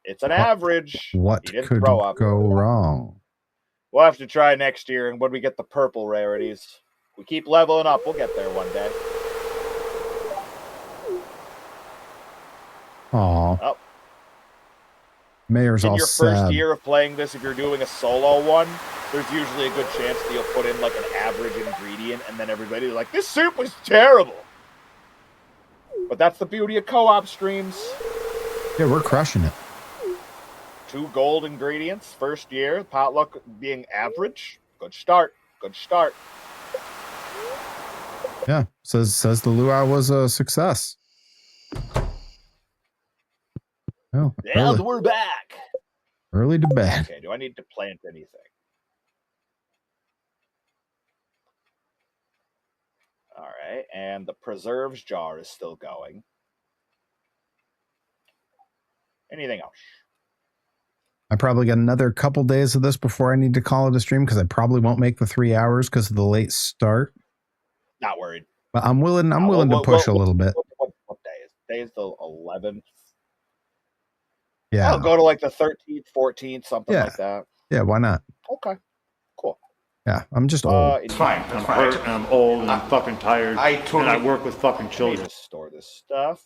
It's an average. What could go wrong? We'll have to try next year, and when we get the purple rarities. We keep leveling up, we'll get there one day. Aw. Oh. Mayor's all sad. In your first year of playing this, if you're doing a solo one, there's usually a good chance that you'll put in like an average ingredient, and then everybody's like, this soup was terrible. But that's the beauty of co-op streams. Yeah, we're crushing it. 2 gold ingredients, first year, potluck being average. Good start. Good start. Yeah, says the luau was a success. Oh, and we're back. Early to bed. Okay, do I need to plant anything? All right, and the preserves jar is still going. Anything else? I probably got another couple days of this before I need to call it a stream because I probably won't make the 3 hours because of the late start. Not worried. But I'm willing to push a little bit. What day is? Today is the 11th. Yeah. I'll go to like the 13th, 14th, something like that. Yeah, why not? Okay. Cool. Yeah, I'm just old. It's fine. I'm hurt and I'm old and I'm fucking tired. And I work with fucking children. Just store this stuff.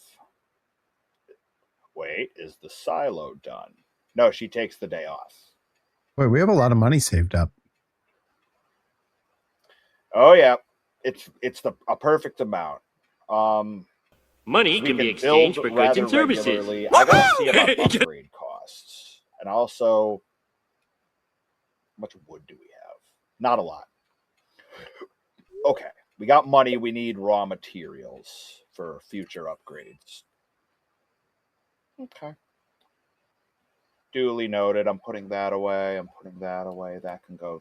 Wait, is the silo done? No, she takes the day off. Wait, we have a lot of money saved up. Oh yeah, it's a perfect amount. Money can be exchanged for goods and services. I gotta see about upgrade costs, and also, how much wood do we have? Not a lot. Okay, we got money. We need raw materials for future upgrades. Okay. Duly noted. I'm putting that away. That can go.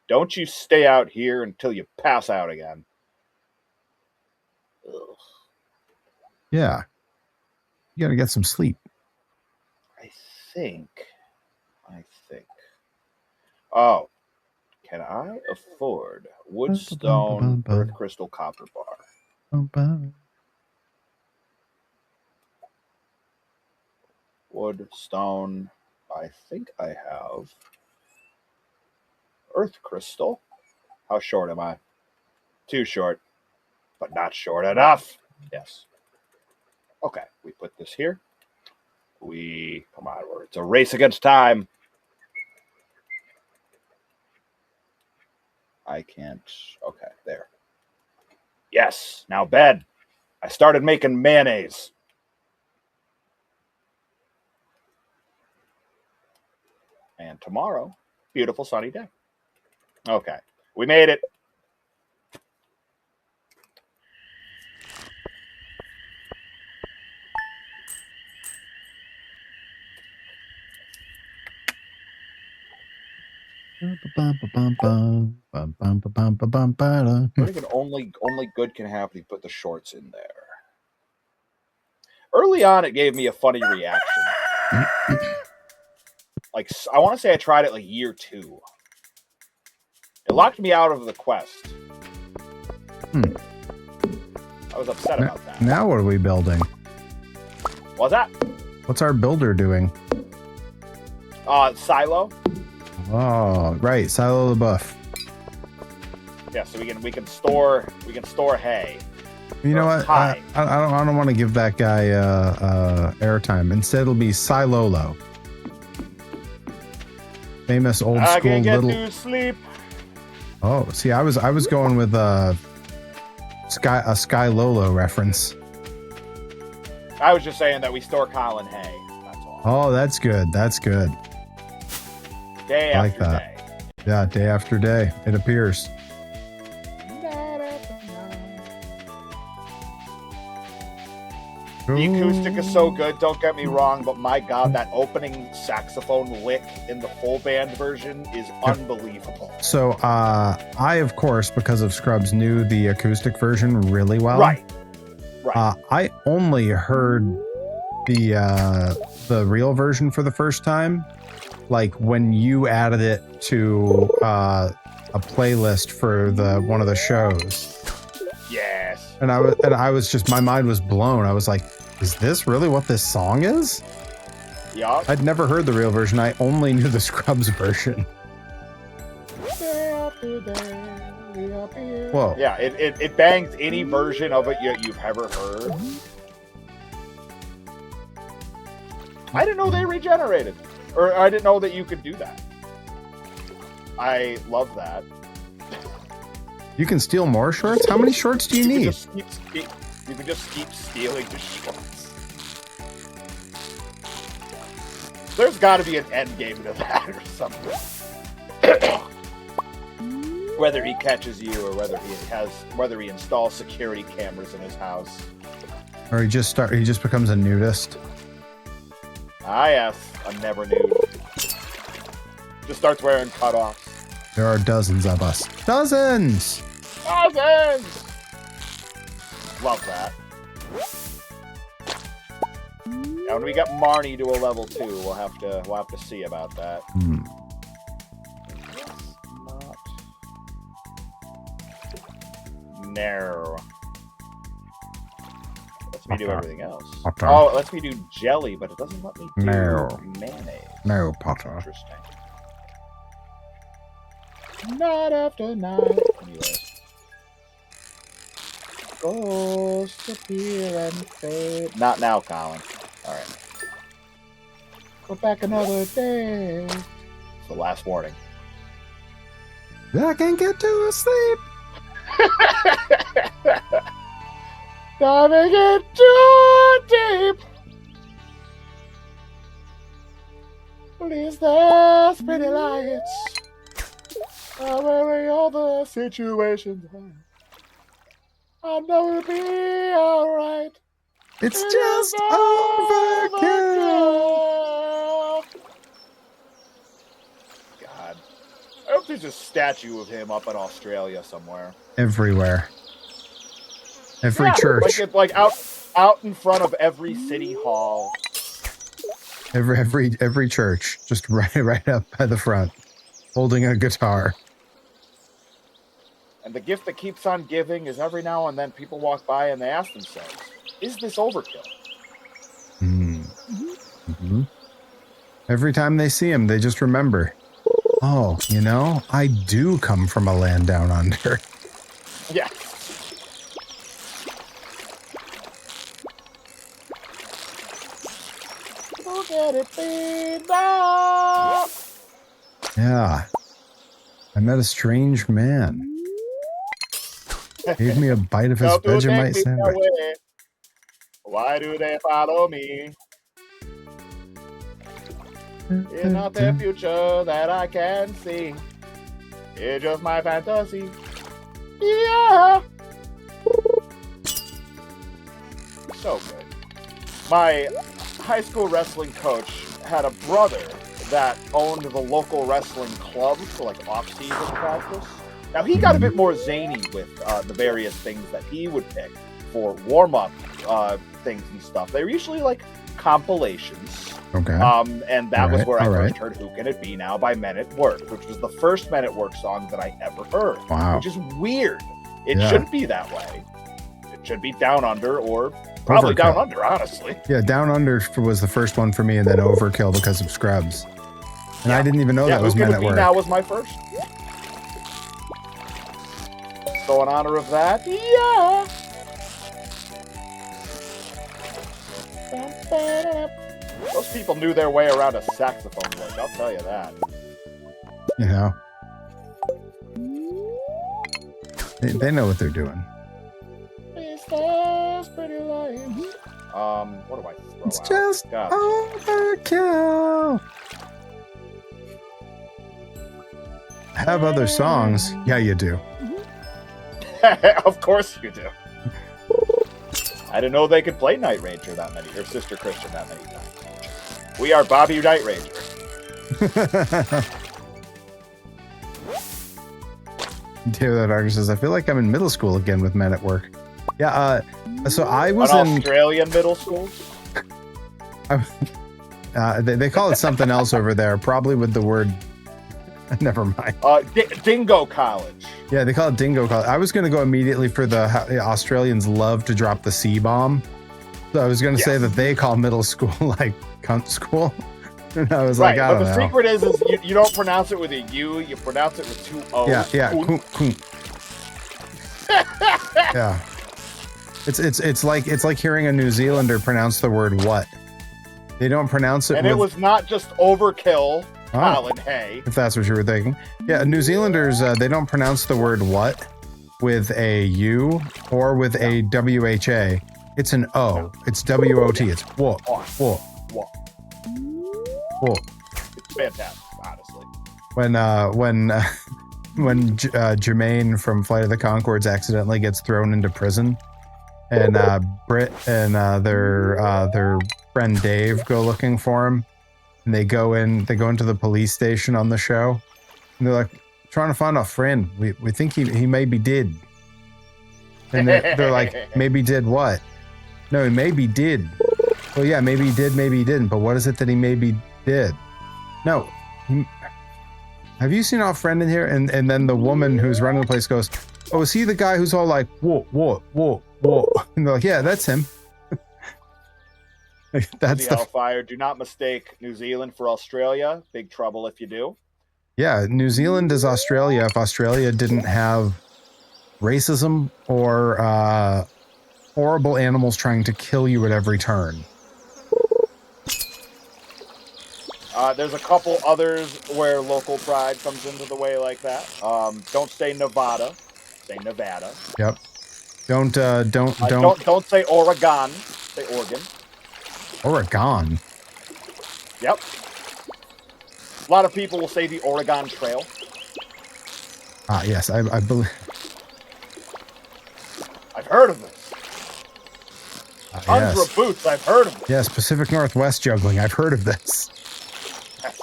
Don't you stay out here until you pass out again. Ugh. Yeah. You got to get some sleep. I think. Oh. Can I afford wood, stone, earth crystal, copper bar? Wood, stone. I think I have earth crystal. How short am I? Too short, but not short enough. Yes. Okay, we put this here. Come on, it's a race against time. I can't. Okay, there. Yes, now bed. I started making mayonnaise. And tomorrow, beautiful sunny day. Okay, we made it. I think only good can happen if you put the shorts in there. Early on, it gave me a funny reaction. Like, I want to say I tried it like year 2. It locked me out of the quest. I was upset about that. Now what are we building? What's that? What's our builder doing? Silo. Oh, right, Silo the Buff. Yeah, so we can store hay. You know what? I don't want to give that guy airtime. Instead, it'll be Silolo. Famous old school I can get little. to sleep. Oh, see, I was going with a Sky Lolo reference. I was just saying that we store Colin hay. That's all. Oh, that's good. That's good. Day I like after that. day. Yeah, day after day, it appears. The acoustic is so good, don't get me wrong, but my God, that opening saxophone lick in the full band version is unbelievable. So, I, of course, because of Scrubs, knew the acoustic version really well. Right. I only heard the real version for the first time, like when you added it to a playlist for one of the shows. Yes. And I was just, my mind was blown. I was like, is this really what this song is? Yeah. I'd never heard the real version. I only knew the Scrubs version. Whoa. Yeah, it bangs any version of it you've ever heard. I didn't know they regenerated. Or I didn't know that you could do that. I love that. You can steal more shorts? How many shorts do you need? You can just keep stealing the shorts. There's got to be an end game to that or something. Whether he catches you or whether he installs security cameras in his house. Or he just becomes a nudist. Ah yes, I'm never nude. Just starts wearing cutoffs. There are dozens of us. Dozens! Dozens! Love that. Now, when we get Marnie to a level 2, we'll have to see about that. No. Lets me do everything else. Potter. Oh, it lets me do jelly, but it doesn't let me do mayonnaise. No, Potter. Interesting. Night after night. Anyways. Ghosts appear and fade. Not now, Colin. Alright. Go back another day. It's the last warning. I can't get to sleep. Diving in too deep. Please, there's pretty lights. Where all the situations are. I know it'll be alright. It's just overkill. God. I hope there's a statue of him up in Australia somewhere. Everywhere. Every church. Like out in front of every city hall. Every church. Just right up by the front. Holding a guitar. And the gift that keeps on giving is every now and then people walk by and they ask themselves, is this overkill? Mm-hmm. Every time they see him, they just remember, oh, you know, I do come from a land down under. Yeah. Look at it be now. Yeah. I met a strange man. Gave me a bite of his Vegemite sandwich. Why do they follow me? It's not the future that I can see. It's just my fantasy. Yeah. So good. My high school wrestling coach had a brother that owned the local wrestling club for like off-season practice. Now he got a bit more zany with the various things that he would pick for warm-up things and stuff. They were usually like compilations. Okay. And that was where I first heard Who Can It Be Now by Men at Work, which was the first Men at Work song that I ever heard. Wow. Which is weird. It shouldn't be that way. It should be Down Under or probably Overkill. Down Under, honestly. Yeah, Down Under was the first one for me, and then Overkill because of Scrubs. And I didn't even know that was Men at Work. Who Can It Be Now was my first. So in honor of that, yeah. Those people knew their way around a saxophone lick, I'll tell you that. You know? They know what they're doing. What do I throw It's out? just overkill. Have other songs? Yeah, you do. Of course you do. I didn't know they could play Night Ranger that many, or Sister Christian that many times. We are Bobby Night Ranger. Taylor Darker says, I feel like I'm in middle school again with Men at Work. Yeah, so I was in Australian middle school. They call it something else over there, probably with the word. Never mind. Dingo College. Yeah, they call it Dingo College. I was going to go immediately for the Australians love to drop the C-bomb. So I was going to say that they call middle school like cunt school. And I was like, I don't know. But the secret is you don't pronounce it with a U, you pronounce it with 2 O's. Yeah. Yeah. It's like hearing a New Zealander pronounce the word what. They don't pronounce it. And it was not just overkill, Colin Hay. If that's what you were thinking. Yeah, New Zealanders, they don't pronounce the word what with a U or with a WHA. It's an O. It's WOT. It's what. What. It's fantastic, honestly. When Jermaine from Flight of the Conchords accidentally gets thrown into prison, and Britt and their friend Dave go looking for him, and they go into the police station on the show, and they're like, trying to find our friend. We think he may be dead. And they're like, maybe did what? No, he may be dead. Well, yeah, maybe he did, maybe he didn't. But what is it that he maybe did? No. Have you seen our friend in here? And then the woman who's running the place goes, oh, is he the guy who's all like, whoa, whoa, whoa, whoa? And they're like, yeah, that's him. That's the Hellfire. Do not mistake New Zealand for Australia. Big trouble if you do. Yeah, New Zealand is Australia if Australia didn't have racism or horrible animals trying to kill you at every turn. There's a couple others where local pride comes into the way like that. Don't say Nevada, say Nevada. Yep. Don't say Oregon, say Oregon. Oregon. Yep. A lot of people will say the Oregon Trail. Ah, yes, I believe. I've heard of this. Tons Yes. of boots, I've heard of it. Yes, Pacific Northwest juggling. I've heard of this. Yes.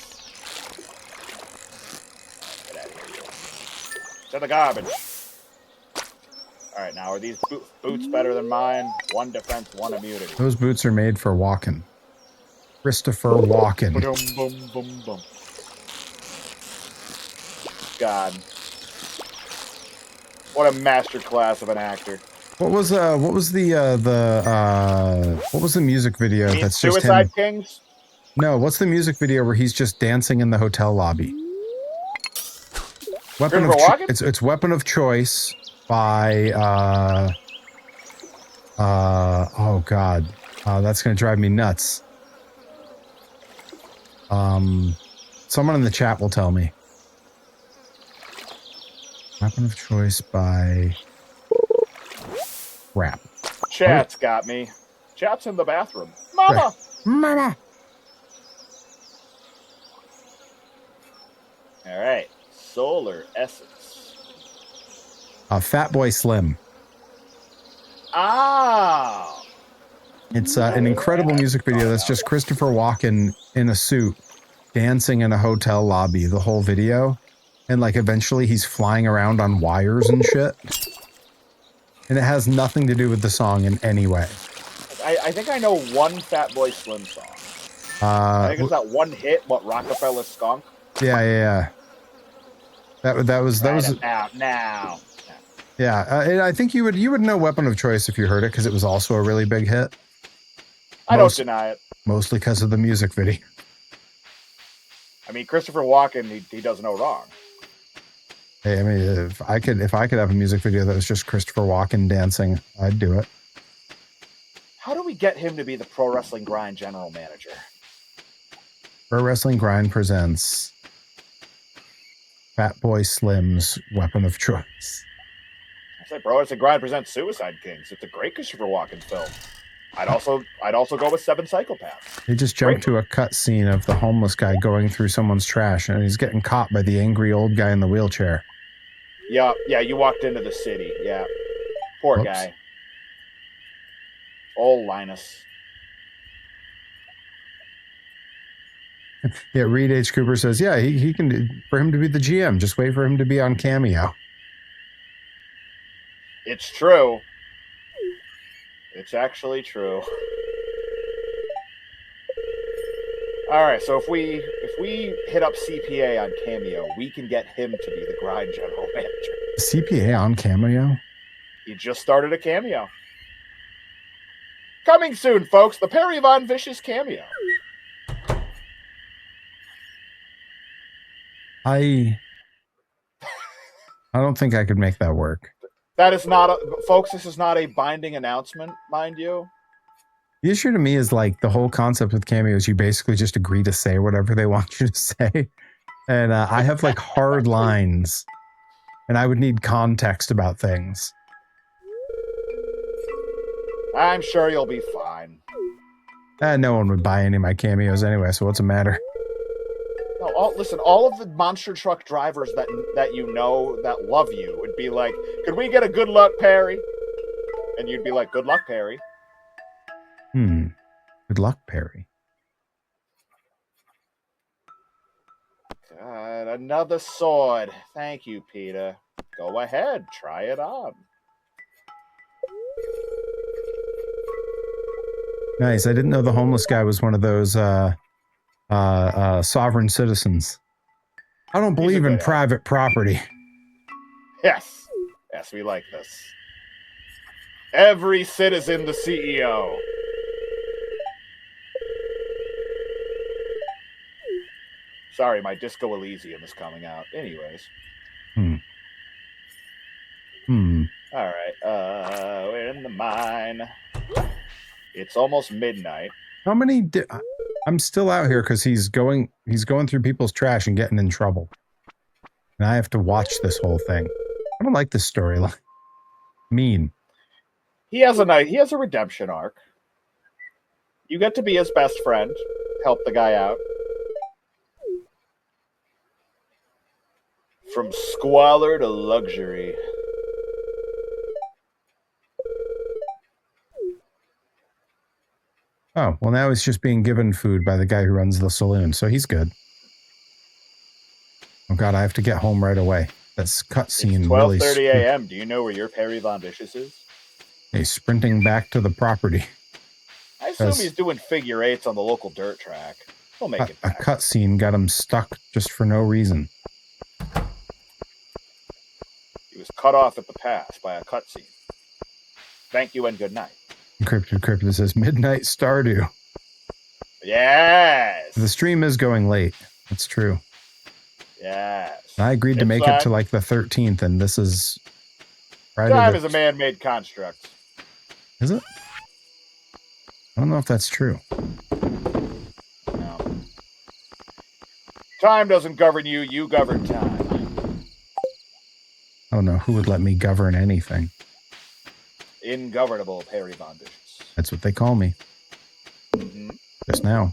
Get out of here. To the garbage. Alright, now are these boots better than mine? One defense, one immunity. Those boots are made for walking. Christopher Walken. Boom, boom, boom, boom. God. What a masterclass of an actor. What was the music video that's just Suicide him? Kings? No, what's the music video where he's just dancing in the hotel lobby? Weapon of it's Weapon of Choice by oh god. That's gonna drive me nuts. Someone in the chat will tell me. Weapon of Choice by crap. Chat's got me. Chat's in the bathroom. Mama! Right. Mama! Alright. Solar Essence. Fatboy Slim. Ah! It's an incredible music video that's just Christopher Walken in a suit dancing in a hotel lobby, the whole video. And like eventually he's flying around on wires and shit. And it has nothing to do with the song in any way. I think I know one Fatboy Slim song. I think it's that one hit, what, Rockefeller Skunk? Yeah. That was out now. Yeah, and I think you would know Weapon of Choice if you heard it because it was also a really big hit. I don't deny it. Mostly because of the music video. I mean, Christopher Walken, he does no wrong. Hey, I mean, if I could have a music video that was just Christopher Walken dancing, I'd do it. How do we get him to be the Pro Wrestling Grind general manager? Pro Wrestling Grind presents Fatboy Slim's Weapon of Choice. I say Pro Wrestling Grind presents Suicide Kings. It's a great Christopher Walken film. I'd also go with Seven Psychopaths. He just jumped to a cut scene of the homeless guy going through someone's trash, and he's getting caught by the angry old guy in the wheelchair. Yeah, you walked into the city. Yeah. Poor guy. Old Linus. Yeah, Reed H. Cooper says, yeah, he can, for him to be the GM, just wait for him to be on Cameo. It's true. It's actually true. All right, so if we hit up CPA on Cameo, we can get him to be the Grind general manager. CPA on Cameo? He just started a Cameo. Coming soon, folks, the Perry Von Vicious Cameo. I don't think I could make that work. That is not, folks, this is not a binding announcement, mind you. The issue to me is like the whole concept with cameos, you basically just agree to say whatever they want you to say. And I have like hard lines and I would need context about things. I'm sure you'll be fine. No one would buy any of my cameos anyway, so what's the matter? No, listen, all of the monster truck drivers that you know that love you would be like, could we get a good luck, Perry? And you'd be like, good luck, Perry. Good luck, Perry. God, another sword. Thank you, Peter. Go ahead, try it on. Nice. I didn't know the homeless guy was one of those sovereign citizens. I don't believe in private property. Yes. Yes, we like this. Every citizen the CEO. Sorry, my Disco Elysium is coming out. Anyways. All right. We're in the mine. It's almost midnight. How many? I'm still out here because he's going through people's trash and getting in trouble, and I have to watch this whole thing. I don't like this storyline. Mean. He has a redemption arc. You get to be his best friend, help the guy out. From squalor to luxury. Oh, well now he's just being given food by the guy who runs the saloon, so he's good. Oh god, I have to get home right away. That's cutscene really... 12:30 a.m. Do you know where your Perry Von Vicious is? He's sprinting back to the property. I assume he's doing figure eights on the local dirt track. He'll make it back. A cutscene got him stuck just for no reason. He was cut off at the pass by a cutscene. Thank you and good night. Encrypted says Midnight Stardew. Yes! The stream is going late. It's true. Yes. I agreed to make it to like the 13th, and this is... Friday. Time is a man-made construct. Is it? I don't know if that's true. No. Time doesn't govern you, you govern time. I don't know who would let me govern anything. Ingovernable Perry Von Vicious. That's what they call me. Mm-hmm. Just now.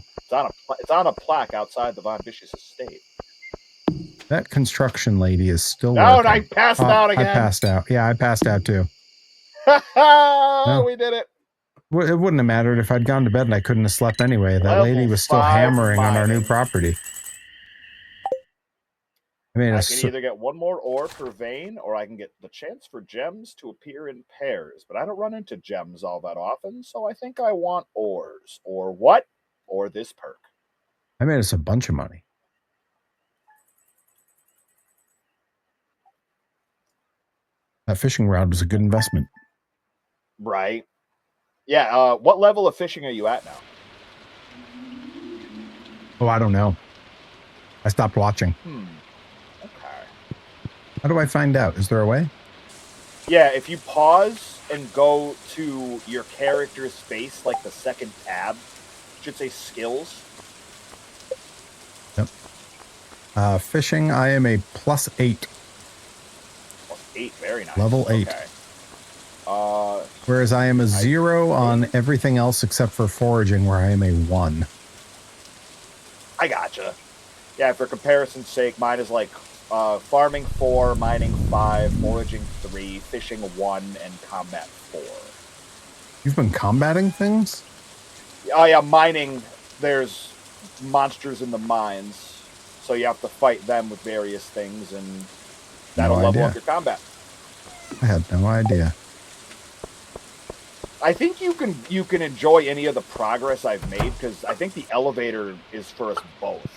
It's on a plaque outside the Von Vicious estate. That construction lady is still working. And I passed out again. I passed out. Yeah, I passed out too. No. We did it. It wouldn't have mattered if I'd gone to bed and I couldn't have slept anyway. That lady was still hammering on our new property. I mean, I can either get one more ore per vein, or I can get the chance for gems to appear in pairs. But I don't run into gems all that often, so I think I want ores. Or what? Or this perk. I made us a bunch of money. That fishing rod was a good investment. Right. Yeah, what level of fishing are you at now? Oh, I don't know. I stopped watching. Okay. How do I find out? Is there a way? Yeah, if you pause and go to your character's face, like the second tab, it should say skills. Yep. Fishing, I am a +8. +8, very nice. Level 8. Okay. Whereas I am a 0 on everything else except for foraging, where I am a 1. I gotcha. Yeah, for comparison's sake, mine is like farming 4, mining 5, foraging 3, fishing 1, and combat 4. You've been combating things? Oh yeah, mining, there's monsters in the mines, so you have to fight them with various things, and that'll level up your combat. I had no idea. I think you can enjoy any of the progress I've made, because I think the elevator is for us both.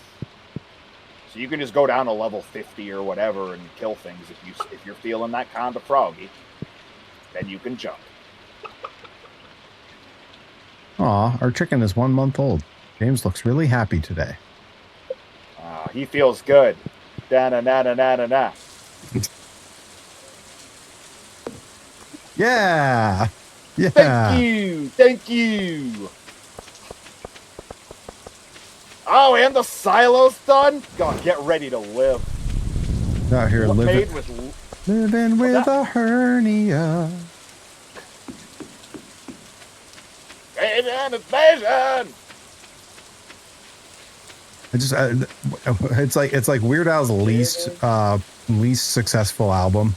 So you can just go down to level 50 or whatever and kill things if you're feeling that kind of froggy. Then you can jump. Aw, our chicken is 1 month old. James looks really happy today. He feels good. Da-na-na-na-na-na-na. Yeah! Yeah! Thank you! Thank you! Oh, and the silo's done? God, get ready to live. Out here living with a hernia. It's like Weird Al's least successful album.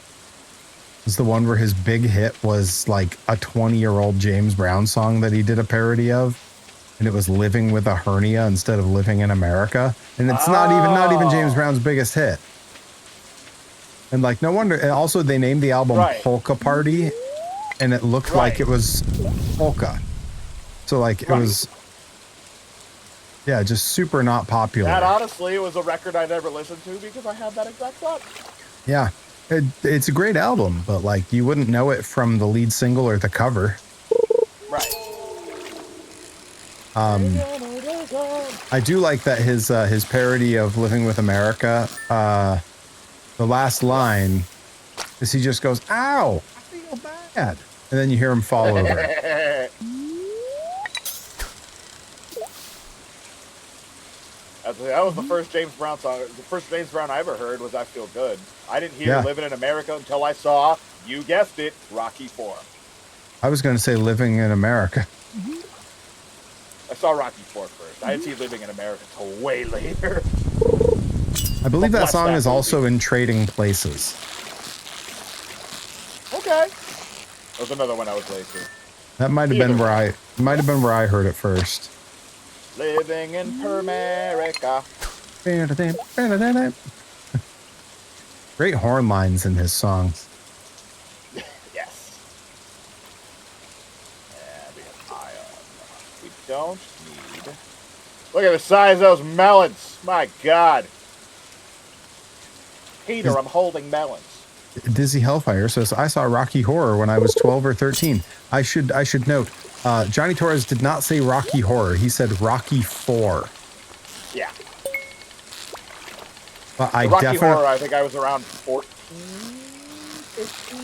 It's the one where his big hit was like a 20-year-old James Brown song that he did a parody of, and it was "Living with a Hernia" instead of "Living in America," and it's not even James Brown's biggest hit. And like, no wonder. And also, they named the album Polka Party, and it looked like it was polka. So like it was, yeah, just super not popular. That honestly was a record I never listened to because I had that exact thought. Yeah, it's a great album, but like you wouldn't know it from the lead single or the cover. Right. I do like that his parody of Living with America, the last line is he just goes, "Ow, I feel bad," and then you hear him fall over. That was the first James Brown song. The first James Brown I ever heard was "I Feel Good." I didn't hear "Living in America" until I saw, you guessed it, Rocky IV. I was going to say "Living in America." I saw Rocky IV first. I didn't see "Living in America" until way later. I believe that song is also in Trading Places. Okay. That was another one I was late to. That might have been where I heard it first. Living in Permerica. Great horn lines in his songs. Yes. And we have iron. We don't need... Look at the size of those melons. My God. Peter, I'm holding melons. Dizzy Hellfire says, I saw Rocky Horror when I was 12 or 13. I should note, Johnny Torres did not say Rocky Horror. He said Rocky IV. Yeah. But Rocky Horror, I think I was around 14, 15,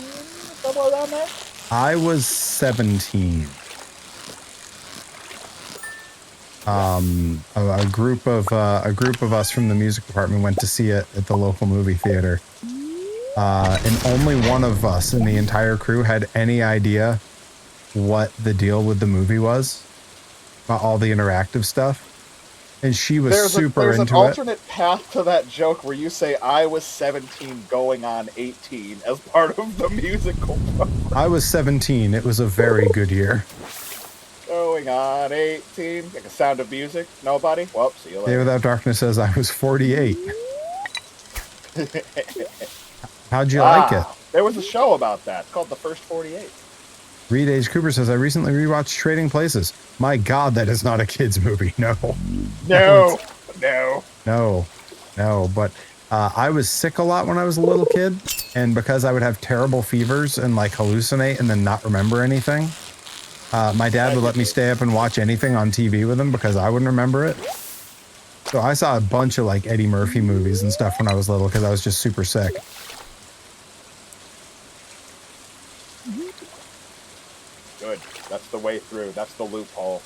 somewhere around there. I was 17. A group of us from the music department went to see it at the local movie theater. And only one of us in the entire crew had any idea what the deal with the movie was, all the interactive stuff. And she was super into it. There's an alternate path to that joke where you say I was 17 going on 18 as part of the musical program. I was 17. It was a very good year. Going on 18. Like a Sound of Music. Nobody? Well, see you later. Day Without Darkness says I was 48. How'd you like it? There was a show about that. It's called The First 48. Reed H. Cooper says, I recently rewatched Trading Places. My God, that is not a kid's movie. No. No. But I was sick a lot when I was a little kid. And because I would have terrible fevers and like hallucinate and then not remember anything, my dad would let me stay up and watch anything on TV with him because I wouldn't remember it. So I saw a bunch of like Eddie Murphy movies and stuff when I was little because I was just super sick. Good. That's the way through. That's the loophole.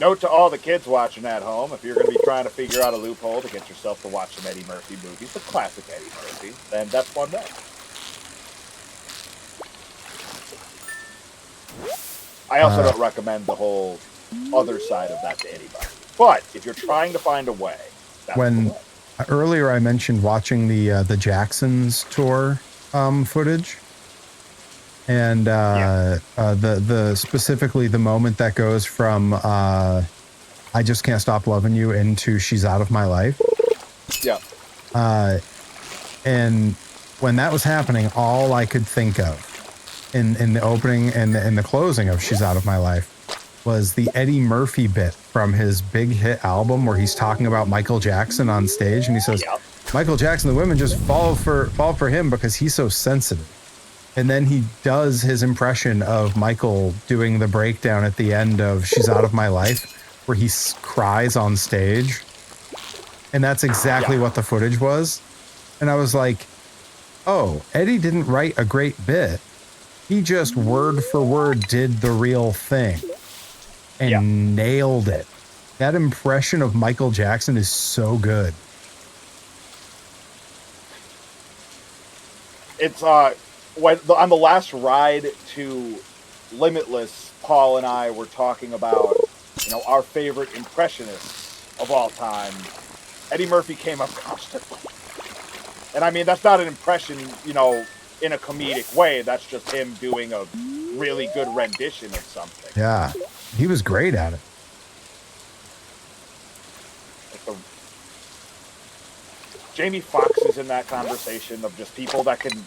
Note to all the kids watching at home, if you're going to be trying to figure out a loophole to get yourself to watch some Eddie Murphy movies, the classic Eddie Murphy, then that's one way. I also don't recommend the whole other side of that to anybody. But if you're trying to find a way, that's the way. Earlier I mentioned watching the Jacksons tour footage. And the specifically the moment that goes from I Just Can't Stop Loving You into She's Out of My Life. Yeah. And when that was happening, all I could think of in the opening and in the closing of She's Out of My Life was the Eddie Murphy bit from his big hit album where he's talking about Michael Jackson on stage and he says, Michael Jackson, the women just fall for him because he's so sensitive. And then he does his impression of Michael doing the breakdown at the end of She's Out of My Life, where he cries on stage. And that's exactly what the footage was. And I was like, oh, Eddie didn't write a great bit. He just word for word did the real thing and nailed it. That impression of Michael Jackson is so good. It's, on the last ride to Limitless, Paul and I were talking about, our favorite impressionists of all time. Eddie Murphy came up constantly. And I mean, that's not an impression, in a comedic way. That's just him doing a really good rendition of something. Yeah, he was great at it. Jamie Foxx is in that conversation of just people that can,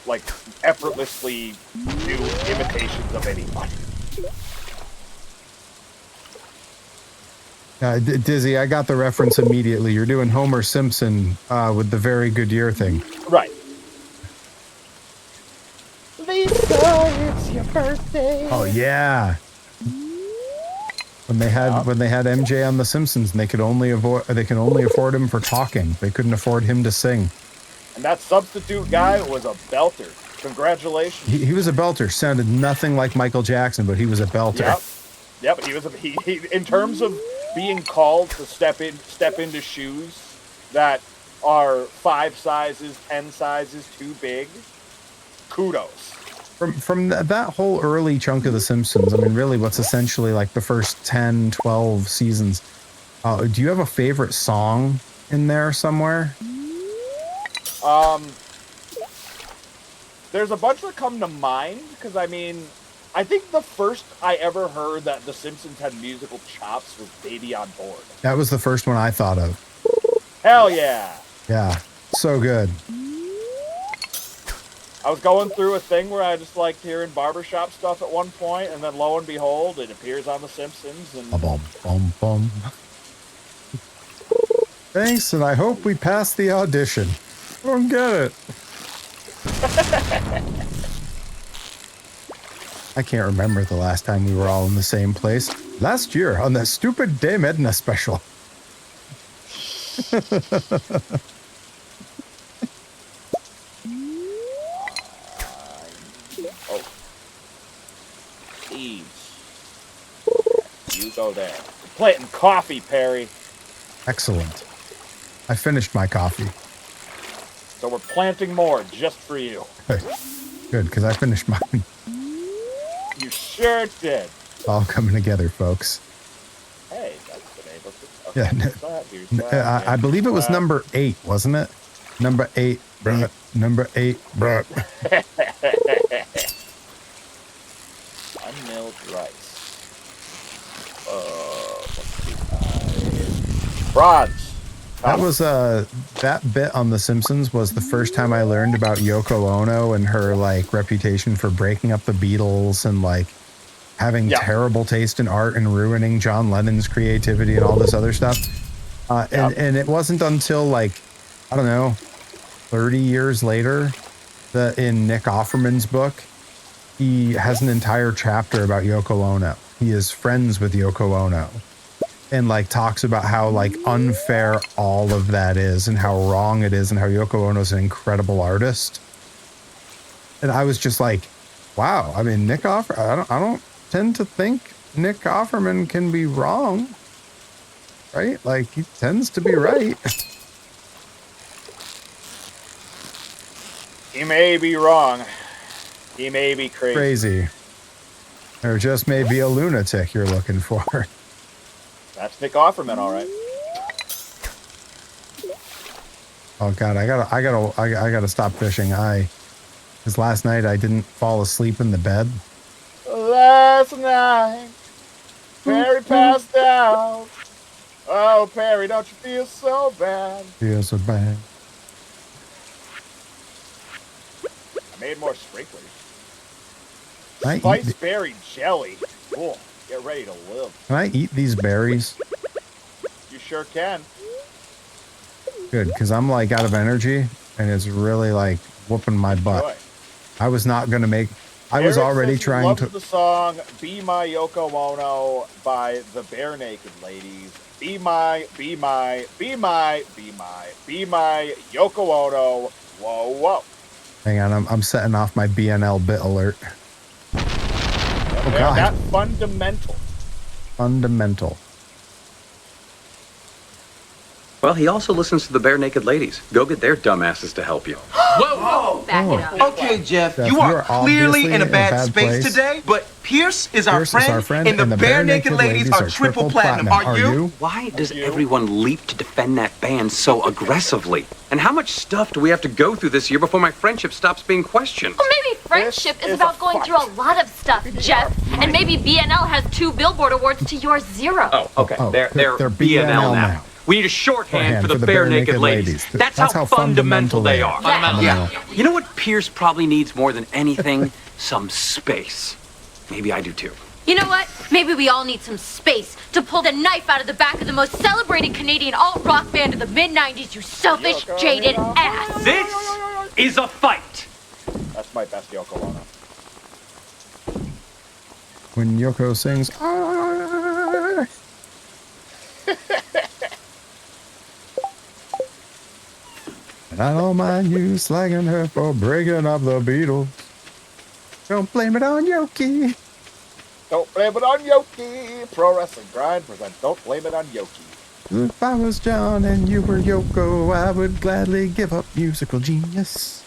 effortlessly do imitations of anybody. Dizzy, I got the reference immediately. You're doing Homer Simpson with the very good year thing. Right. Lisa, it's your birthday. Oh yeah. When they had MJ on The Simpsons, and they could only afford him for talking. They couldn't afford him to sing. And that substitute guy was a belter. Congratulations. He was a belter. Sounded nothing like Michael Jackson, but he was a belter. Yep. He in terms of being called to step into shoes that are 5 sizes, 10 sizes too big. Kudos. From that whole early chunk of The Simpsons, I mean, really what's essentially like the first 10, 12 seasons, do you have a favorite song in there somewhere? There's a bunch that come to mind, because I mean, I think the first I ever heard that The Simpsons had musical chops was Baby on Board. That was the first one I thought of. Hell yeah. Yeah, so good. I was going through a thing where I just liked hearing barbershop stuff at one point, and then lo and behold, it appears on The Simpsons. And Bum. Thanks, and I hope we pass the audition. I don't get it. I can't remember the last time we were all in the same place. Last year on that stupid Dame Edna special. You go there. Planting coffee, Perry. Excellent. I finished my coffee. So we're planting more just for you. Good, because I finished mine. You sure did. It's all coming together, folks. Hey, that's the name of it. Okay, yeah, I believe it was number 8, wasn't it? Number 8, bruh. Number 8, bruh. Unmilled rice. Bronze. That was that bit on The Simpsons was the first time I learned about Yoko Ono and her like reputation for breaking up the Beatles and like having terrible taste in art and ruining John Lennon's creativity and all this other stuff. And it wasn't until like, I don't know, 30 years later that in Nick Offerman's book, he has an entire chapter about Yoko Ono. He is friends with Yoko Ono and like talks about how like unfair all of that is and how wrong it is and how Yoko Ono is an incredible artist. And I was just like, wow. I mean, Nick Offerman, I don't tend to think Nick Offerman can be wrong, right? Like he tends to be right. He may be wrong. He may be crazy. Or just may be a lunatic you're looking for. That's Nick Offerman, all right. Oh God, I gotta stop fishing. Because last night I didn't fall asleep in the bed. Last night, Perry passed out. Oh, Perry, don't you feel so bad? Feel so bad. I made more sprinklers. Spice berry jelly. Cool. Get ready to live. Can I eat these berries? You sure can. Good, because I'm like out of energy and it's really like whooping my butt. Enjoy. I was not going to make... I was already trying to... the song Be My Yoko Ono by the Bare Naked Ladies. Be my Yoko Ono. Whoa, whoa. Hang on, I'm setting off my BNL bit alert. Oh, God. That fundamental. Fundamental. Well, he also listens to the Bare Naked Ladies. Go get their dumbasses to help you. Whoa! Back it up. Okay, Jeff, you are clearly in a bad space today, but Pierce is our friend, and the Bare Naked Ladies are triple platinum. Are you? Why does everyone leap to defend that band so aggressively? And how much stuff do we have to go through this year before my friendship stops being questioned? Well, maybe friendship is about going through a lot of stuff, Jeff. And maybe BNL has 2 Billboard awards to your 0. Oh, okay. They're BNL now. We need a shorthand for the Bare Naked Ladies. That's how fundamental they are. Yeah. You know what Pierce probably needs more than anything? Some space. Maybe I do too. You know what? Maybe we all need some space to pull the knife out of the back of the most celebrated Canadian alt-rock band of the mid-90s, you selfish, jaded ass. This is a fight. That's my best Yoko Ono. When Yoko sings, and I don't mind you slagging her for breaking up the Beatles. Don't blame it on Yoki. Don't blame it on Yoki. Pro Wrestling Grind presents Don't Blame It on Yoki. If I was John and you were Yoko, I would gladly give up musical genius.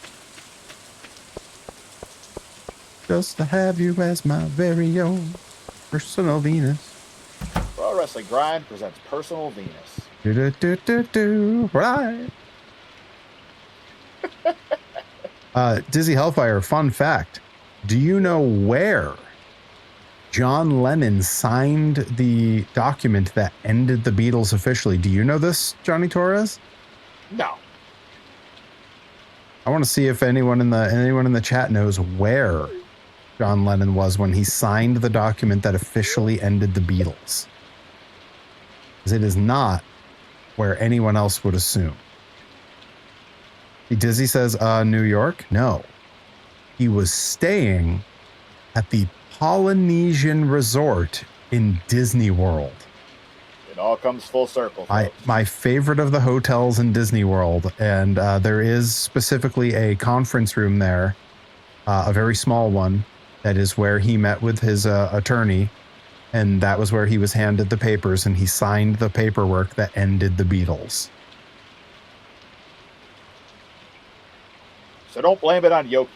Just to have you as my very own personal Venus. Pro Wrestling Grind presents Personal Venus. Right. Dizzy Hellfire, fun fact. Do you know where John Lennon signed the document that ended the Beatles officially? Do you know this, Johnny Torres? No. I want to see if anyone in the chat knows where John Lennon was when he signed the document that officially ended the Beatles. Because it is not where anyone else would assume. Dizzy says, New York? No. He was staying at the Polynesian Resort in Disney World. It all comes full circle. My favorite of the hotels in Disney World, and there is specifically a conference room there, a very small one, that is where he met with his attorney, and that was where he was handed the papers, and he signed the paperwork that ended the Beatles. So don't blame it on Yoki.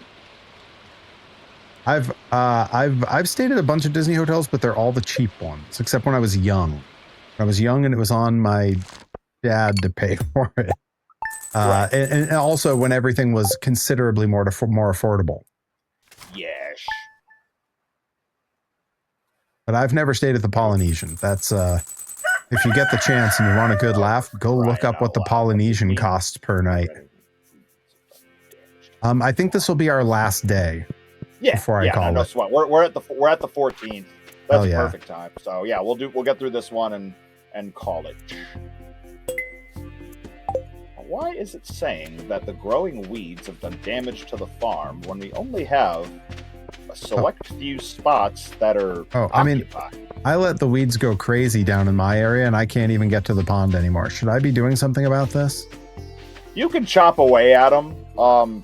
I've stayed at a bunch of Disney hotels, but they're all the cheap ones, except when I was young. When I was young and it was on my dad to pay for it. Right. And also when everything was considerably more affordable. Yes. But I've never stayed at the Polynesian. That's if you get the chance and you want a good laugh, go look up what the Polynesian costs per night. I think this will be our last day. Yeah, before I call it. We're at the 14th. That's a perfect time. So yeah, we'll get through this one and call it. Why is it saying that the growing weeds have done damage to the farm when we only have a select few spots that are occupied? I let the weeds go crazy down in my area, and I can't even get to the pond anymore. Should I be doing something about this? You can chop away at them.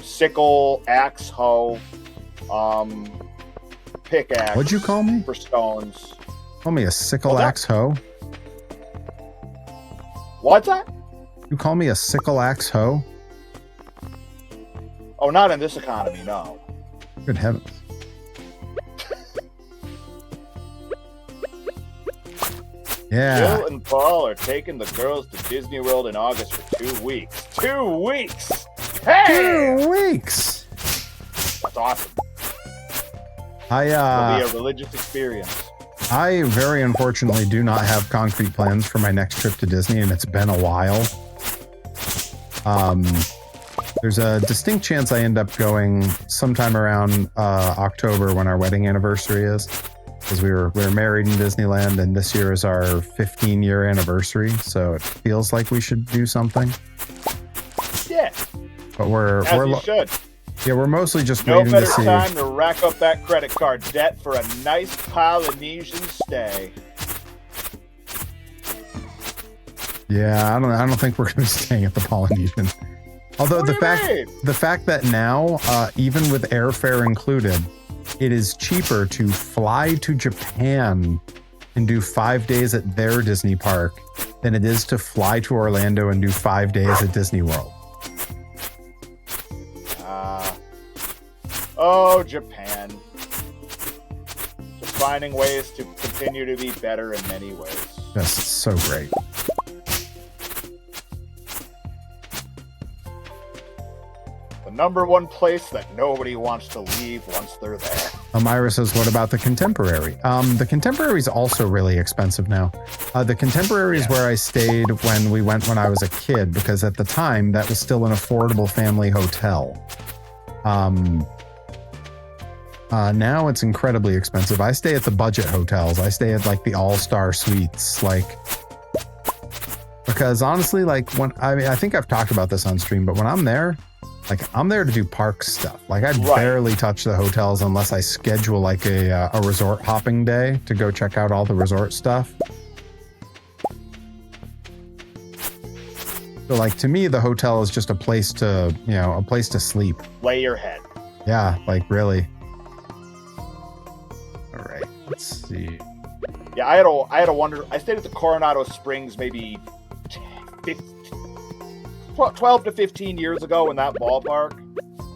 Sickle, axe, hoe. Pickaxe. What'd you call me? For stones. Call me a sickle axe hoe? What's that? You call me a sickle axe hoe? Oh, not in this economy, no. Good heavens. Yeah. Jill and Paul are taking the girls to Disney World in August for 2 weeks. 2 weeks! Hey! 2 weeks! That's awesome. It'll be a religious experience. I very unfortunately do not have concrete plans for my next trip to Disney, and it's been a while. There's a distinct chance I end up going sometime around October when our wedding anniversary is, because we were married in Disneyland, and this year is our 15-year anniversary, so it feels like we should do something. Yeah. But we're should. Yeah, we're mostly just waiting to see. No better time to rack up that credit card debt for a nice Polynesian stay. Yeah, I don't think we're going to be staying at the Polynesian. Although the fact that now, even with airfare included, it is cheaper to fly to Japan and do 5 days at their Disney park than it is to fly to Orlando and do 5 days at Disney World. Oh, Japan. Just finding ways to continue to be better in many ways. That's so great. The number one place that nobody wants to leave once they're there. Amira says, what about the Contemporary? The Contemporary is also really expensive now. The Contemporary is where I stayed when I was a kid, because at the time that was still an affordable family hotel. Now it's incredibly expensive. I stay at the budget hotels. I stay at like the all-star suites, like, because honestly, like I think I've talked about this on stream, but when I'm there, like I'm there to do park stuff. Like I barely touch the hotels unless I schedule like a resort hopping day to go check out all the resort stuff. So like to me, the hotel is just a place to, a place to sleep. Lay your head. Yeah, like really. All right, let's see. Yeah, I had a wonder. I stayed at the Coronado Springs maybe 12 to 15 years ago in that ballpark.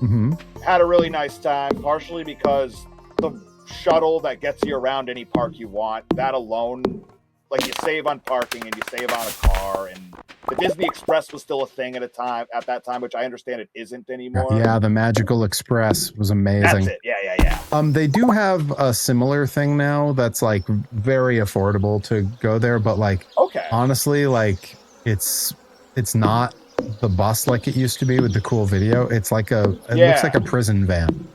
Mm-hmm. Had a really nice time, partially because the shuttle that gets you around any park you want, that alone, like you save on parking and you save on a car, and the Disney Express was still a thing at that time, which I understand it isn't anymore. Yeah, the Magical Express was amazing. That's it. Yeah. They do have a similar thing now that's like very affordable to go there, but like, honestly, like it's not the bus like it used to be with the cool video. It's like it looks like a prison van.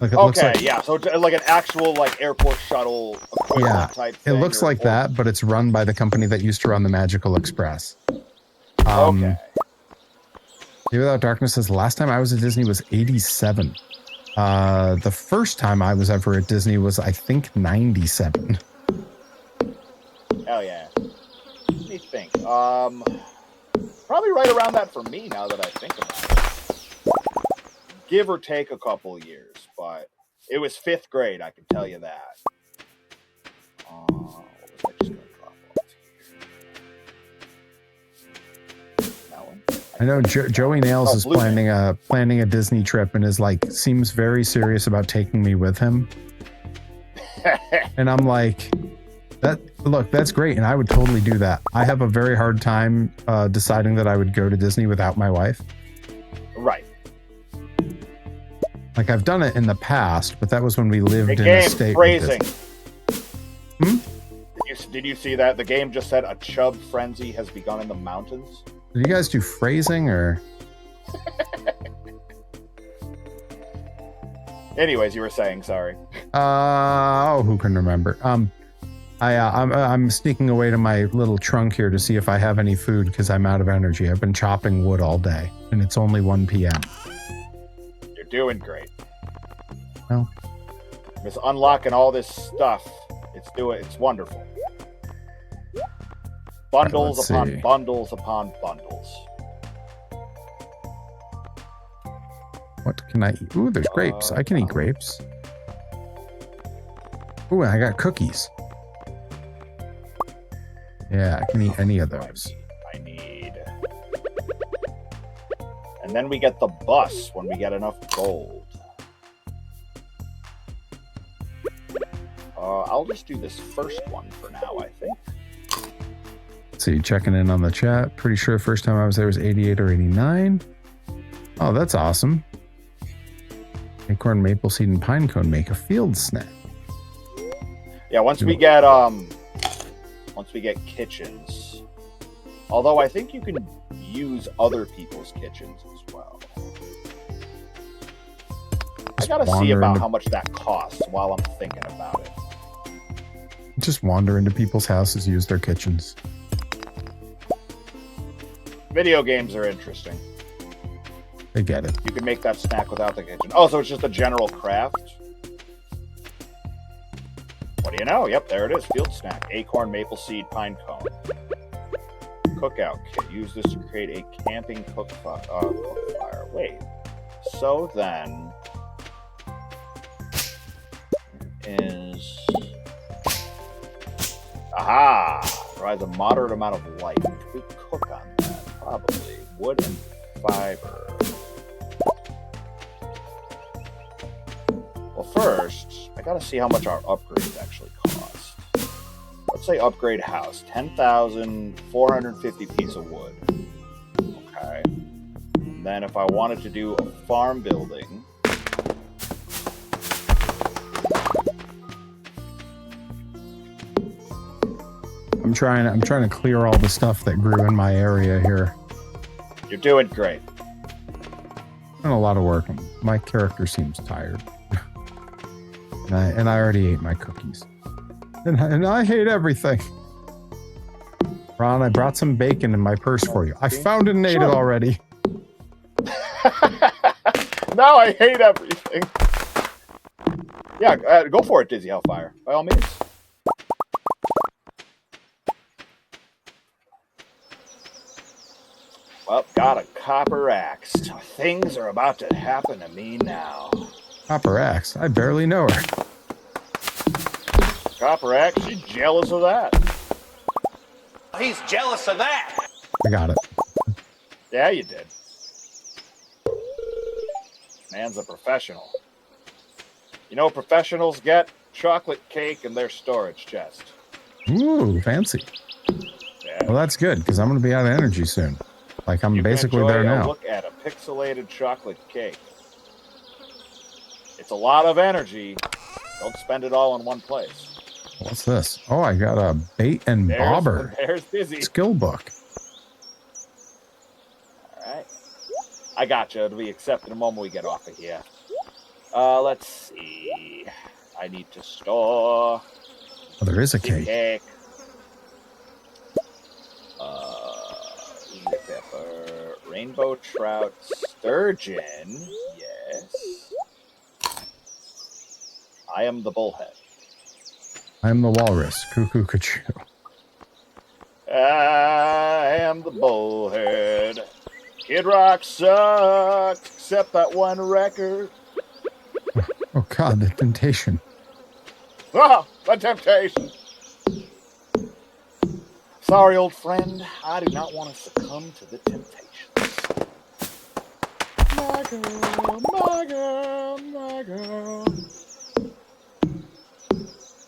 Like it looks like, so it's like an actual like airport shuttle equivalent type thing. It looks like that, but it's run by the company that used to run the Magical Express. Day Without Darkness says the last time I was at Disney was 87. The first time I was ever at Disney was, I think, 97. Hell yeah. Let me think. Probably right around that for me now that I think about it. Give or take a couple years, but it was 5th grade, I can tell you that. What was I just going to drop off here? That one? I know Joey Nails is planning a Disney trip and is like, seems very serious about taking me with him. And I'm like, that's great. And I would totally do that. I have a very hard time deciding that I would go to Disney without my wife. Right. Like I've done it in the past, but that was when we lived in a state. Phrasing. Did you see that? The game just said a chub frenzy has begun in the mountains. Did you guys do phrasing or? Anyways, you were saying, sorry. Who can remember? I'm sneaking away to my little trunk here to see if I have any food because I'm out of energy. I've been chopping wood all day, and it's only 1 p.m. You're doing great. Well, just unlocking all this stuff. It's wonderful. Bundles upon bundles upon bundles. What can I eat? Ooh, there's grapes. I can eat grapes. Ooh, I got cookies. Yeah, I can eat any of those. I need. And then we get the bus when we get enough gold. I'll just do this first one for now, I think. Let's see, checking in on the chat. Pretty sure the first time I was there was 88 or 89. Oh, that's awesome. Acorn, maple seed, and pine cone make a field snack. Yeah, once we get kitchens. Although I think you can use other people's kitchens as well. I gotta see about how much that costs while I'm thinking about it. Just wander into people's houses, use their kitchens. Video games are interesting. I get it. You can make that snack without the kitchen. Oh, so it's just a general craft? What do you know? Yep, there it is. Field snack. Acorn, maple seed, pine cone. Cookout kit. Use this to create a camping cook fire. Wait. So then... is... Aha! Provides a moderate amount of light. Which we cook on that, probably. Wood and fiber. Well, first, I gotta see how much our upgrades actually cost. Let's say upgrade house. 10,450 piece of wood. Okay. And then if I wanted to do a farm building... I'm trying to clear all the stuff that grew in my area here. You're doing great. And a lot of work. My character seems tired. And I already ate my cookies. And I hate everything. Ron, I brought some bacon in my purse for you. I found it and ate it already. Now I hate everything. Yeah, go for it, Dizzy Hellfire. By all means. Well, got a copper axe. Things are about to happen to me now. Copper axe? I barely know her. Copper axe? She's jealous of that. He's jealous of that. I got it. Yeah, you did. Man's a professional. You know, professionals get chocolate cake in their storage chest. Ooh, fancy. Yeah. Well, that's good, because I'm going to be out of energy soon. Like, I'm basically there now. Look at a pixelated chocolate cake. It's a lot of energy. Don't spend it all in one place. What's this? Oh, I got a bait and bobber. There's Busy. Skill book. All right. I got you. It'll be accepted the moment we get off of here. Let's see. I need to store. Oh, there is a cake. Pepper, rainbow trout, sturgeon. Yes. I am the bullhead. I am the walrus. Cuckoo Cachoo. I am the bullhead. Kid Rock sucks, except that one record. Oh God, the temptation. Ah, the temptation. Sorry, old friend. I do not want to succumb to the temptations. My girl, my girl, my girl.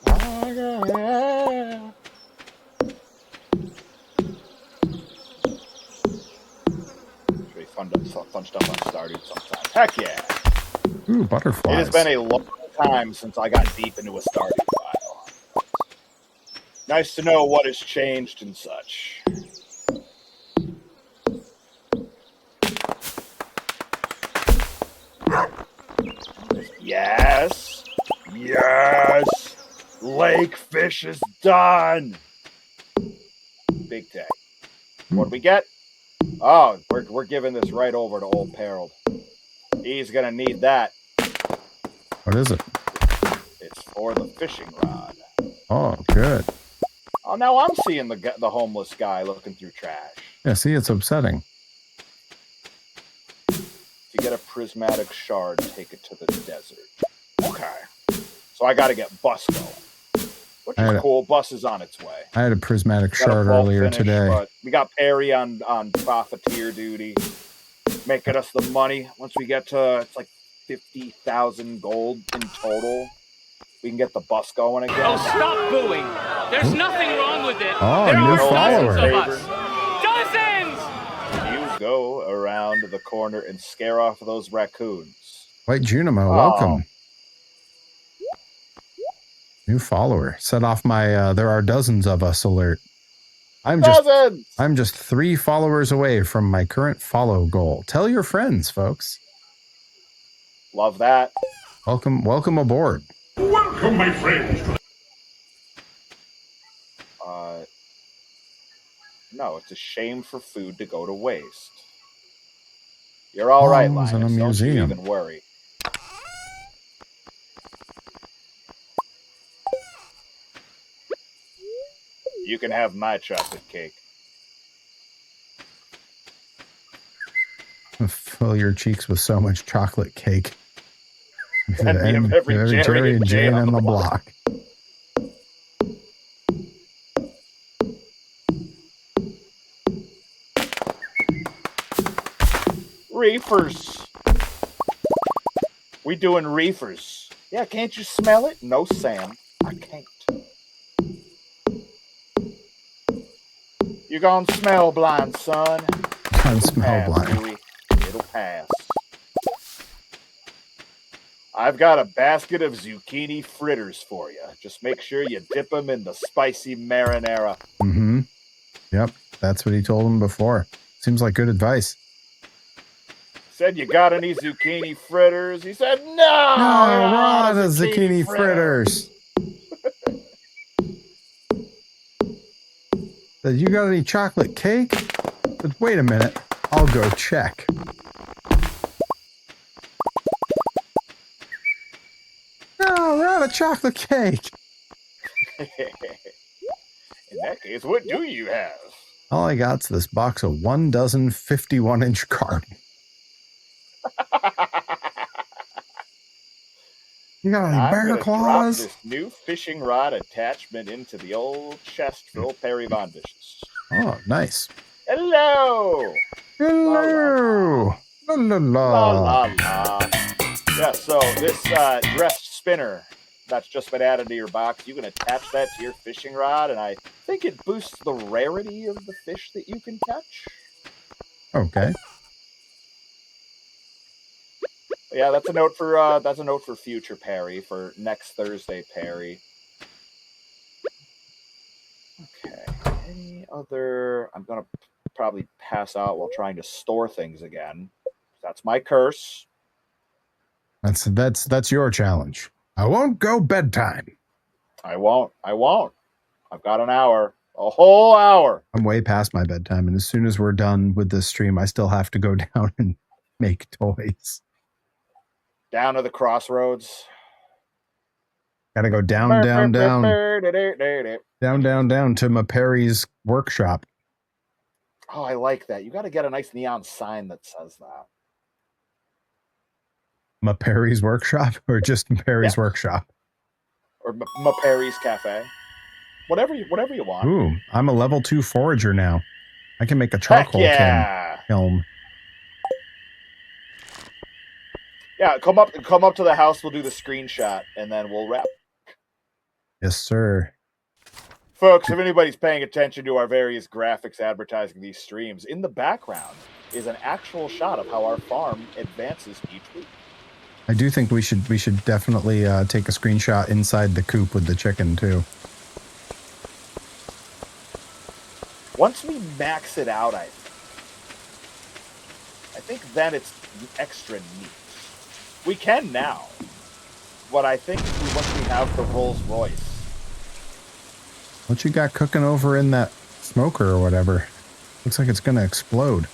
My girl. Should be fun stuff on Stardew sometime. Heck yeah. Ooh, butterflies. It has been a long time since I got deep into a Stardew file. Nice to know what has changed and such. Yes. Yes. Lake fish is done. Big day. What do we get? Oh, we're giving this right over to old Harold. He's gonna need that. What is it? It's for the fishing rod. Oh, good. Oh, now I'm seeing the homeless guy looking through trash. Yeah, see, it's upsetting. If you get a prismatic shard, take it to the desert. Okay. So I got to get Bus going. Which is cool. Bus is on its way. I had a prismatic shard earlier today. But we got Perry on profiteer duty, making us the money. Once we get to, it's like 50,000 gold in total, we can get the bus going again. Oh, stop booing. There's nothing wrong with it. Oh, there new are follower. dozens of us. Dozens! You go around the corner and scare off those raccoons. White Junimo, welcome. New follower. Set off my there are dozens of us alert. I'm just 3 followers away from my current follow goal. Tell your friends, folks. Love that. Welcome aboard. Welcome, my friends. No, it's a shame for food to go to waste. You're all right, Linus. In a museum. Don't you even worry. You can have my chocolate cake. Fill your cheeks with so much chocolate cake. And every Jerry and Jane on the block. Reefers. We doing reefers. Yeah, can't you smell it? No, Sam, I can't. You gonna smell blind, son. Gonna smell blind. Louie. It'll pass. I've got a basket of zucchini fritters for you. Just make sure you dip them in the spicy marinara. Mm-hmm. Yep, that's what he told him before. Seems like good advice. Said, you got any zucchini fritters? He said, no! No, Ron, the zucchini fritters. You got any chocolate cake? But wait a minute. I'll go check. No, we're out of chocolate cake. In that case, what do you have? All I got's this box of 1 dozen 51-inch carp. You got any bear claws? Drop this new fishing rod attachment into the old chest for old Perry Von Vicious. Oh, nice. Hello! Hello! La la la. La la la. Yeah, so this dressed spinner that's just been added to your box, you can attach that to your fishing rod, and I think it boosts the rarity of the fish that you can catch. Okay. Yeah, that's a note for future Perry, for next Thursday Perry. Okay. Any other? I'm gonna probably pass out while trying to store things again. That's my curse. That's your challenge. I won't go bedtime. I won't. I've got an hour. A whole hour. I'm way past my bedtime, and as soon as we're done with this stream, I still have to go down and make toys. Down to the crossroads. Gotta go down, down, down. Down, down, down to my Perry's workshop. Oh, I like that. You got to get a nice neon sign that says that. My Perry's workshop, or just Perry's workshop? Or my Perry's cafe. Whatever you want. Ooh, I'm a level 2 forager now. I can make a charcoal kiln. Yeah, come up to the house. We'll do the screenshot, and then we'll wrap. Yes, sir. Folks, if anybody's paying attention to our various graphics advertising these streams, in the background is an actual shot of how our farm advances each week. I do think we should definitely take a screenshot inside the coop with the chicken too. Once we max it out, I think then it's extra neat. We can now, but I think once we have the Rolls Royce. What you got cooking over in that smoker or whatever? Looks like it's gonna explode.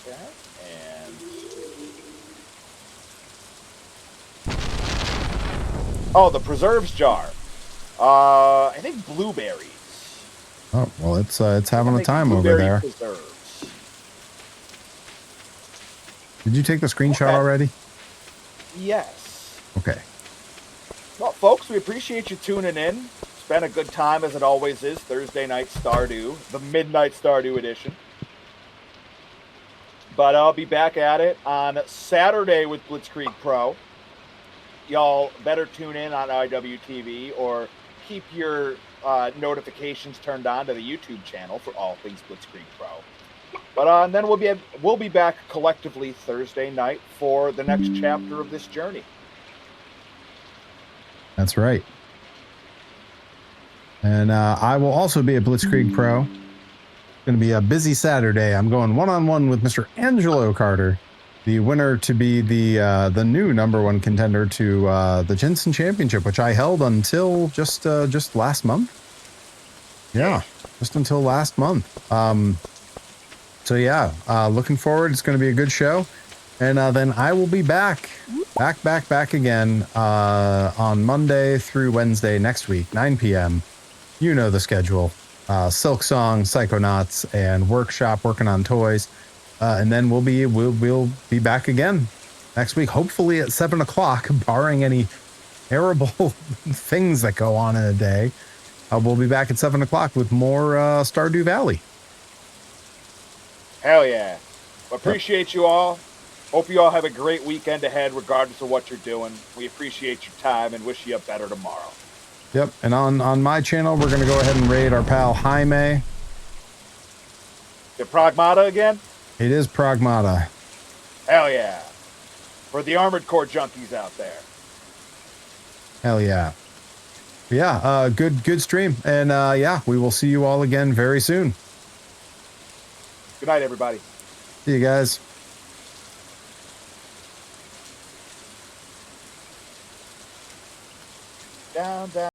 Yeah, and oh, the preserves jar. I think blueberries. Oh well, it's having a time over there. Preserves. Did you take the screenshot already? Yes. Okay. Well, folks, we appreciate you tuning in. It's been a good time, as it always is. Thursday night Stardew, the Midnight Stardew edition. But I'll be back at it on Saturday with Blitzkrieg Pro. Y'all better tune in on IWTV or keep your notifications turned on to the YouTube channel for all things Blitzkrieg Pro. But and then we'll be back collectively Thursday night for the next chapter of this journey. That's right. And I will also be at Blitzkrieg Pro. It's going to be a busy Saturday. I'm going one-on-one with Mr. Angelo Carter, the winner to be the new #1 contender to the Jensen Championship, which I held until just last month. Yeah, just until last month. So yeah, looking forward. It's going to be a good show. And then I will be back again on Monday through Wednesday next week, 9 p.m. You know the schedule. Silk Song, Psychonauts, and Workshop working on toys. And then we'll be back again next week, hopefully at 7 o'clock, barring any terrible things that go on in a day. We'll be back at 7 o'clock with more Stardew Valley. Hell yeah. Appreciate you all. Hope you all have a great weekend ahead, regardless of what you're doing. We appreciate your time and wish you a better tomorrow. Yep, and on my channel, we're going to go ahead and raid our pal Jaime. The Pragmata again? It is Pragmata. Hell yeah. For the Armored Core junkies out there. Hell yeah. Yeah, good stream. And yeah, we will see you all again very soon. Good night, everybody. See you guys. Down, down.